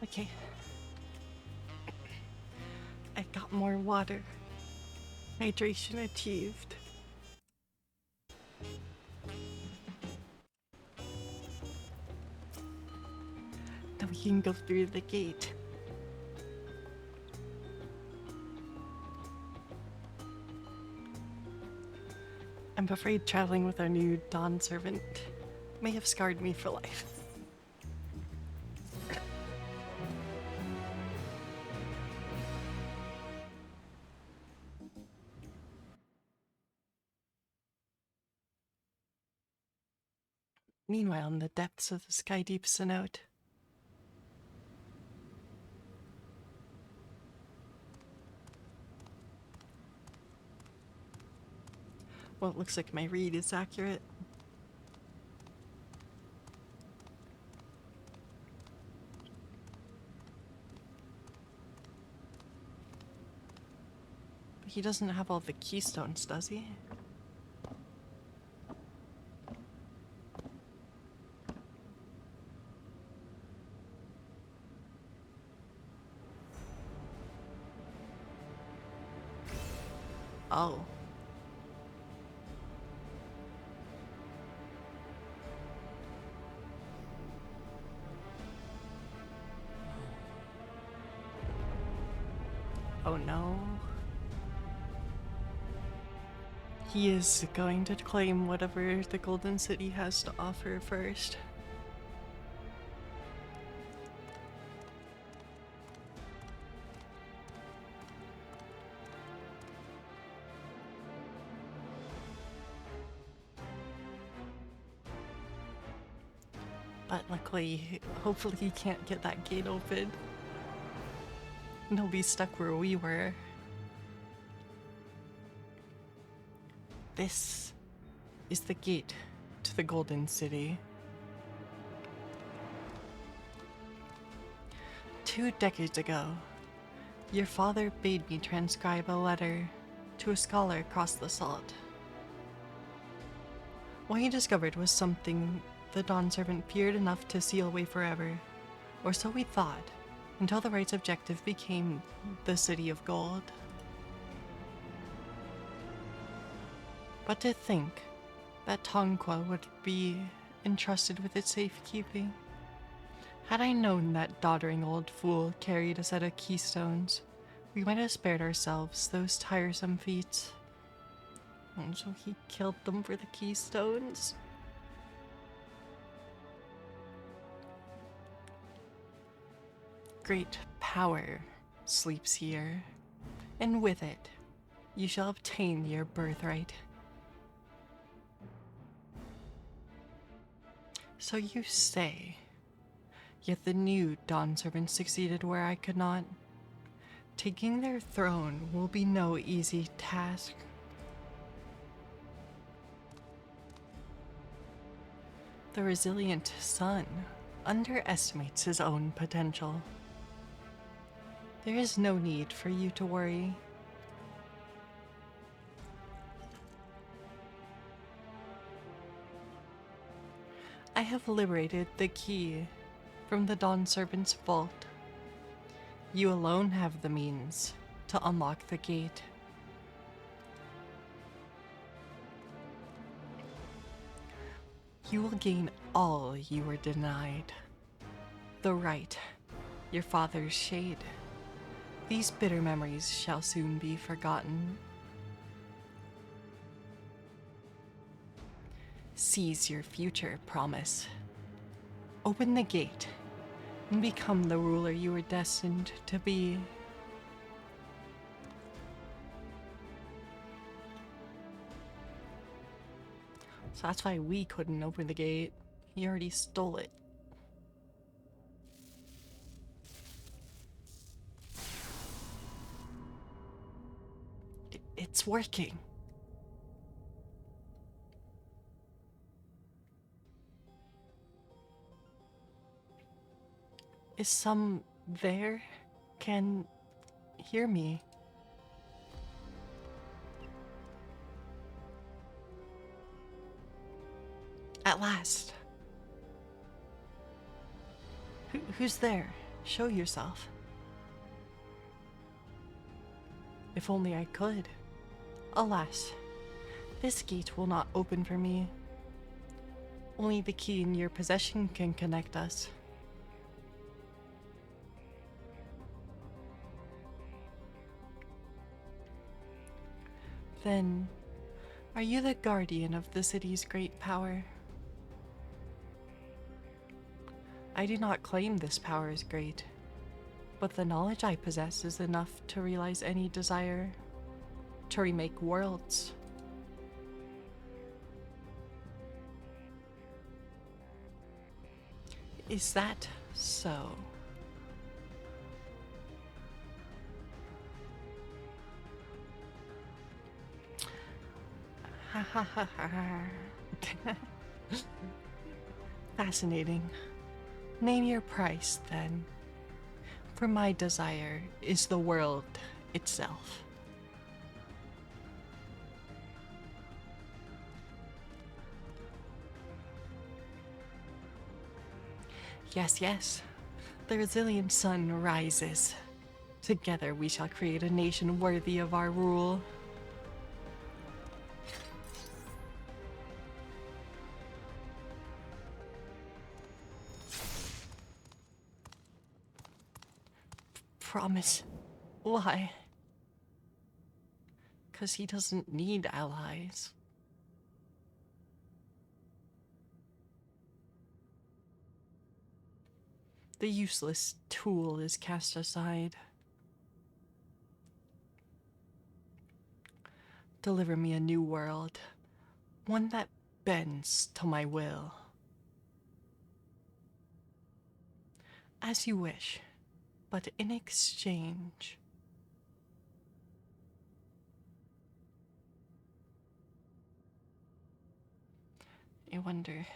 Okay. I got more water. Hydration achieved. Now we can go through the gate. I'm afraid traveling with our new Dawn servant may have scarred me for life. Meanwhile, in the depths of the Sky Deep Cenote, well, it looks like my read is accurate. He doesn't have all the keystones, does he? Oh. Oh no. He is going to claim whatever the Golden City has to offer first. But luckily, hopefully he can't get that gate open. And he'll be stuck where we were. This is the gate to the Golden City. 2 decades ago, your father bade me transcribe a letter to a scholar across the salt. What he discovered was something the Dawn Servant feared enough to seal away forever, or so we thought, until the right's objective became the City of Gold. But to think that Tonqua would be entrusted with its safekeeping. Had I known that doddering old fool carried a set of keystones, we might have spared ourselves those tiresome feats. And so he killed them for the keystones? Great power sleeps here, and with it, you shall obtain your birthright. So you say, yet the new Dawn Servant succeeded where I could not. Taking their throne will be no easy task. The resilient sun underestimates his own potential. There is no need for you to worry. I have liberated the key from the Dawn Servant's vault. You alone have the means to unlock the gate. You will gain all you were denied. The right, your father's shade. These bitter memories shall soon be forgotten. Seize your future promise. Open the gate and become the ruler you were destined to be. So that's why we couldn't open the gate. He already stole it. It's working. Is some there can hear me? At last. Who's there? Show yourself. If only I could. Alas, this gate will not open for me. Only the key in your possession can connect us. Then, are you the guardian of the city's great power? I do not claim this power is great, but the knowledge I possess is enough to realize any desire to remake worlds. Is that so? Ha ha ha ha. Fascinating. Name your price, then. For my desire is the world itself. Yes, yes. The resilient sun rises. Together we shall create a nation worthy of our rule. Promise. Why? 'Cause he doesn't need allies. The useless tool is cast aside. Deliver me a new world, one that bends to my will. As you wish, but in exchange. I wonder.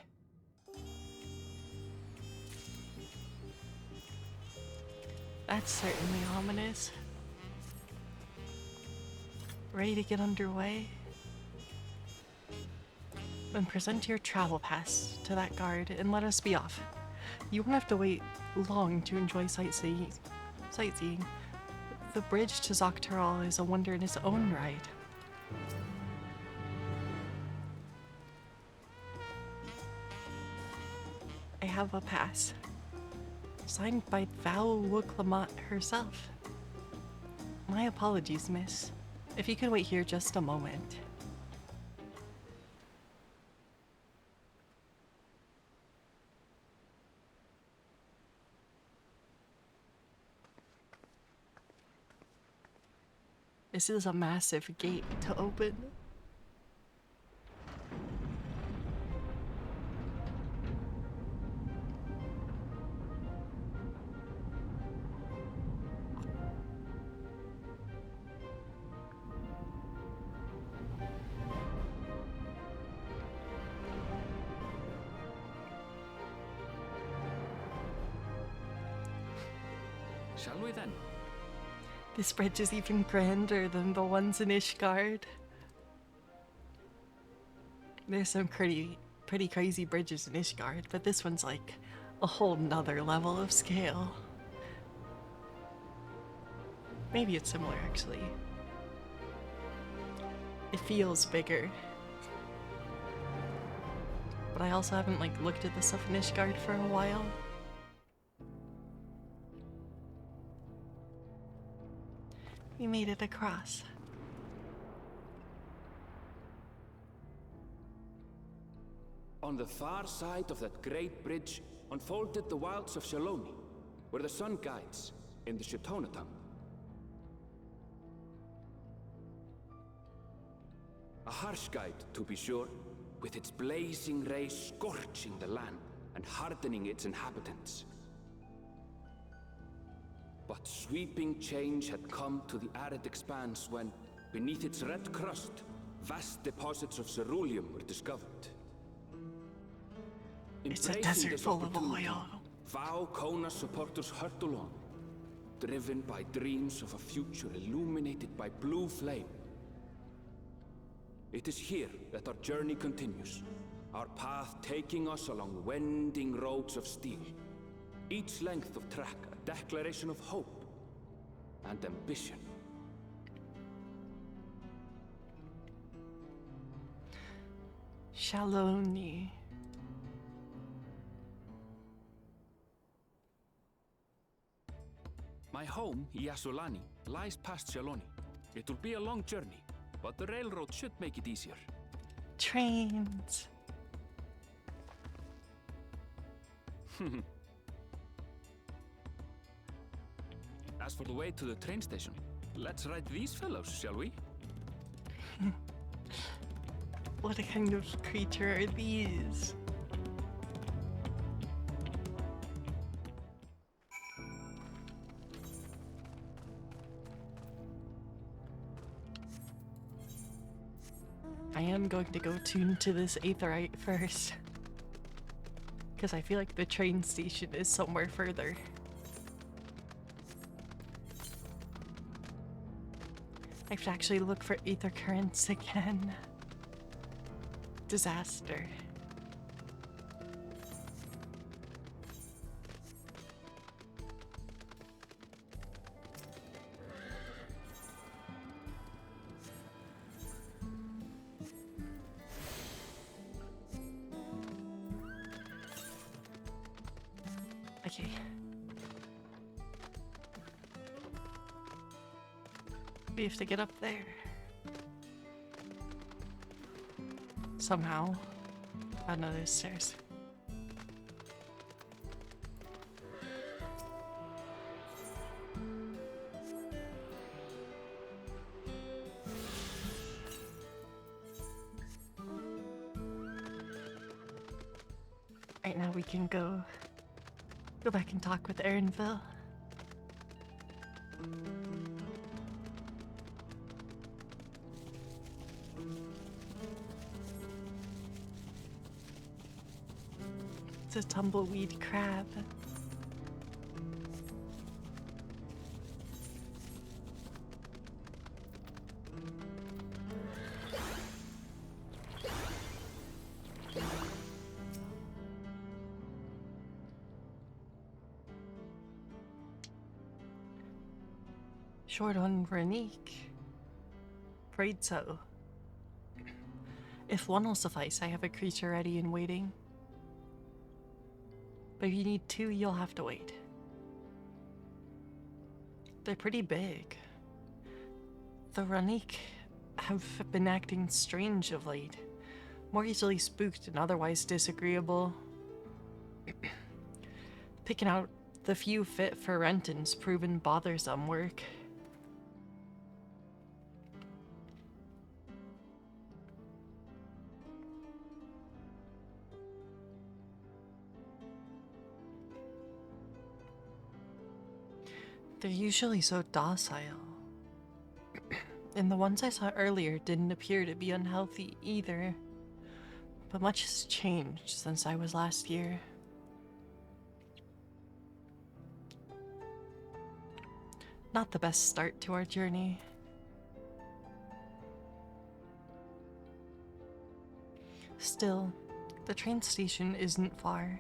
That's certainly ominous. Ready to get underway? Then present your travel pass to that guard and let us be off. You won't have to wait long to enjoy sightseeing. The bridge to Dawntrail is a wonder in its own right. I have a pass. Signed by Val Wooklamot herself. My apologies, miss. If you could wait here just a moment. This is a massive gate to open. Shall we then? This bridge is even grander than the ones in Ishgard. There's some pretty crazy bridges in Ishgard, but this one's like a whole nother level of scale. Maybe it's similar, actually. It feels bigger. But I also haven't like looked at the stuff in Ishgard for a while. We made it across. On the far side of that great bridge unfolded the wilds of Shaloni, where the sun guides in the Shitona tongue. A harsh guide, to be sure, with its blazing rays scorching the land and hardening its inhabitants. But sweeping change had come to the arid expanse when, beneath its red crust, vast deposits of ceruleum were discovered. It's a Embracing desert this full of opportunity, oil. Vow Kona supporters hurtle on, driven by dreams of a future illuminated by blue flame. It is here that our journey continues, our path taking us along winding roads of steel, each length of track a declaration of hope and ambition. Shaloni. My home, Yasulani, lies past Shaloni. It will be a long journey, but the railroad should make it easier. Trains. As for the way to the train station, let's ride these fellows, shall we? What kind of creature are these? I am going to go tune to this aetherite first. Because I feel like the train station is somewhere further. I have to actually look for ether currents again. Disaster. Okay. We have to get up there. Somehow. Oh no, there's stairs. Right now we can go back and talk with Erinville. It's a tumbleweed crab. Short on Renique. Afraid so. If one will suffice, I have a creature ready and waiting. But if you need two, you'll have to wait. They're pretty big. The Renique have been acting strange of late. More easily spooked and otherwise disagreeable. Picking out the few fit for Renton's proven bothersome work. They're usually so docile. And the ones I saw earlier didn't appear to be unhealthy either. But much has changed since I was last here. Not the best start to our journey. Still, the train station isn't far.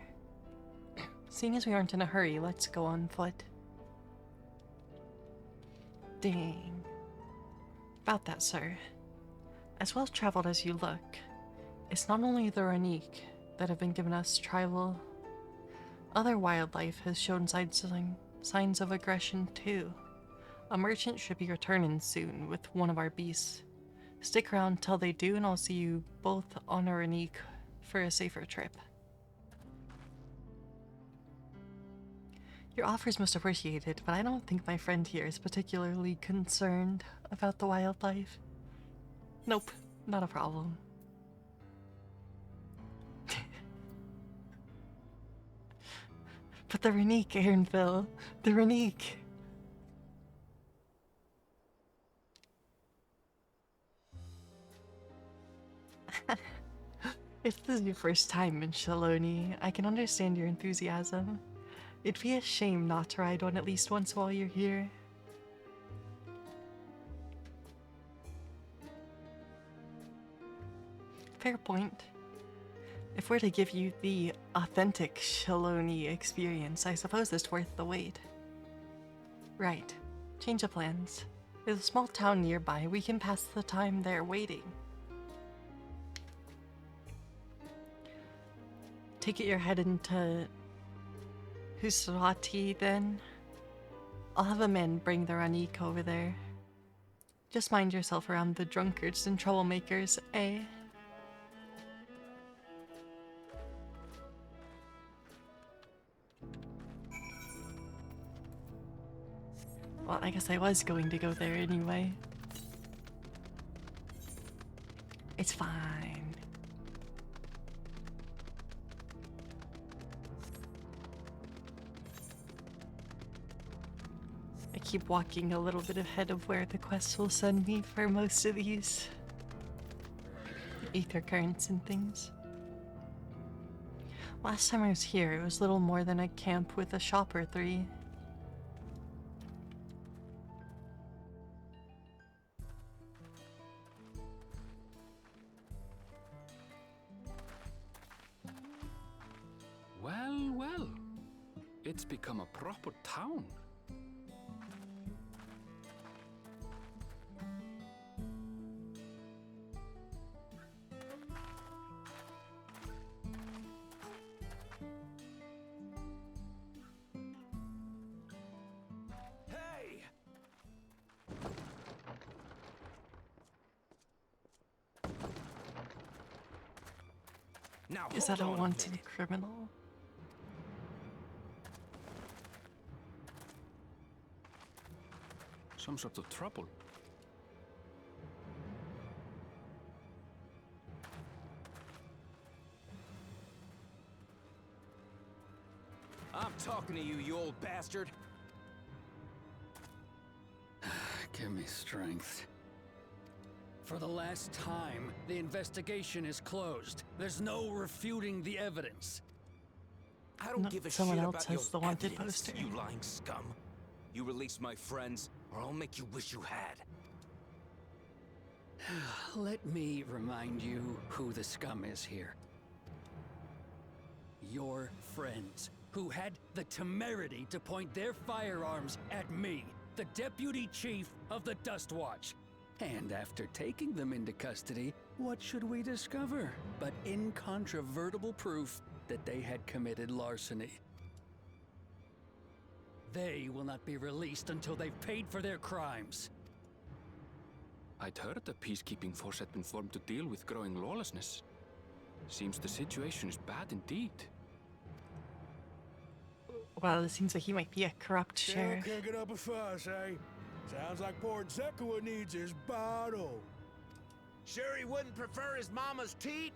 Seeing as we aren't in a hurry, let's go on foot. Dang. About that, sir. As well traveled as you look, it's not only the Renique that have been giving us trouble. Other wildlife has shown signs of aggression too. A merchant should be returning soon with one of our beasts. Stick around till they do and I'll see you both on a Renique for a safer trip. Your offer is most appreciated, but I don't think my friend here is particularly concerned about the wildlife. Nope, not a problem. But the Renique, Aaronville, the Renique. If this is your first time in Shaloni, I can understand your enthusiasm. It'd be a shame not to ride one at least once while you're here. Fair point. If we're to give you the authentic Shaloni experience, I suppose it's worth the wait. Right. Change of plans. There's a small town nearby. We can pass the time there waiting. Take it you're heading to Husrati then? I'll have a man bring the Renique over there. Just mind yourself around the drunkards and troublemakers, eh? Well, I guess I was going to go there anyway. It's fine. I keep walking a little bit ahead of where the quest will send me for most of these ether currents and things. Last time I was here, it was little more than a camp with a shop or three. Well, well. It's become a proper town. Hey! Now, Is that a hold on wanted minute. criminal? Some sort of trouble. I'm talking to you, you old bastard. Give me strength. For the last time, the investigation is closed. There's no refuting the evidence. I don't No, give a someone shit else about has your the wanted evidence, poster. you lying scum. You release my friends, or I'll make you wish you had. Let me remind you who the scum is here. Your friends, who had the temerity to point their firearms at me, the deputy chief of the Dust Watch. And after taking them into custody, what should we discover but incontrovertible proof that they had committed larceny? They will not be released until they've paid for their crimes. I'd heard a peacekeeping force had been formed to deal with growing lawlessness. Seems the situation is bad indeed. Well, it seems like he might be a corrupt sheriff. Kicking up a fuss, eh? Sounds like poor Zekua needs his bottle. Sure he wouldn't prefer his mama's teat?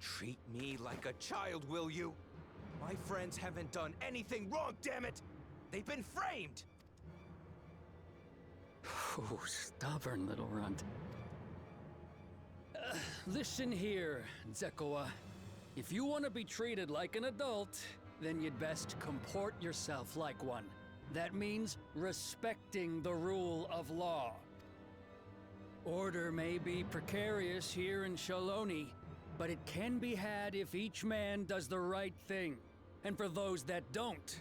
Treat me like a child, will you? My friends haven't done anything wrong, damn it! They've been framed! Oh, stubborn little runt. Listen here, Zekua. If you want to be treated like an adult, then you'd best comport yourself like one. That means respecting the rule of law. Order may be precarious here in Shaloni, but it can be had if each man does the right thing. And for those that don't,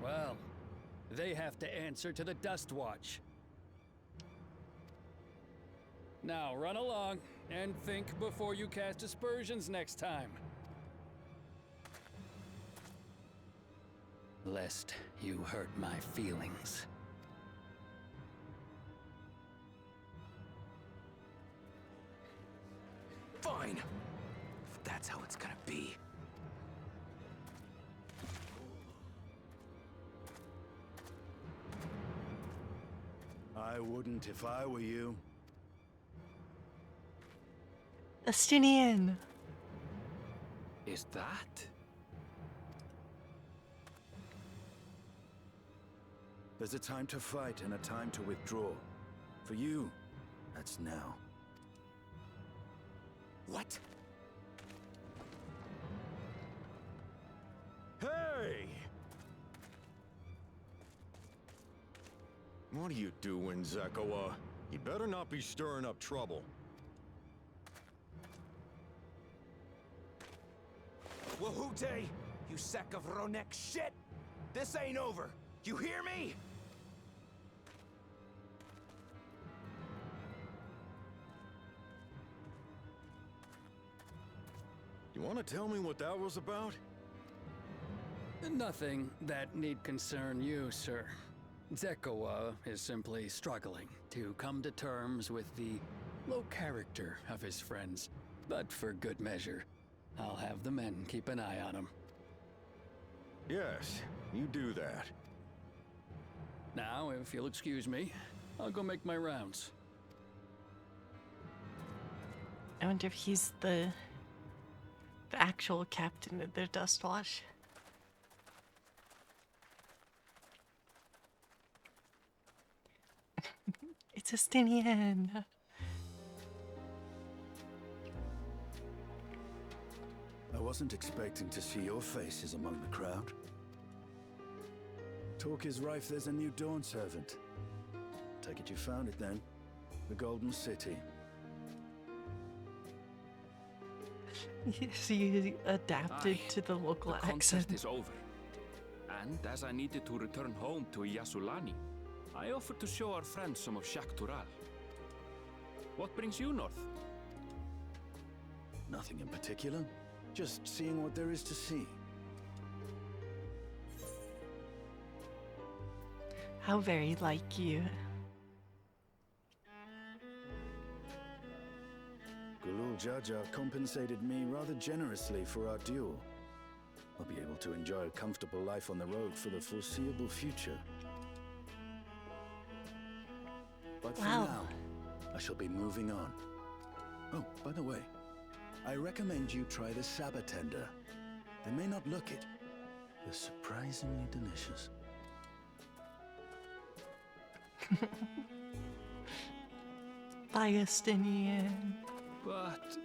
well, they have to answer to the Dust Watch. Now run along and think before you cast aspersions next time. Lest you hurt my feelings. Fine! If that's how it's gonna be. I wouldn't if I were you. Estinian. Is that? There's a time to fight and a time to withdraw. For you, that's now. What? Hey! What are you doing, Zekua? You better not be stirring up trouble. Wahute! You sack of Ronek shit! This ain't over! You hear me? You want to tell me what that was about? Nothing that need concern you, sir. Zekua is simply struggling to come to terms with the low character of his friends. But for good measure, I'll have the men keep an eye on him. Yes, you do that. Now, if you'll excuse me, I'll go make my rounds. I wonder if he's the actual captain of their Dust Watch. It's Estinian. I wasn't expecting to see your faces among the crowd. Talk is rife there's a new Dawn servant. Take it you found it then. The Golden City. He adapted to the local The accent. contest is over. And as I needed to return home to Yasulani, I offered to show our friends some of Shak Tural. What brings you north? Nothing in particular. Just seeing what there is to see. How very like you. Gulul Jaja compensated me rather generously for our duel. I'll be able to enjoy a comfortable life on the road for the foreseeable future. But for Wow. now, I shall be moving on. Oh, by the way, I recommend you try the Sabatender. They may not look it. They're surprisingly delicious. Palestinian. But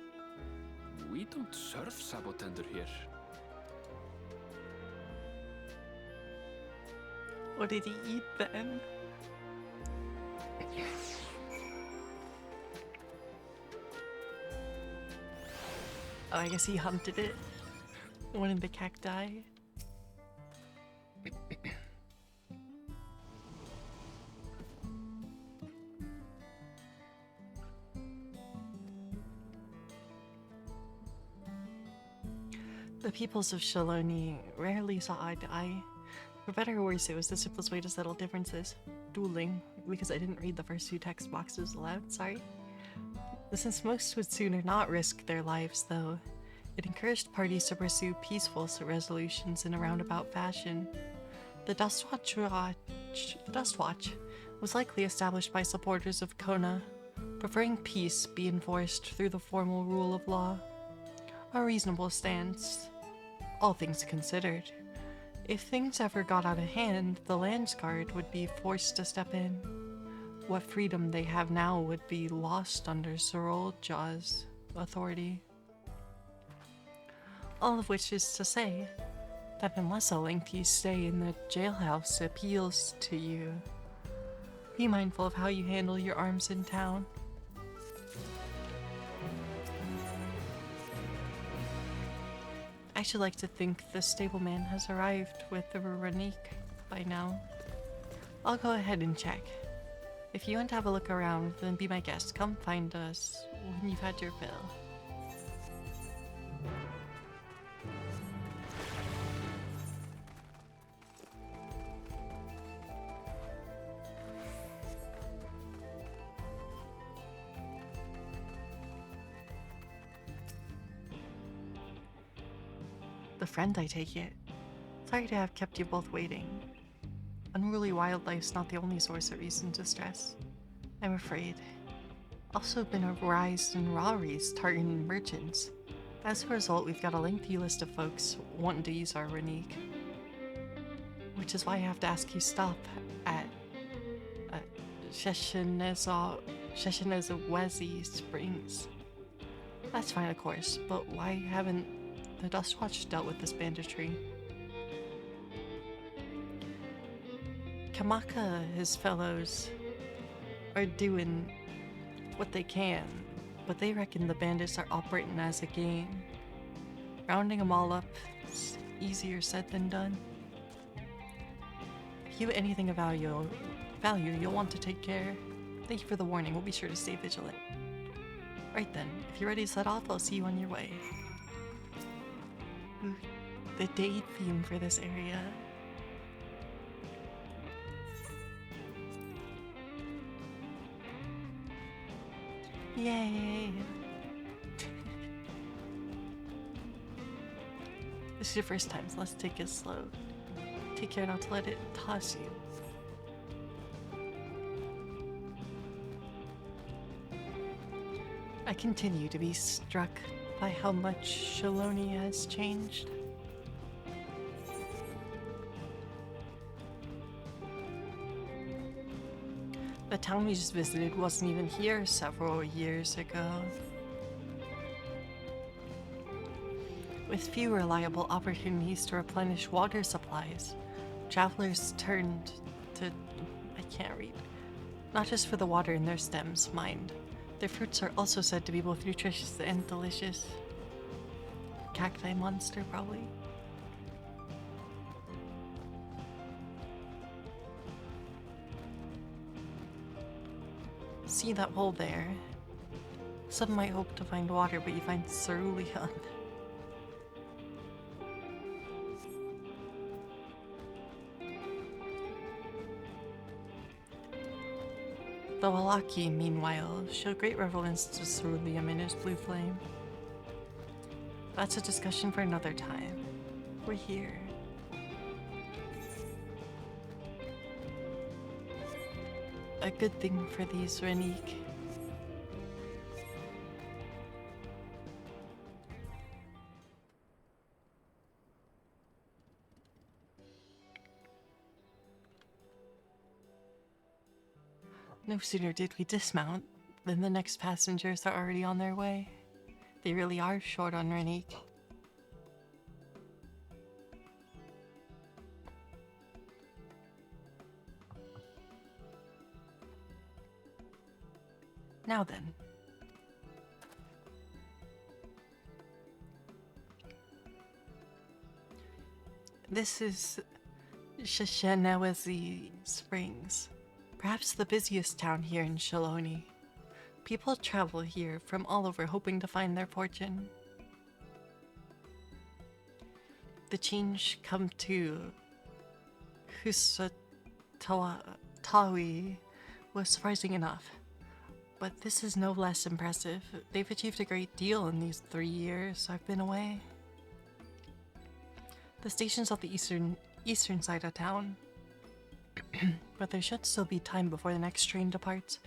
we don't serve Sabotender here. What did he eat then? Oh, I guess he hunted it. One of the cacti. The peoples of Shaloni rarely saw eye to eye. For better or worse, it was the simplest way to settle differences. Dueling, because I didn't read the first two text boxes aloud, sorry. Since most would sooner not risk their lives, though, it encouraged parties to pursue peaceful resolutions in a roundabout fashion. The Dustwatch was likely established by supporters of Kona, preferring peace be enforced through the formal rule of law. A reasonable stance, all things considered. If things ever got out of hand, the Landsguard would be forced to step in. What freedom they have now would be lost under Sir Oldjaw's authority. All of which is to say that unless a lengthy stay in the jailhouse appeals to you, be mindful of how you handle your arms in town. I should like to think the stableman has arrived with the Ranique by now. I'll go ahead and check. If you want to have a look around, then be my guest. Come find us when you've had your fill. The friend, I take it. Sorry to have kept you both waiting. Unruly wildlife's not the only source of recent distress, I'm afraid. Also been a rise in Raris targeting merchants. As a result, we've got a lengthy list of folks wanting to use our Ranique. Which is why I have to ask you stop at Sheshenezawezi Springs. That's fine, of course, but why haven't the Dustwatch dealt with this banditry? Kamaka, his fellows, are doing what they can, but they reckon the bandits are operating as a game. Rounding them all up is easier said than done. If you have anything of value, you'll want to take care. Thank you for the warning. We'll be sure to stay vigilant. Right then, if you're ready to set off, I'll see you on your way. Ooh, the day theme for this area. Yay! This is your first time, so let's take it slow. Take care not to let it toss you. I continue to be struck by how much Shaloni has changed. The town we just visited wasn't even here several years ago. With few reliable opportunities to replenish water supplies, travelers turned to... I can't read. Not just for the water in their stems, mind. Their fruits are also said to be both nutritious and delicious. Cacti monster, probably. See that hole there? Some might hope to find water, but you find cerulean. The Wallaki, meanwhile, show great reverence to ceruleum in his blue flame. That's a discussion for another time. We're here. A good thing for these Ranique. No sooner did we dismount Then the next passengers are already on their way. They really are short on Renik. Now then. This is Shashenawezi Springs, perhaps the busiest town here in Shiloni. People travel here from all over hoping to find their fortune. The change come to Husatawi was surprising enough, but this is no less impressive. They've achieved a great deal in these 3 years I've been away. The station's on the eastern side of town, but there should still be time before the next train departs.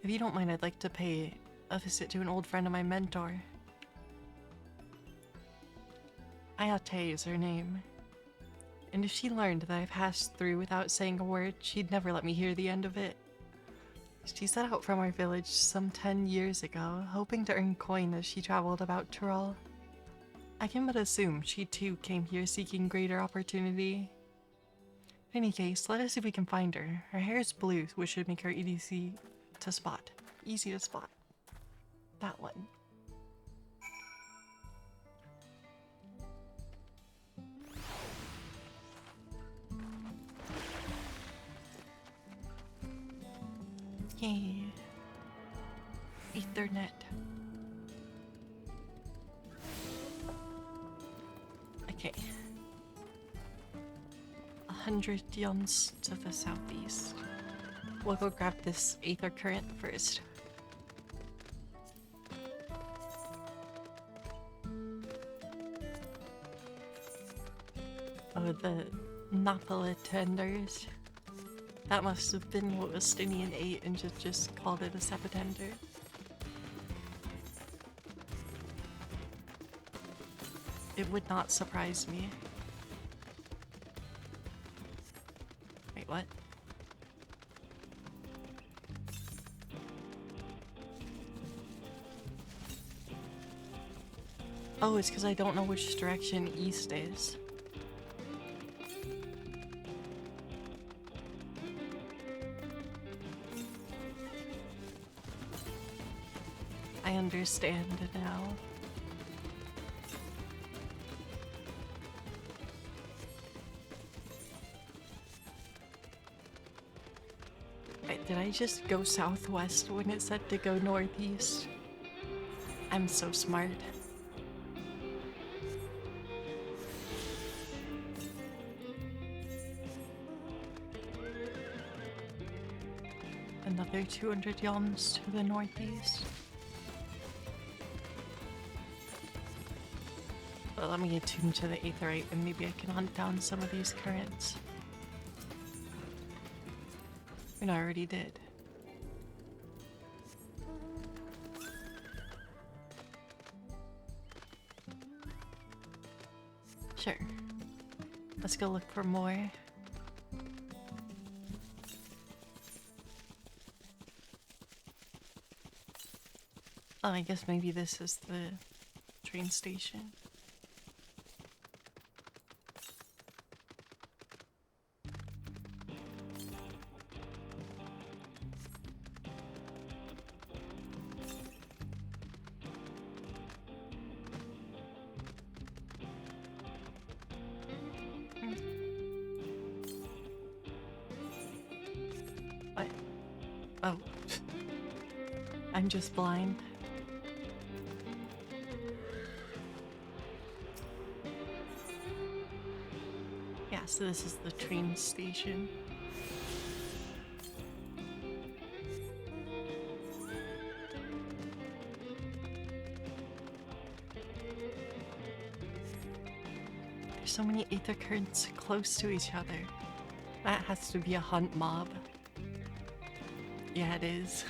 If you don't mind, I'd like to pay a visit to an old friend of my mentor. Ayate is her name, and if she learned that I passed through without saying a word, she'd never let me hear the end of it. She set out from our village some 10 years ago, hoping to earn coin as she traveled about Tyrol. I can but assume she too came here seeking greater opportunity. In any case, let us see if we can find her. Her hair is blue, which should make her easy to spot. Easy to spot. That one. Yay. Ethernet. Okay. 100 yons to the southeast. We'll go grab this aether current first. Oh, the Napala tenders. That must have been what Justinian ate and just called it a sapatender. It would not surprise me. Wait, what? Oh, it's because I don't know which direction east is. I understand now. Wait, did I just go southwest when it said to go northeast? I'm so smart. Another 200 yons to the northeast. Well, let me attune to the aetherite and maybe I can hunt down some of these currents. And I already did. Sure. Let's go look for more. Oh, I guess maybe this is the train station. What? Oh. I'm just blind. Yeah, so this is the train station. There's so many aether currents close to each other. That has to be a hunt mob. Yeah, it is.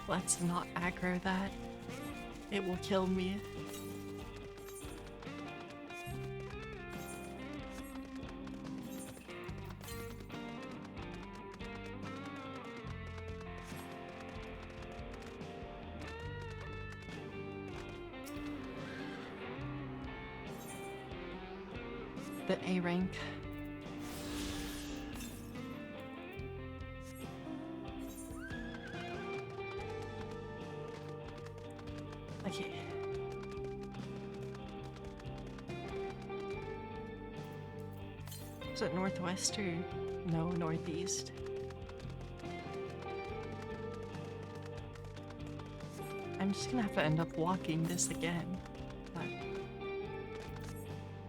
Let's not aggro that. It will kill me. the A rank. Okay. Is it northwest or no, northeast? I'm just gonna have to end up walking this again, but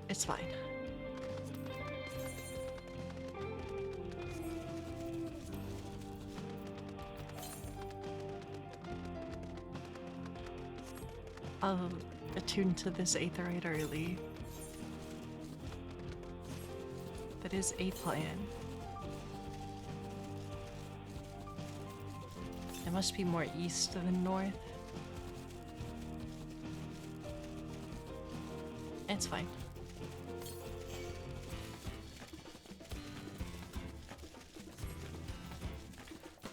it's fine. I'll attune to this aetheryte early. That is a plan. It must be more east than north. It's fine.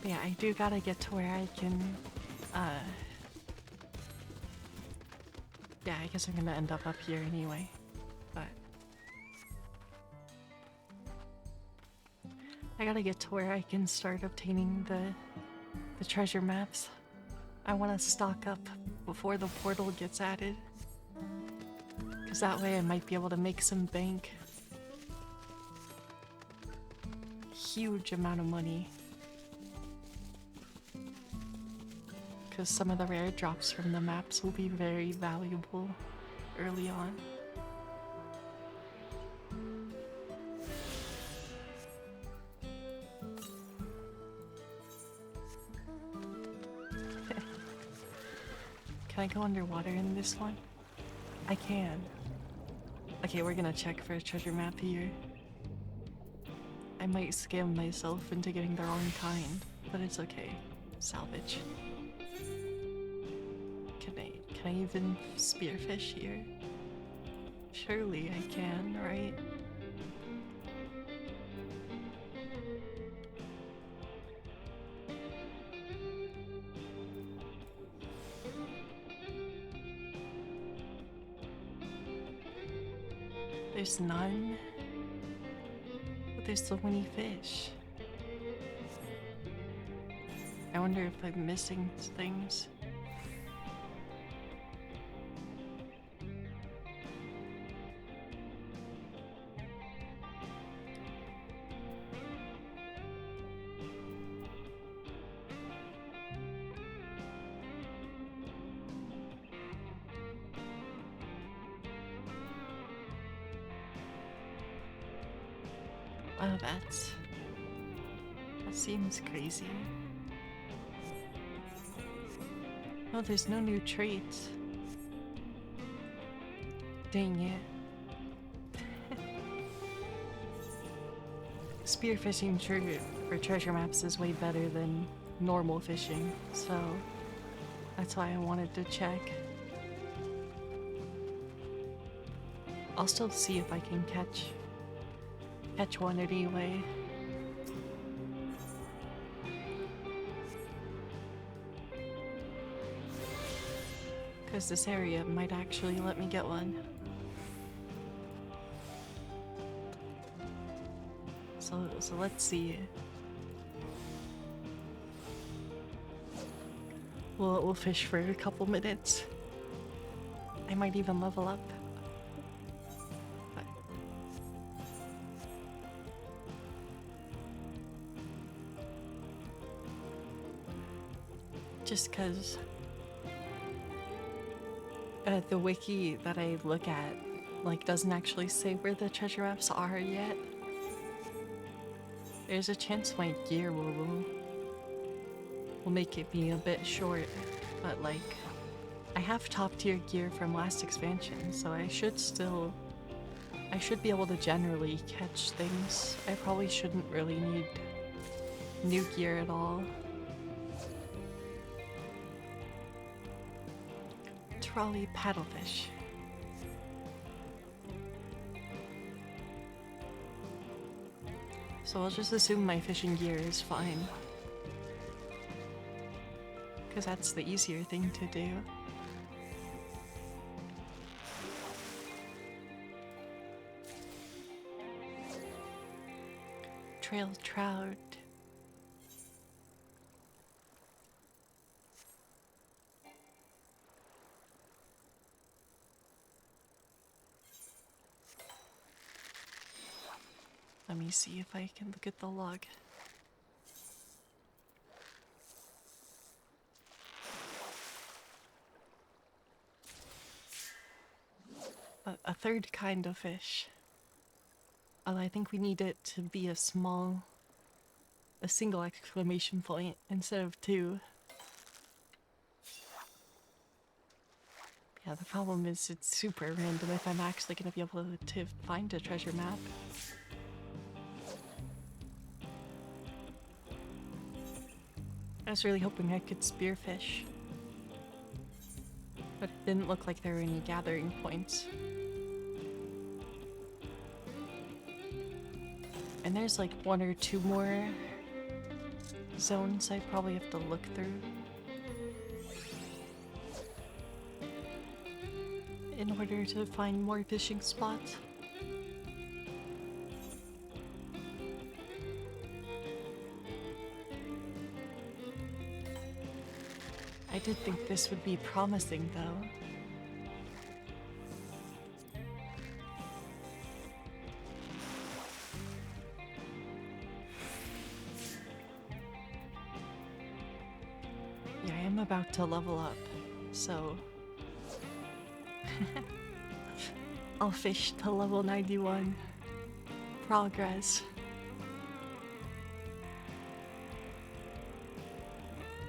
But yeah, I do gotta get to where I can, yeah, I guess I'm gonna end up here anyway, but I gotta get to where I can start obtaining the treasure maps. I want to stock up before the portal gets added, because that way I might be able to make some bank. Huge amount of money. Because some of the rare drops from the maps will be very valuable early on. Can I go underwater in this one? I can. Okay, we're gonna check for a treasure map here. I might scam myself into getting the wrong kind, but it's okay. Salvage. Can I even spearfish here? Surely I can, right? There's none, but there's so many fish. I wonder if I'm missing things. Oh, that seems crazy. Oh, there's no new traits. Dang it. Spearfishing for treasure maps is way better than normal fishing, so that's why I wanted to check. I'll still see if I can catch one anyway. Because this area might actually let me get one. So let's see. We'll fish for a couple minutes. I might even level up. Just because the wiki that I look at doesn't actually say where the treasure maps are yet. There's a chance my gear will make it be a bit short, but I have top tier gear from last expansion, so I should be able to generally catch things. I probably shouldn't really need new gear at all. Trolley paddlefish. So I'll just assume my fishing gear is fine, because that's the easier thing to do. Dawntrail trout. Let me see if I can look at the log. A third kind of fish. Although I think we need it to be a single exclamation point instead of two. Yeah, the problem is it's super random if I'm actually going to be able to find a treasure map. I was really hoping I could spearfish, but it didn't look like there were any gathering points. And there's like one or two more zones I probably have to look through in order to find more fishing spots. I did think this would be promising though. Yeah, I am about to level up, so I'll fish to level 91. Progress.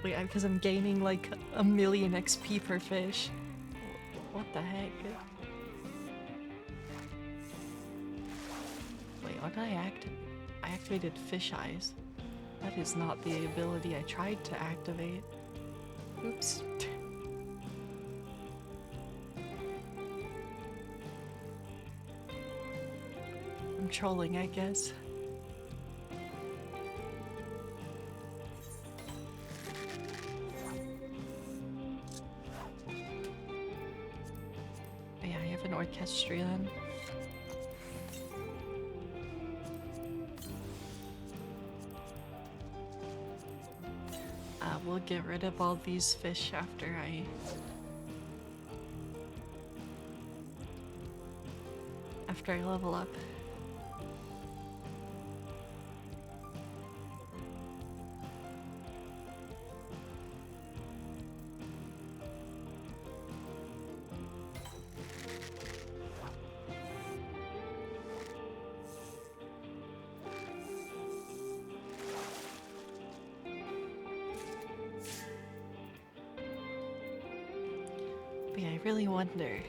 Wait, because I'm gaining like 1,000,000 XP per fish. What the heck? Wait, what did I activate? I activated fish eyes. That is not the ability I tried to activate. Oops. I'm trolling, I guess. Yeah, I have an orchestrion. We'll get rid of all these fish after I level up. But yeah, I really wonder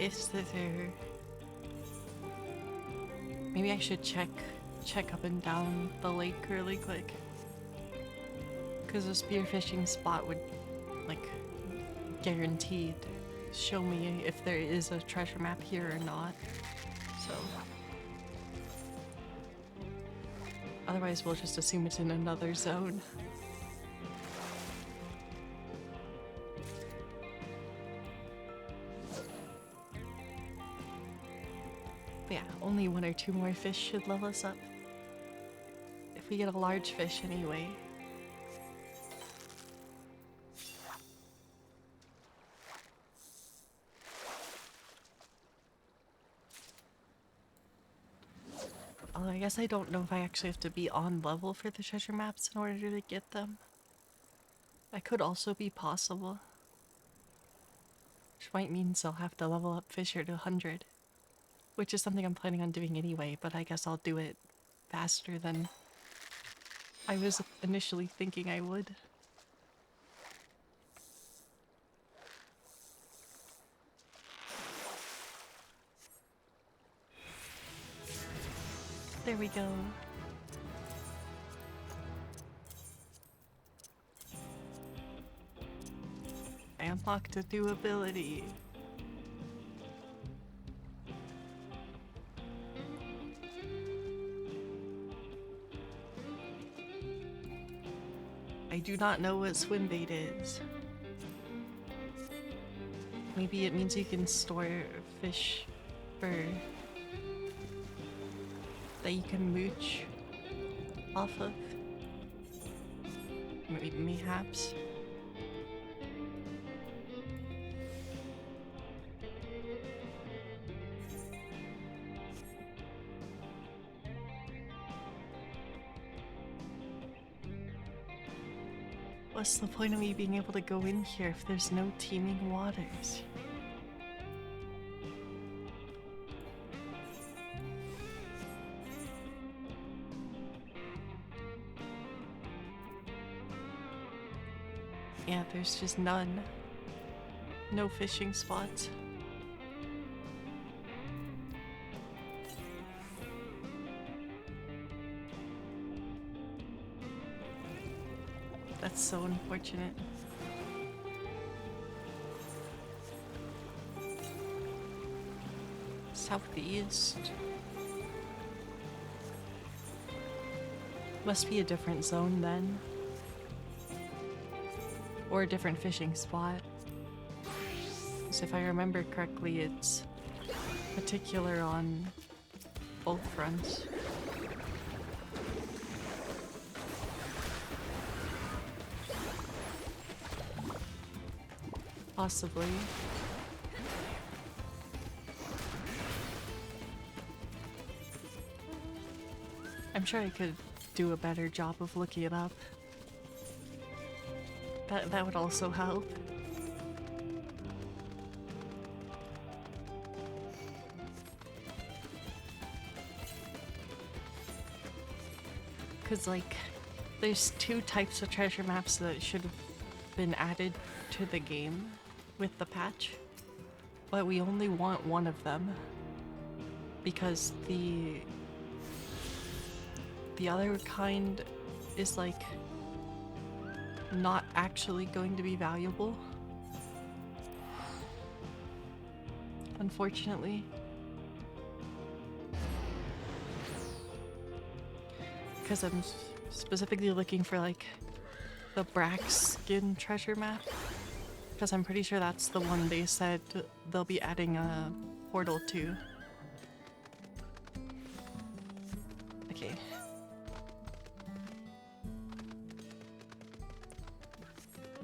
if there... Maybe I should check up and down the lake really quick. Because a spearfishing spot would, like, guaranteed show me if there is a treasure map here or not. So... Otherwise we'll just assume it's in another zone. But yeah, only one or two more fish should level us up. If we get a large fish anyway. Although I guess I don't know if I actually have to be on level for the treasure maps in order to get them. That could also be possible. Which might mean I'll have to level up Fisher to 100. Which is something I'm planning on doing anyway, but I guess I'll do it faster than I was initially thinking I would. There we go. I unlocked a new ability. I do not know what swim bait is. Maybe it means you can store fish for that you can mooch off of. Mayhaps. What's the point of me being able to go in here if there's no teeming waters? Yeah, there's just none. No fishing spots. That's so unfortunate. Southeast. Must be a different zone then. Or a different fishing spot. So if I remember correctly, it's particular on both fronts. Possibly. I'm sure I could do a better job of looking it up. That would also help. Cause like, there's two types of treasure maps that should have been added to the game with the patch, but we only want one of them because the other kind is like not actually going to be valuable, unfortunately. Because I'm specifically looking for like the Brax-skin treasure map, because I'm pretty sure that's the one they said they'll be adding a portal to. Okay.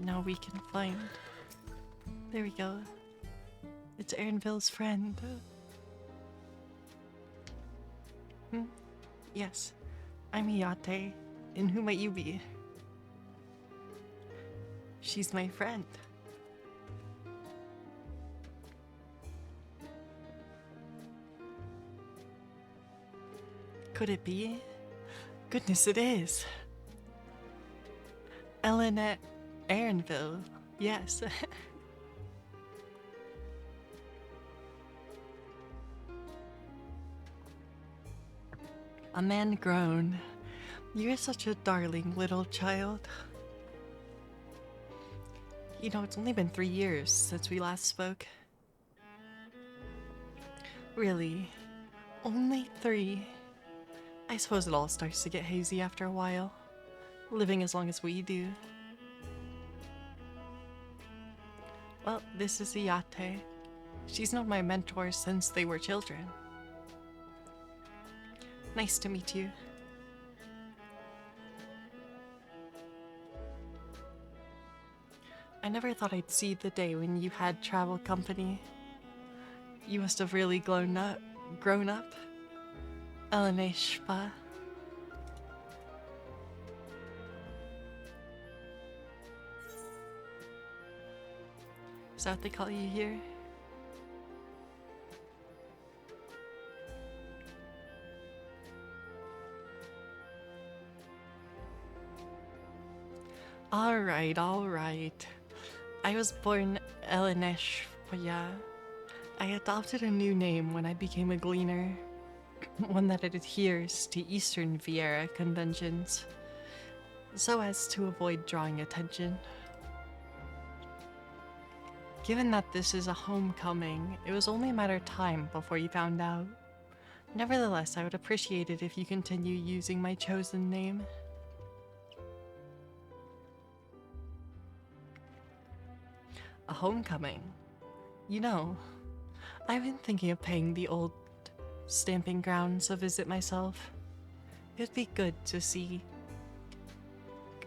Now we can find... There we go. It's Erinville's friend. Yes. I'm Iyate. And who might you be? She's my friend. Could it be? Goodness, it is. Elinette Erinville. Yes. A man grown. You're such a darling little child. You know, it's only been 3 years since we last spoke. Really? Only 3? I suppose it all starts to get hazy after a while. Living as long as we do. Well, this is Iyate. She's known my mentor since they were children. Nice to meet you. I never thought I'd see the day when you had travel company. You must have really grown up. Eleneshpa. Is that what they call you here? Alright. I was born Eleneshpa. I adopted a new name when I became a gleaner. One that adheres to Eastern Viera conventions, so as to avoid drawing attention. Given that this is a homecoming, it was only a matter of time before you found out. Nevertheless, I would appreciate it if you continue using my chosen name. A homecoming? You know, I've been thinking of paying the old stamping grounds a visit myself. It'd be good to see.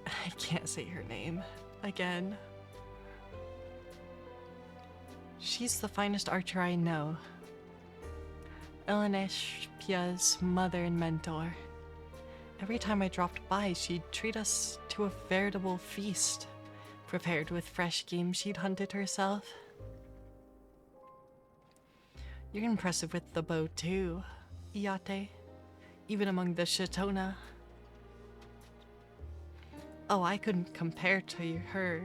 I can't say her name again. She's the finest archer I know. Eleneshpia's mother and mentor. Every time I dropped by, she'd treat us to a veritable feast, prepared with fresh game she'd hunted herself. You're impressive with the bow too, Iate, even among the Shatona. Oh, I couldn't compare to her,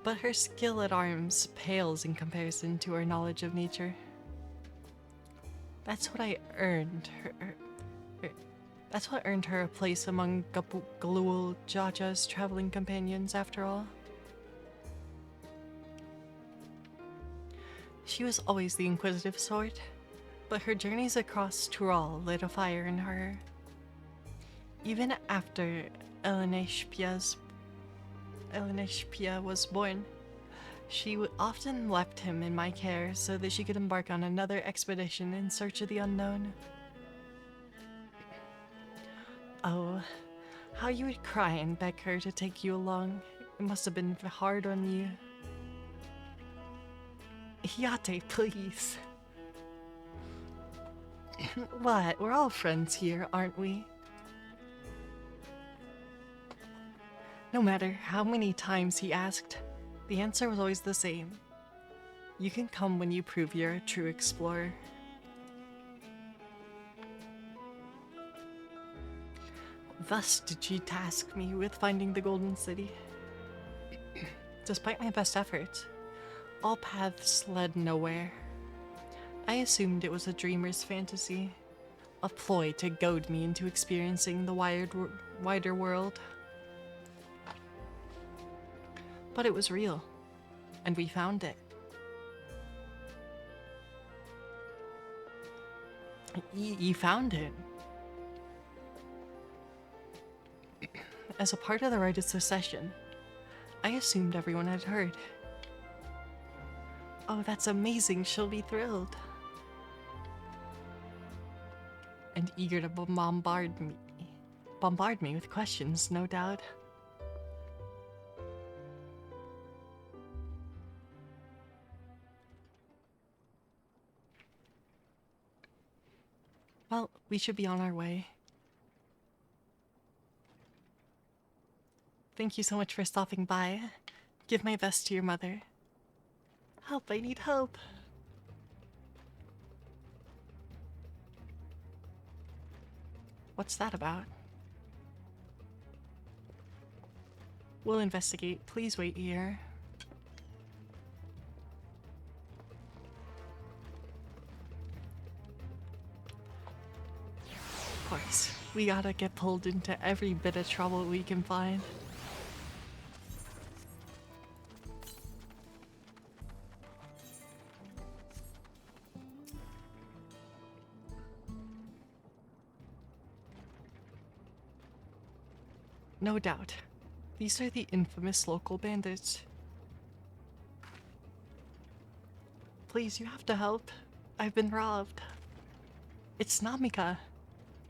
but her skill at arms pales in comparison to her knowledge of nature. That's what earned her a place among Galul Jaja's traveling companions, after all. She was always the inquisitive sort, but her journeys across Tural lit a fire in her. Even after Eleneshpia was born, she often left him in my care so that she could embark on another expedition in search of the unknown. Oh, how you would cry and beg her to take you along. It must have been hard on you. Yate, please. What? We're all friends here, aren't we? No matter how many times he asked, the answer was always the same. You can come when you prove you're a true explorer. Thus did she task me with finding the Golden City. Despite my best efforts, all paths led nowhere. I assumed it was a dreamer's fantasy, a ploy to goad me into experiencing the wider world. But it was real, and we found it. You found it. As a part of the rite of secession, I assumed everyone had heard. Oh, that's amazing. She'll be thrilled. And eager to bombard me with questions, no doubt. Well, we should be on our way. Thank you so much for stopping by. Give my best to your mother. Help, I need help. What's that about? We'll investigate. Please wait here. Of course, we gotta get pulled into every bit of trouble we can find. No doubt. These are the infamous local bandits. Please, you have to help. I've been robbed. It's Namika,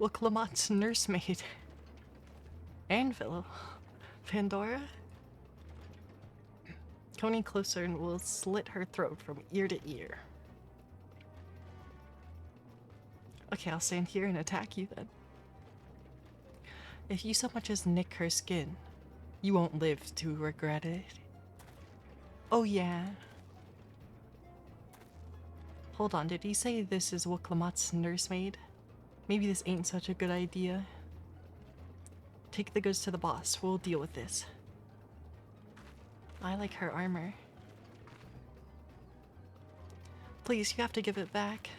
Wuklamot's nursemaid. Anvil. Pandora? Coming closer and we'll slit her throat from ear to ear. Okay, I'll stand here and attack you then. If you so much as nick her skin, you won't live to regret it. Oh yeah. Hold on, did he say this is Wuklamot's nursemaid? Maybe this ain't such a good idea. Take the goods to the boss, we'll deal with this. I like her armor. Please, you have to give it back.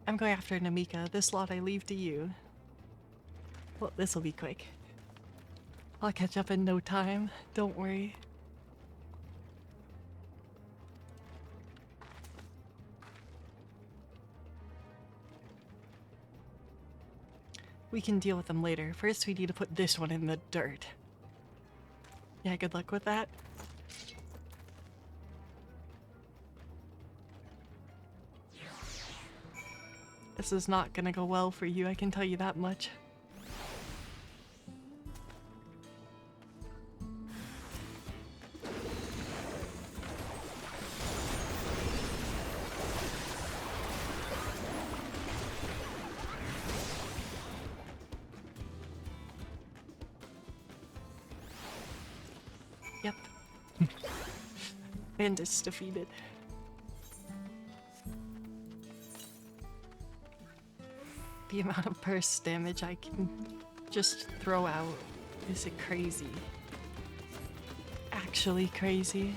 I'm going after Namika. This lot I leave to you. Well, this'll be quick. I'll catch up in no time. Don't worry. We can deal with them later. First, we need to put this one in the dirt. Yeah, good luck with that. This is not gonna go well for you, I can tell you that much. Yep. Bandit's defeated. The amount of burst damage I can just throw out is crazy. Actually crazy.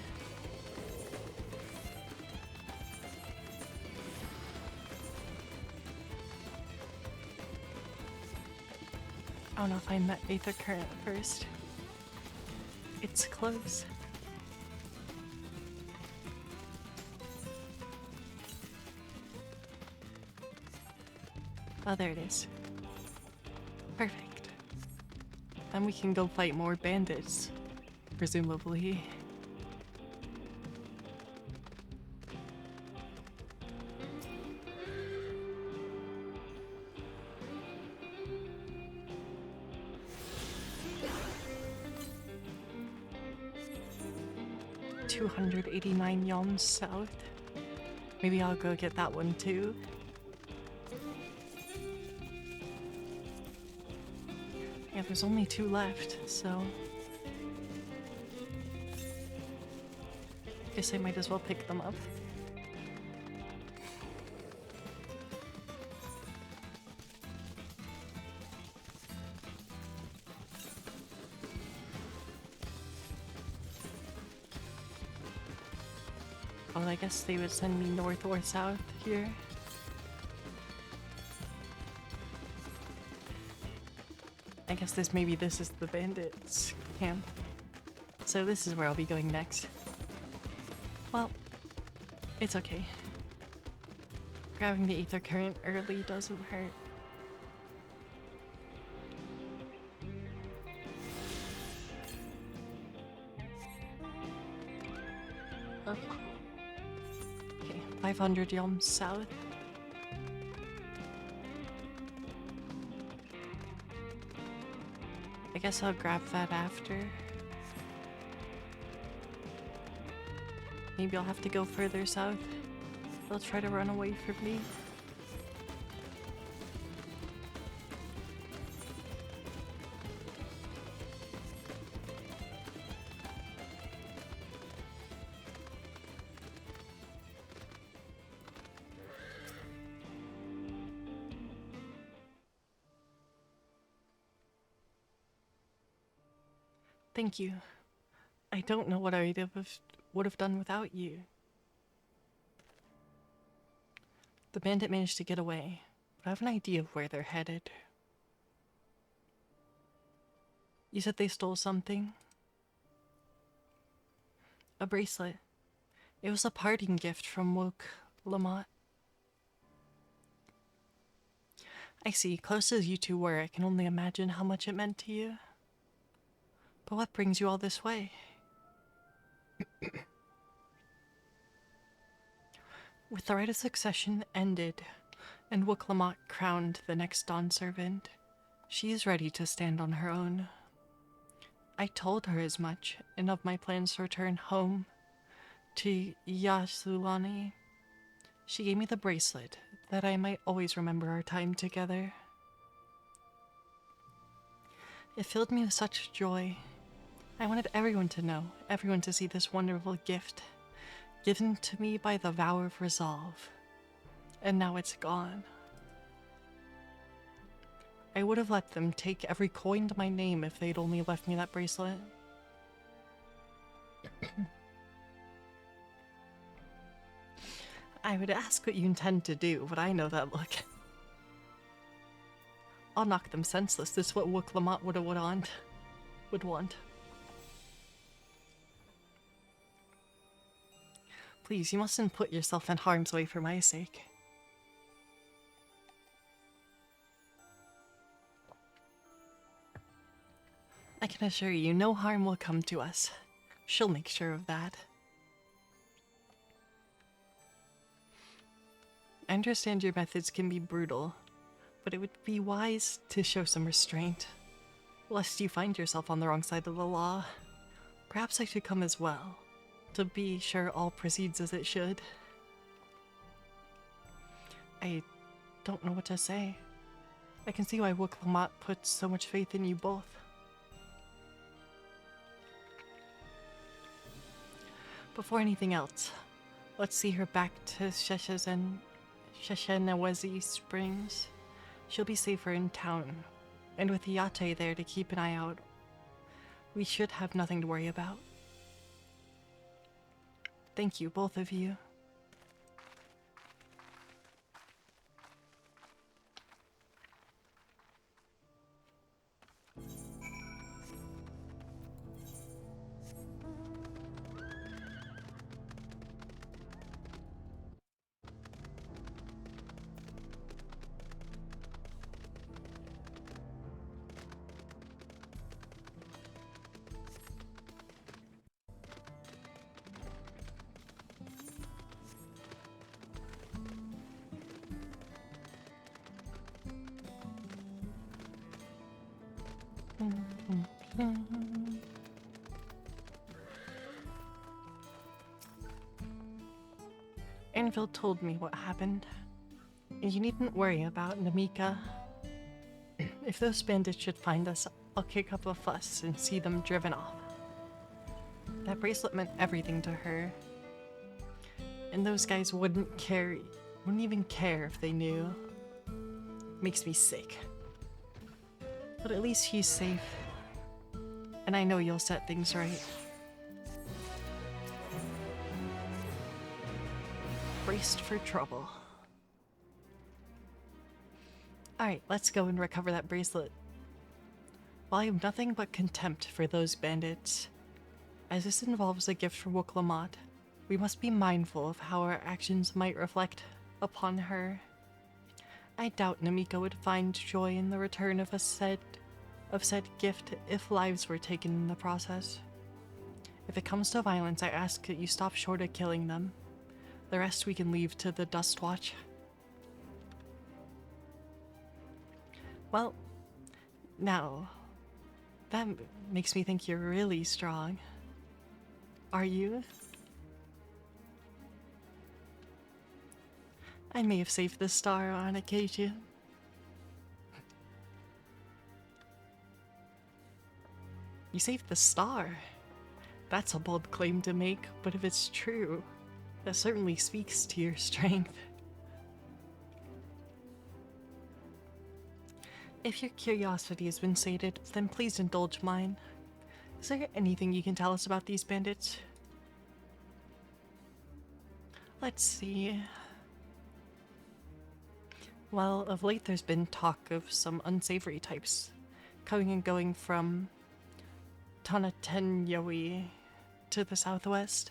I don't know if I met Aether Current first. It's close. Oh, there it is. Perfect. Then we can go fight more bandits, presumably. $289 yalms south. Maybe I'll go get that one too. Yeah, there's only 2 left, so guess I might as well pick them up. Well, I guess they would send me north or south here. I guess this is the bandits camp. So this is where I'll be going next. Well, it's okay. Grabbing the Aether Current early doesn't hurt. Okay. 500 yalms south. I guess I'll grab that after. Maybe I'll have to go further south. They'll try to run away from me. Thank you. I don't know what I would have done without you. The bandit managed to get away, but I have an idea of where they're headed. You said they stole something? A bracelet. It was a parting gift from Wook Lamont. I see. Close as you two were, I can only imagine how much it meant to you. But what brings you all this way? With the right of succession ended, and Wook Lamont crowned the next Dawn servant, she is ready to stand on her own. I told her as much, and of my plans to return home to Yasulani. She gave me the bracelet, that I might always remember our time together. It filled me with such joy. I wanted everyone to know, everyone to see this wonderful gift, given to me by the vow of resolve. And now it's gone. I would have let them take every coin to my name if they'd only left me that bracelet. I would ask what you intend to do, but I know that look. I'll knock them senseless. This is what Wook Lamont would want. Please, you mustn't put yourself in harm's way for my sake. I can assure you, no harm will come to us. She'll make sure of that. I understand your methods can be brutal, but it would be wise to show some restraint, lest you find yourself on the wrong side of the law. Perhaps I should come as well, to be sure all proceeds as it should. I don't know what to say. I can see why Woklamat puts so much faith in you both. Before anything else, let's see her back to Sheshenawezi Springs. She'll be safer in town, and with Yate there to keep an eye out, we should have nothing to worry about. Thank you, both of you. Anvil told me what happened. You needn't worry about Namika. If those bandits should find us, I'll kick up a fuss and see them driven off. That bracelet meant everything to her. And those guys wouldn't even care if they knew. Makes me sick. But at least he's safe. And I know you'll set things right. Braced for trouble. Alright, let's go and recover that bracelet. While I have nothing but contempt for those bandits, as this involves a gift from Woklamat, we must be mindful of how our actions might reflect upon her. I doubt Namika would find joy in the return of said gift if lives were taken in the process. If it comes to violence, I ask that you stop short of killing them. The rest we can leave to the Dust Watch. Well, now, that makes me think you're really strong. Are you? I may have saved the star on occasion. You saved the star? That's a bold claim to make, but if it's true, that certainly speaks to your strength. If your curiosity has been sated, then please indulge mine. Is there anything you can tell us about these bandits? Let's see. Well, of late there's been talk of some unsavory types coming and going from Tanatenyawi to the southwest.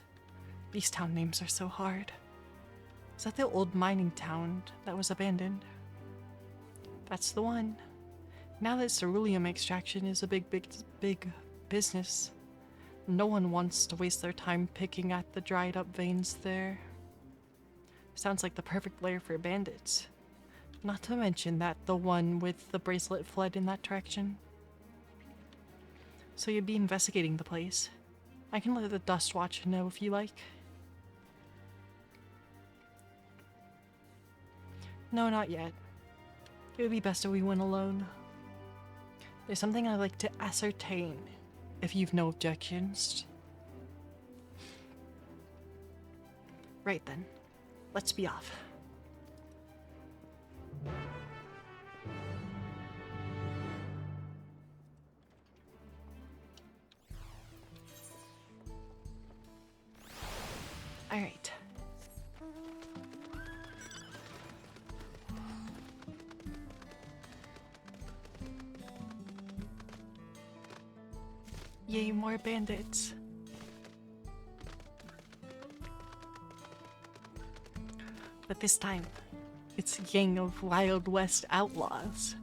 These town names are so hard. Is that the old mining town that was abandoned? That's the one. Now that ceruleum extraction is a big business, no one wants to waste their time picking at the dried up veins there. Sounds like the perfect lair for bandits. Not to mention that the one with the bracelet fled in that direction. So you'd be investigating the place. I can let the Dust Watch know if you like. No, not yet. It would be best if we went alone. There's something I'd like to ascertain, if you've no objections. Right then, let's be off. All right. Yay, more bandits. But this time, it's a gang of Wild West outlaws.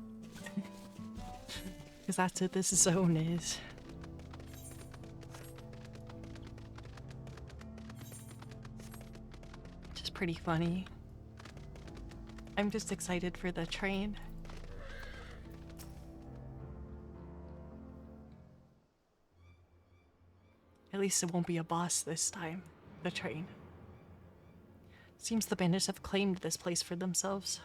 Because that's what this zone is. pretty funny. I'm just excited for the train. At least it won't be a boss this time, the train. Seems the bandits have claimed this place for themselves.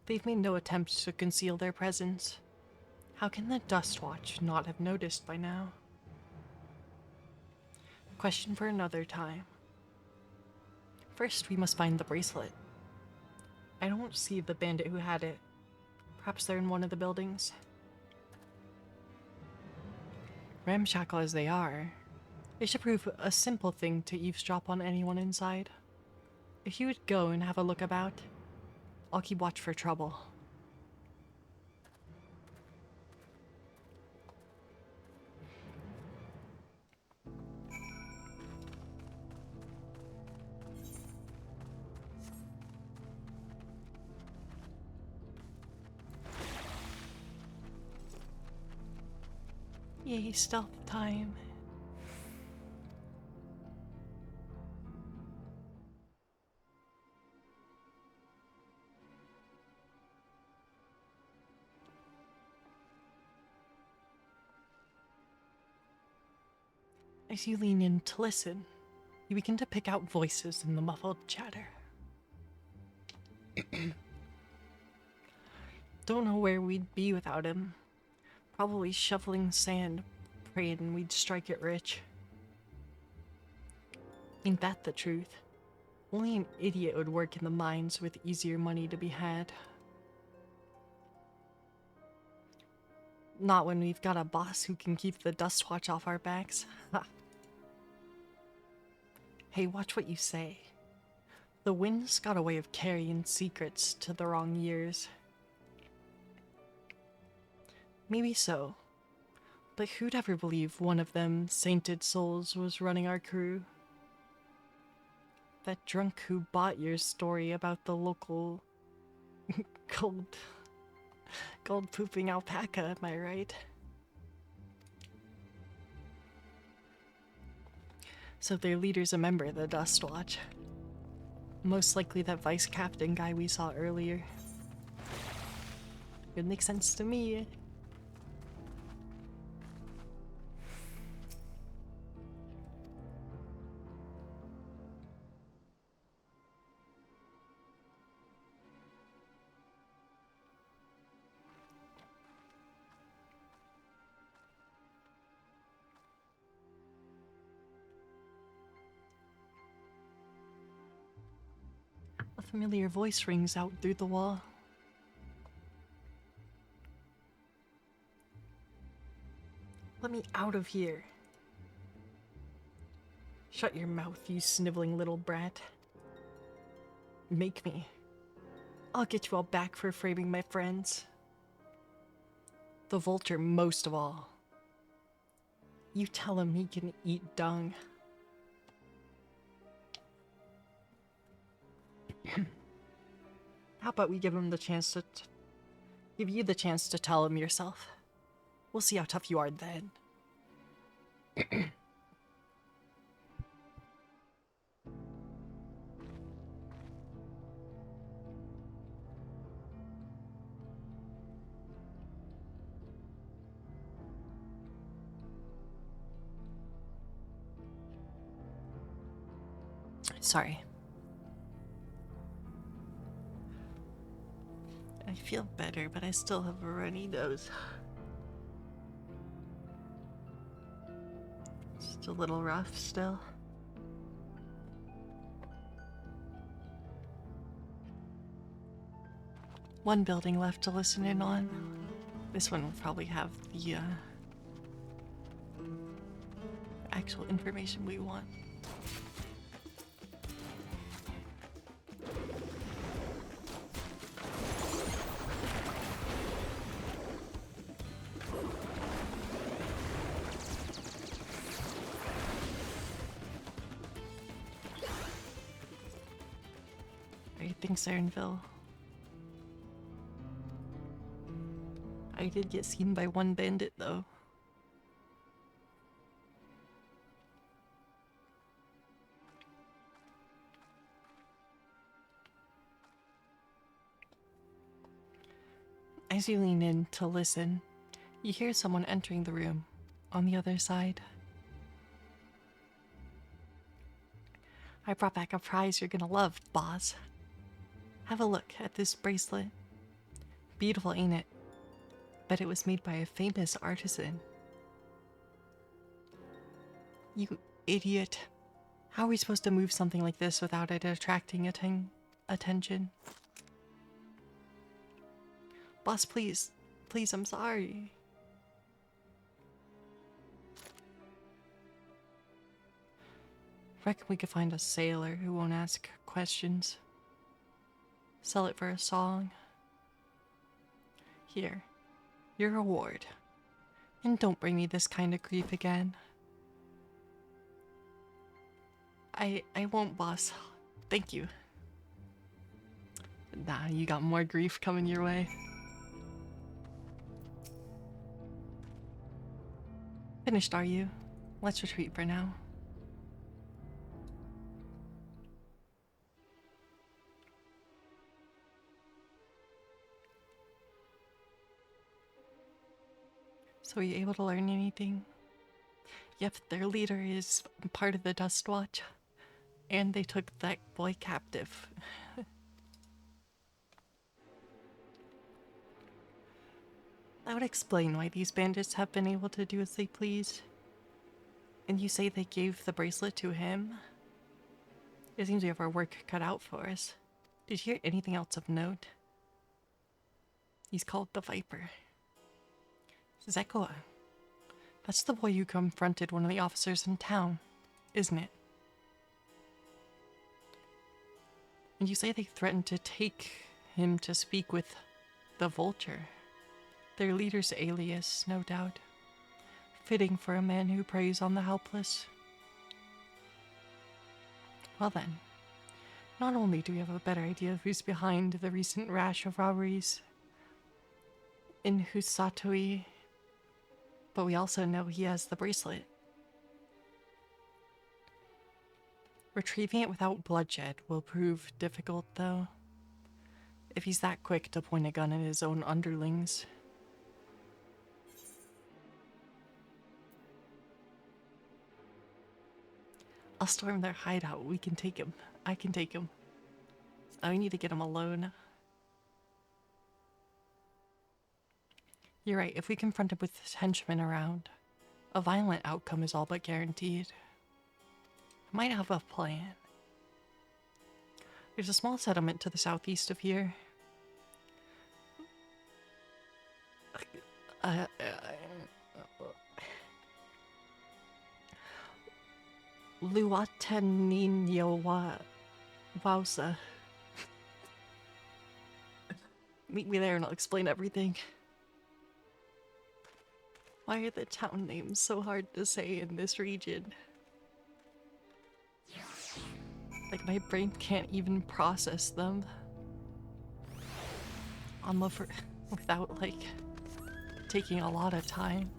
They've made no attempt to conceal their presence. How can the Dust Watch not have noticed by now? Question for another time. First, we must find the bracelet. I don't see the bandit who had it. Perhaps they're in one of the buildings. Ramshackle as they are, it should prove a simple thing to eavesdrop on anyone inside. If you would go and have a look about, I'll keep watch for trouble. Yay, stealth time. As you lean in to listen, you begin to pick out voices in the muffled chatter. Don't know where we'd be without him. Probably shoveling sand, praying we'd strike it rich. Ain't that the truth? Only an idiot would work in the mines with easier money to be had. Not when we've got a boss who can keep the Dust Watch off our backs. Hey, watch what you say. The wind's got a way of carrying secrets to the wrong ears. Maybe so. But who'd ever believe one of them sainted souls was running our crew? That drunk who bought your story about the local gold pooping alpaca, am I right? So their leader's a member of the Dust Watch. Most likely that vice captain guy we saw earlier. It makes sense to me. A familiar voice rings out through the wall. Let me out of here. Shut your mouth, you sniveling little brat. Make me. I'll get you all back for framing my friends. The vulture most of all. You tell him he can eat dung. How about we give him the chance to give you the chance to tell him yourself? We'll see how tough you are then. Sorry. I feel better, but I still have a runny nose. Just a little rough still. One building left to listen in on. This one will probably have the actual information we want. Thanks, Ernville. I did get seen by one bandit, though. As you lean in to listen, you hear someone entering the room on the other side. I brought back a prize you're gonna love, boss. Have a look at this bracelet. Beautiful, ain't it? Bet it was made by a famous artisan. You idiot. How are we supposed to move something like this without it attracting attention? Boss, please. Please, I'm sorry. Reckon we could find a sailor who won't ask questions. Sell it for a song. Here, your reward. And don't bring me this kind of grief again. I won't, boss. Thank you. Nah, you got more grief coming your way. Finished, are you? Let's retreat for now. So were you able to learn anything? Yep, their leader is part of the Dust Watch. And they took that boy captive. That would explain why these bandits have been able to do as they please. And you say they gave the bracelet to him? It seems we have our work cut out for us. Did you hear anything else of note? He's called the Viper. Zekoa. That's the boy you confronted one of the officers in town, isn't it? And you say they threatened to take him to speak with the Vulture. Their leader's alias, no doubt. Fitting for a man who preys on the helpless. Well then, not only do we have a better idea of who's behind the recent rash of robberies in Husatoi, but we also know he has the bracelet. Retrieving it without bloodshed will prove difficult, though. If he's that quick to point a gun at his own underlings. I'll storm their hideout. We can take him. I can take him. I need to get him alone. You're right. If we confront him with henchmen around, a violent outcome is all but guaranteed. I might have a plan. There's a small settlement to the southeast of here. Luatenino Wausa. Meet me there and I'll explain everything. Why are the town names so hard to say in this region? Like, my brain can't even process them. Without, like, taking a lot of time.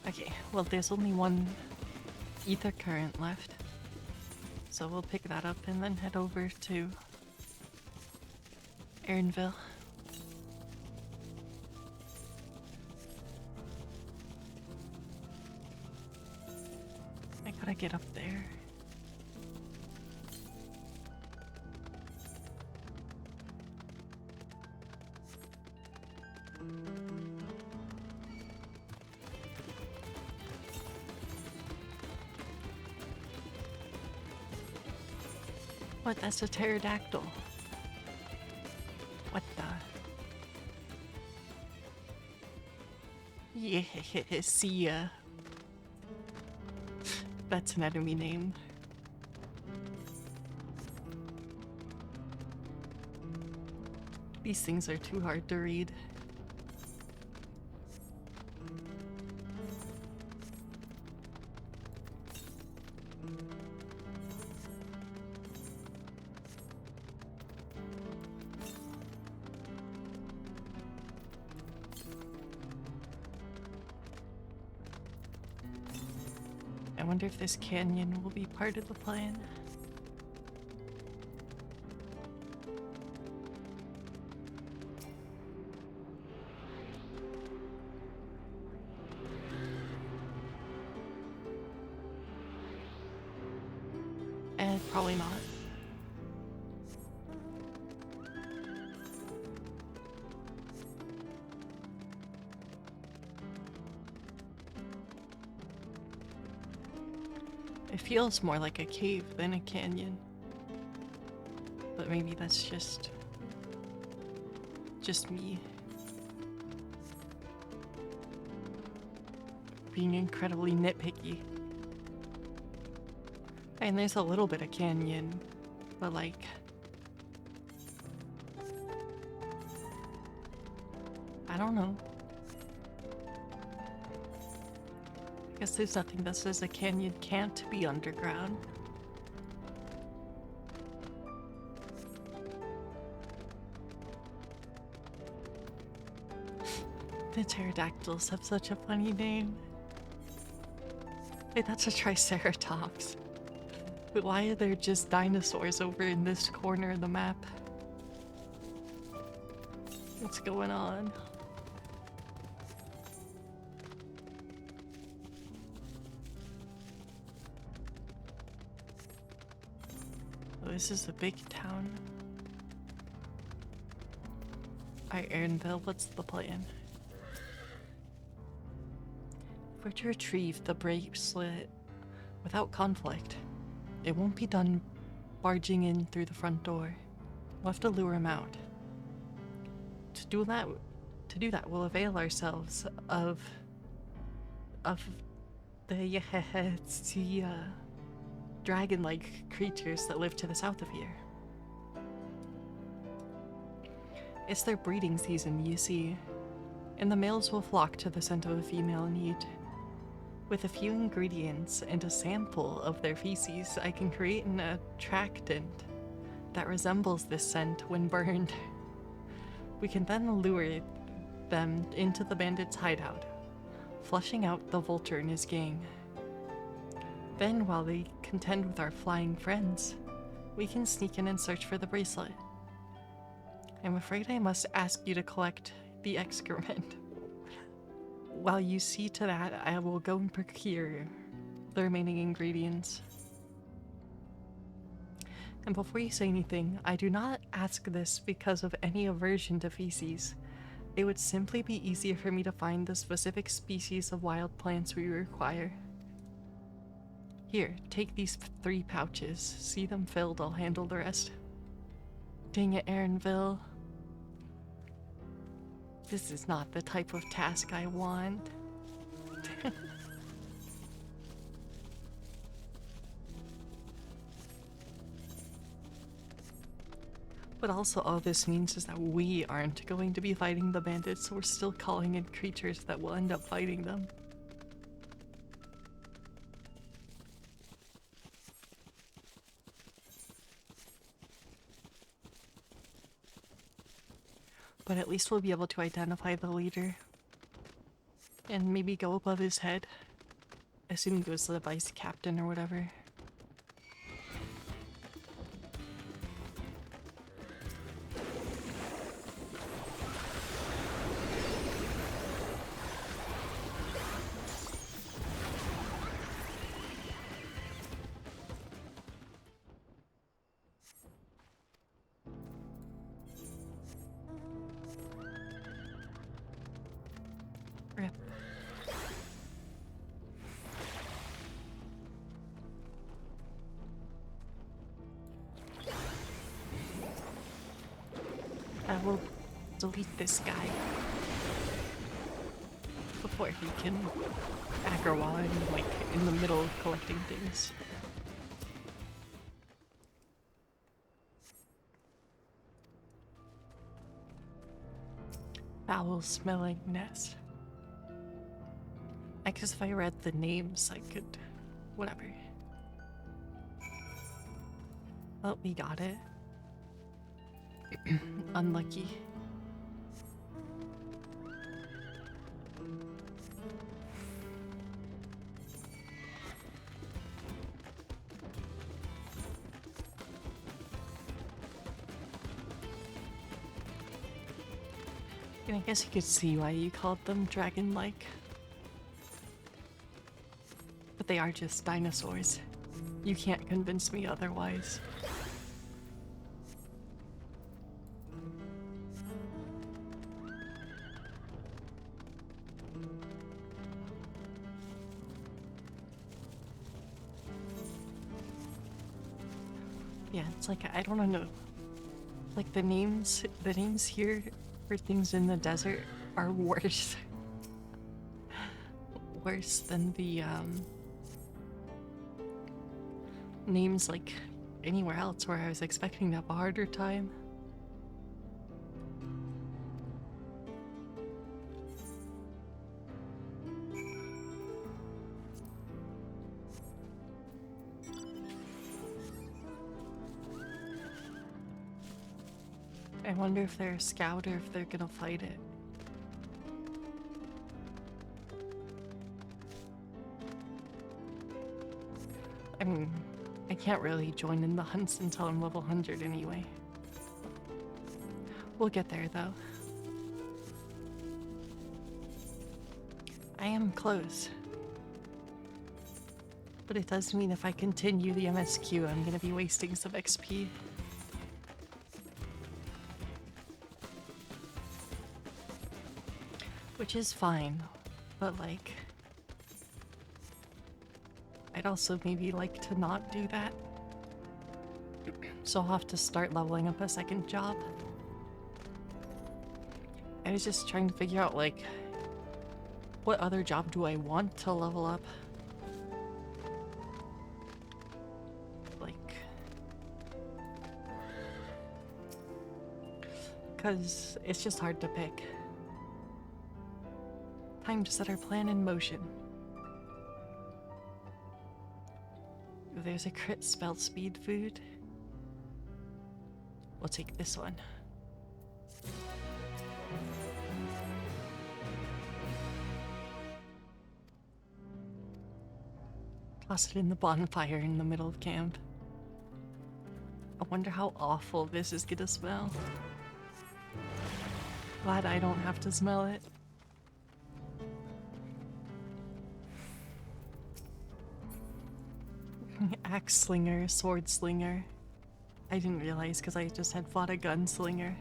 Okay, well, there's only one ether current left. So we'll pick that up and then head over to Erinville. I gotta get up there. What? That's a pterodactyl. What the? Yeah, see ya. That's an enemy name. These things are too hard to read. wonder if this canyon will be part of the plan. Probably not. It feels more like a cave than a canyon. But maybe that's just me. Being incredibly nitpicky. And there's a little bit of canyon, but like... I don't know. I guess there's nothing that says a canyon can't be underground. The pterodactyls have such a funny name. Wait, that's a triceratops. But why are there just dinosaurs over in this corner of the map? What's going on? Oh, this is a big town. Alright, Aaronville, what's the plan? If we're to retrieve the bracelet without conflict, it won't be done barging in through the front door. We'll have to lure him out. To do that, we'll avail ourselves of the dragon-like creatures that live to the south of here. It's their breeding season, you see, and the males will flock to the scent of a female in heat. With a few ingredients and a sample of their feces, I can create an attractant that resembles this scent when burned. We can then lure them into the bandits' hideout, flushing out the vulture and his gang. Then, while they contend with our flying friends, we can sneak in and search for the bracelet. I'm afraid I must ask you to collect the excrement. While you see to that, I will go and procure the remaining ingredients. And before you say anything, I do not ask this because of any aversion to feces. It would simply be easier for me to find the specific species of wild plants we require. Here, take these 3 pouches. See them filled, I'll handle the rest. Dang it, Aaronville. This is not the type of task I want. But also all this means is that we aren't going to be fighting the bandits, so we're still calling in creatures that will end up fighting them. But at least we'll be able to identify the leader. And maybe go above his head. Assuming he was the vice captain or whatever. Rip. I will delete this guy before he can aggro while I'm like in the middle of collecting things. Foul smelling nest. I guess if I read the names, I could... whatever. Oh, we got it. Unlucky. And I guess you could see why you called them dragon-like. But they are just dinosaurs. You can't convince me otherwise. Yeah, it's like, I don't know. Like the names here for things in the desert are worse. Worse than the names like anywhere else where I was expecting to have a harder time. I wonder if they're a scout or if they're gonna fight it. I mean, I can't really join in the hunts until I'm level 100 anyway. We'll get there though. I am close. But it does mean if I continue the MSQ, I'm gonna be wasting some XP. Which is fine, but like, I'd also maybe like to not do that. So I'll have to start leveling up a second job. I was just trying to figure out like, what other job do I want to level up? Like, because it's just hard to pick. Time to set our plan in motion. There's a crit spell speed food. We'll take this one. Toss it in the bonfire in the middle of camp. I wonder how awful this is gonna smell. Glad I don't have to smell it. Axe slinger, sword slinger. I didn't realize because I just had fought a gunslinger.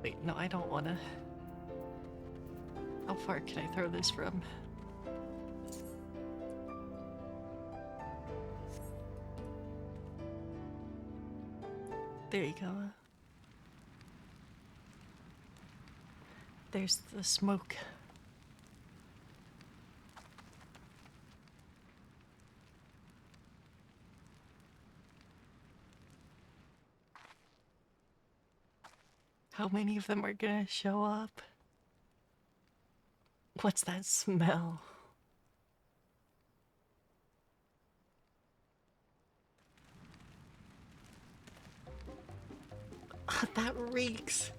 Wait, no, I don't wanna. How far can I throw this from? There you go. There's the smoke. How many of them are gonna show up? What's that smell? That reeks.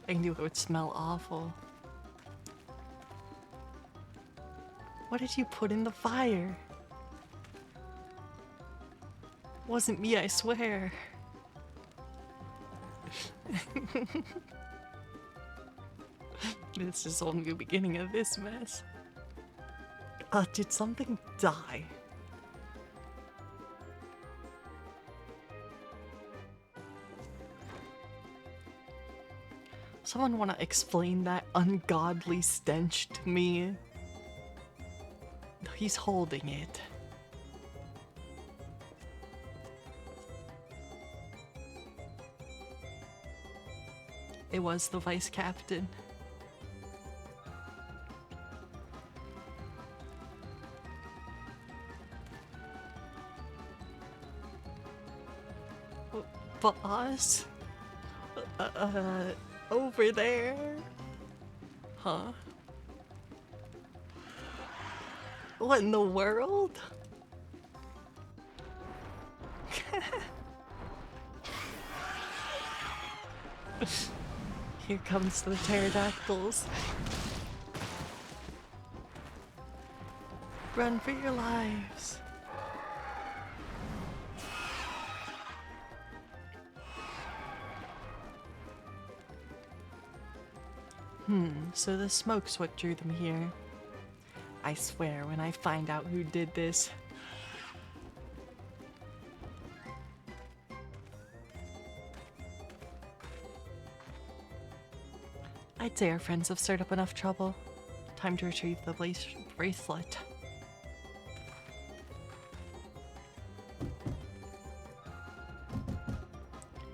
I knew it would smell awful. What did you put in the fire? Wasn't me, I swear. This is only the beginning of this mess. Did something die? Someone want to explain that ungodly stench to me? He's holding it. It was the vice captain. Boss? Over there? Huh? What in the world? Here comes the pterodactyls. Run for your lives. So the smoke's what drew them here. I swear, when I find out who did this. I'd say our friends have stirred up enough trouble. Time to retrieve the bracelet.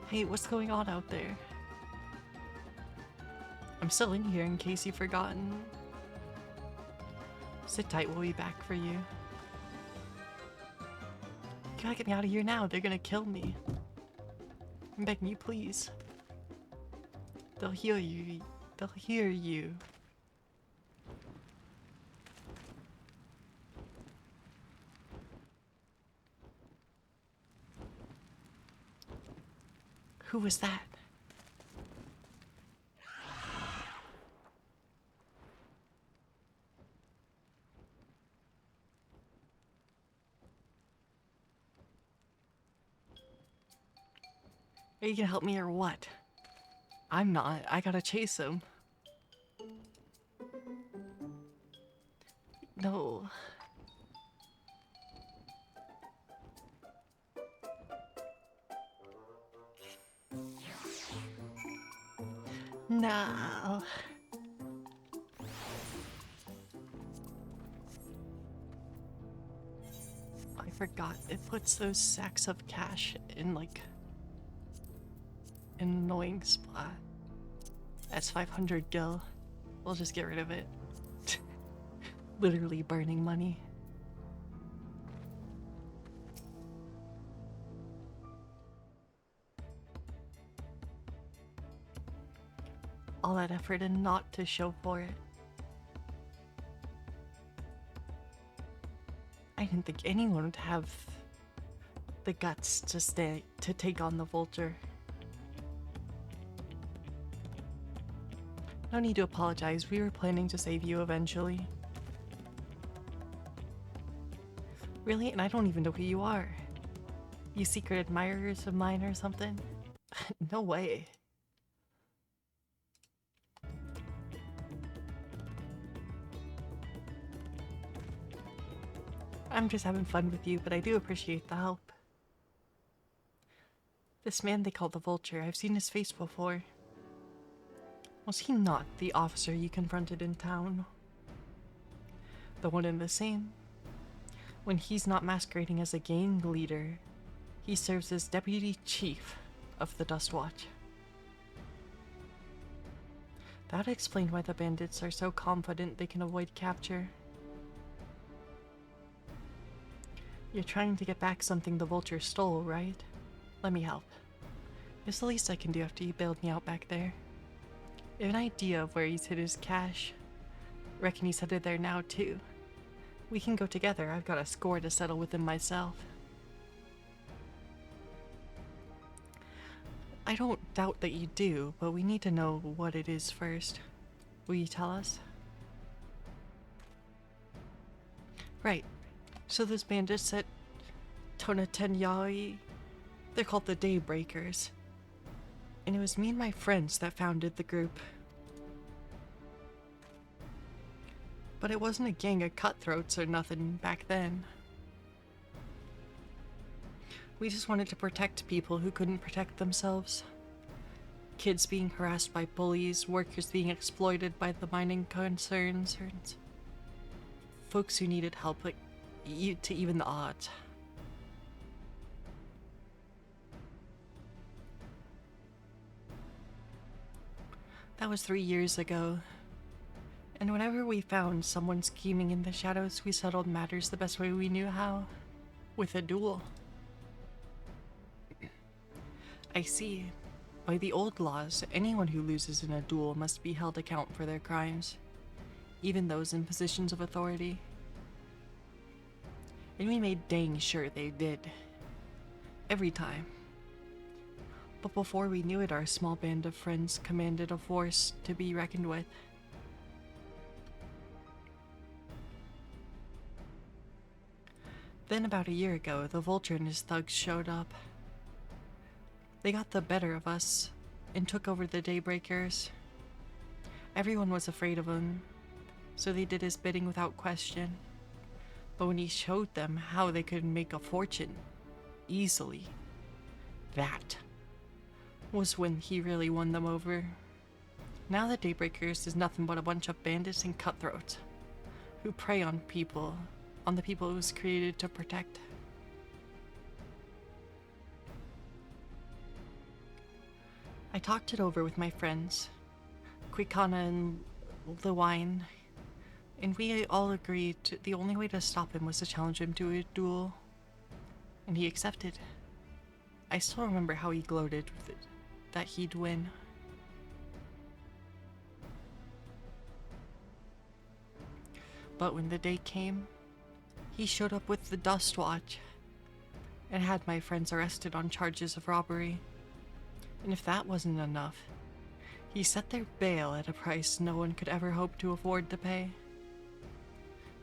Hey, what's going on out there? I'm still in here in case you've forgotten. Sit tight, we'll be back for you. You gotta get me out of here now, they're gonna kill me. I'm begging you, please. They'll heal you. They'll hear you. Who was that? Are you gonna help me or what? I'm not. I gotta chase him. No. No. I forgot. It puts those sacks of cash in like an annoying spot. That's 500 gil. We'll just get rid of it. Literally burning money. All that effort and not to show for it. I didn't think anyone would have the guts to take on the vulture. No need to apologize. We were planning to save you eventually. Really? And I don't even know who you are. You secret admirers of mine or something? No way. I'm just having fun with you, but I do appreciate the help. This man they call the Vulture, I've seen his face before. Was he not the officer you confronted in town? The one and the same? When he's not masquerading as a gang leader, he serves as deputy chief of the Dust Watch. That explained why the bandits are so confident they can avoid capture. You're trying to get back something the Vulture stole, right? Let me help. It's the least I can do after you bailed me out back there. You have an idea of where he's hid his cash. Reckon he's headed there now too. We can go together. I've got a score to settle with him myself. I don't doubt that you do, but we need to know what it is first. Will you tell us? Right. So this bandits at Tonatenyai, they're called the Daybreakers. And it was me and my friends that founded the group. But it wasn't a gang of cutthroats or nothing back then. We just wanted to protect people who couldn't protect themselves. Kids being harassed by bullies, workers being exploited by the mining concerns, or folks who needed help, like to even the odds. That was 3 years ago. And whenever we found someone scheming in the shadows, we settled matters the best way we knew how. With a duel. I see. By the old laws, anyone who loses in a duel must be held account for their crimes. Even those in positions of authority. And we made dang sure they did. Every time. But before we knew it, our small band of friends commanded a force to be reckoned with. Then about a year ago, the Vulture and his thugs showed up. They got the better of us and took over the Daybreakers. Everyone was afraid of him, so they did his bidding without question. But when he showed them how they could make a fortune easily, that was when he really won them over. Now the Daybreakers is nothing but a bunch of bandits and cutthroats who prey on the people it was created to protect. I talked it over with my friends, Quicana and Lewine, and we all agreed the only way to stop him was to challenge him to a duel, and he accepted. I still remember how he gloated that he'd win. But when the day came, he showed up with the Dust Watch and had my friends arrested on charges of robbery. And if that wasn't enough, he set their bail at a price no one could ever hope to afford to pay.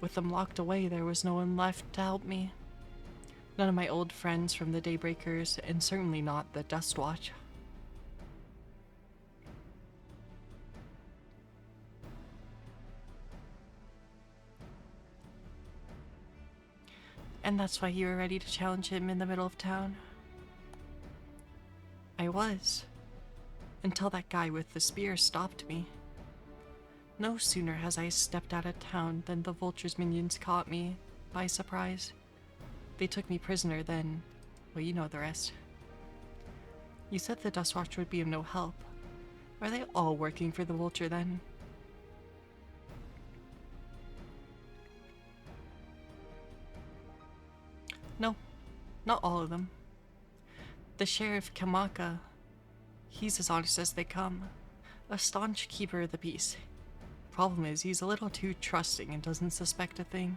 With them locked away, there was no one left to help me. None of my old friends from the Daybreakers, and certainly not the Dust Watch. And that's why you were ready to challenge him in the middle of town. I was. Until that guy with the spear stopped me. No sooner has I stepped out of town than the Vulture's minions caught me by surprise. They took me prisoner then. Well, you know the rest. You said the Dustwatch would be of no help. Are they all working for the Vulture then? No, not all of them. The Sheriff Kamaka, he's as honest as they come. A staunch keeper of the peace. Problem is, he's a little too trusting and doesn't suspect a thing.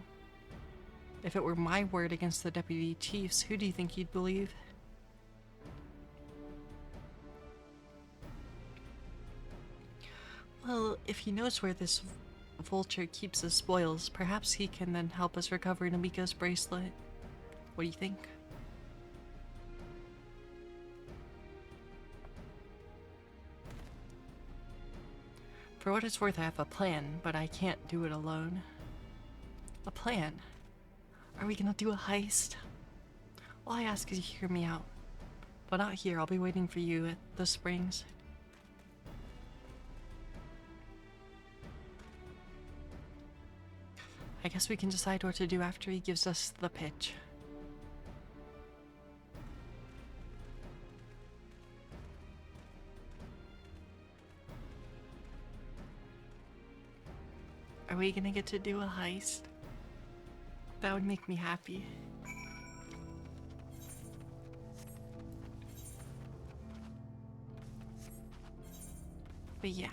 If it were my word against the deputy chiefs, who do you think he'd believe? Well, if he knows where this Vulture keeps his spoils, perhaps he can then help us recover Namika's bracelet. What do you think? For what it's worth, I have a plan, but I can't do it alone. A plan? Are we gonna do a heist? All I ask is you hear me out. But not here, I'll be waiting for you at the springs. I guess we can decide what to do after he gives us the pitch. Are we gonna get to do a heist? That would make me happy. But yeah,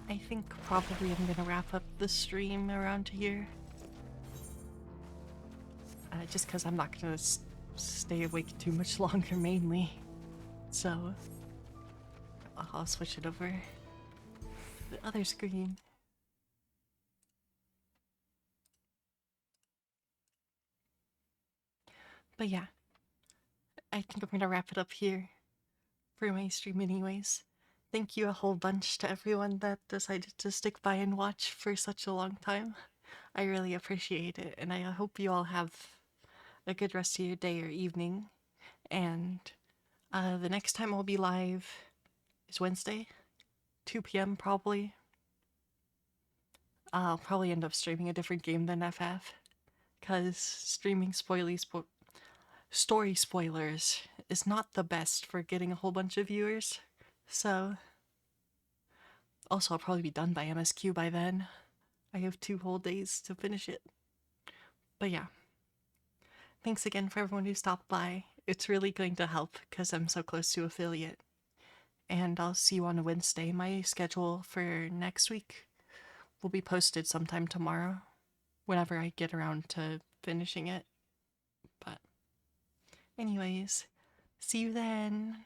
I think probably I'm gonna wrap up the stream around here. Just because I'm not gonna stay awake too much longer mainly. So, I'll switch it over to the other screen. But yeah, I think I'm gonna wrap it up here for my stream anyways. Thank you a whole bunch to everyone that decided to stick by and watch for such a long time. I really appreciate it, and I hope you all have a good rest of your day or evening. And the next time I'll be live is Wednesday, 2 p.m. probably. I'll probably end up streaming a different game than FF, because streaming story spoilers is not the best for getting a whole bunch of viewers. So, also I'll probably be done by MSQ by then. I have 2 whole days to finish it. But yeah, thanks again for everyone who stopped by. It's really going to help because I'm so close to affiliate. And I'll see you on Wednesday. My schedule for next week will be posted sometime tomorrow, whenever I get around to finishing it. But anyways, see you then.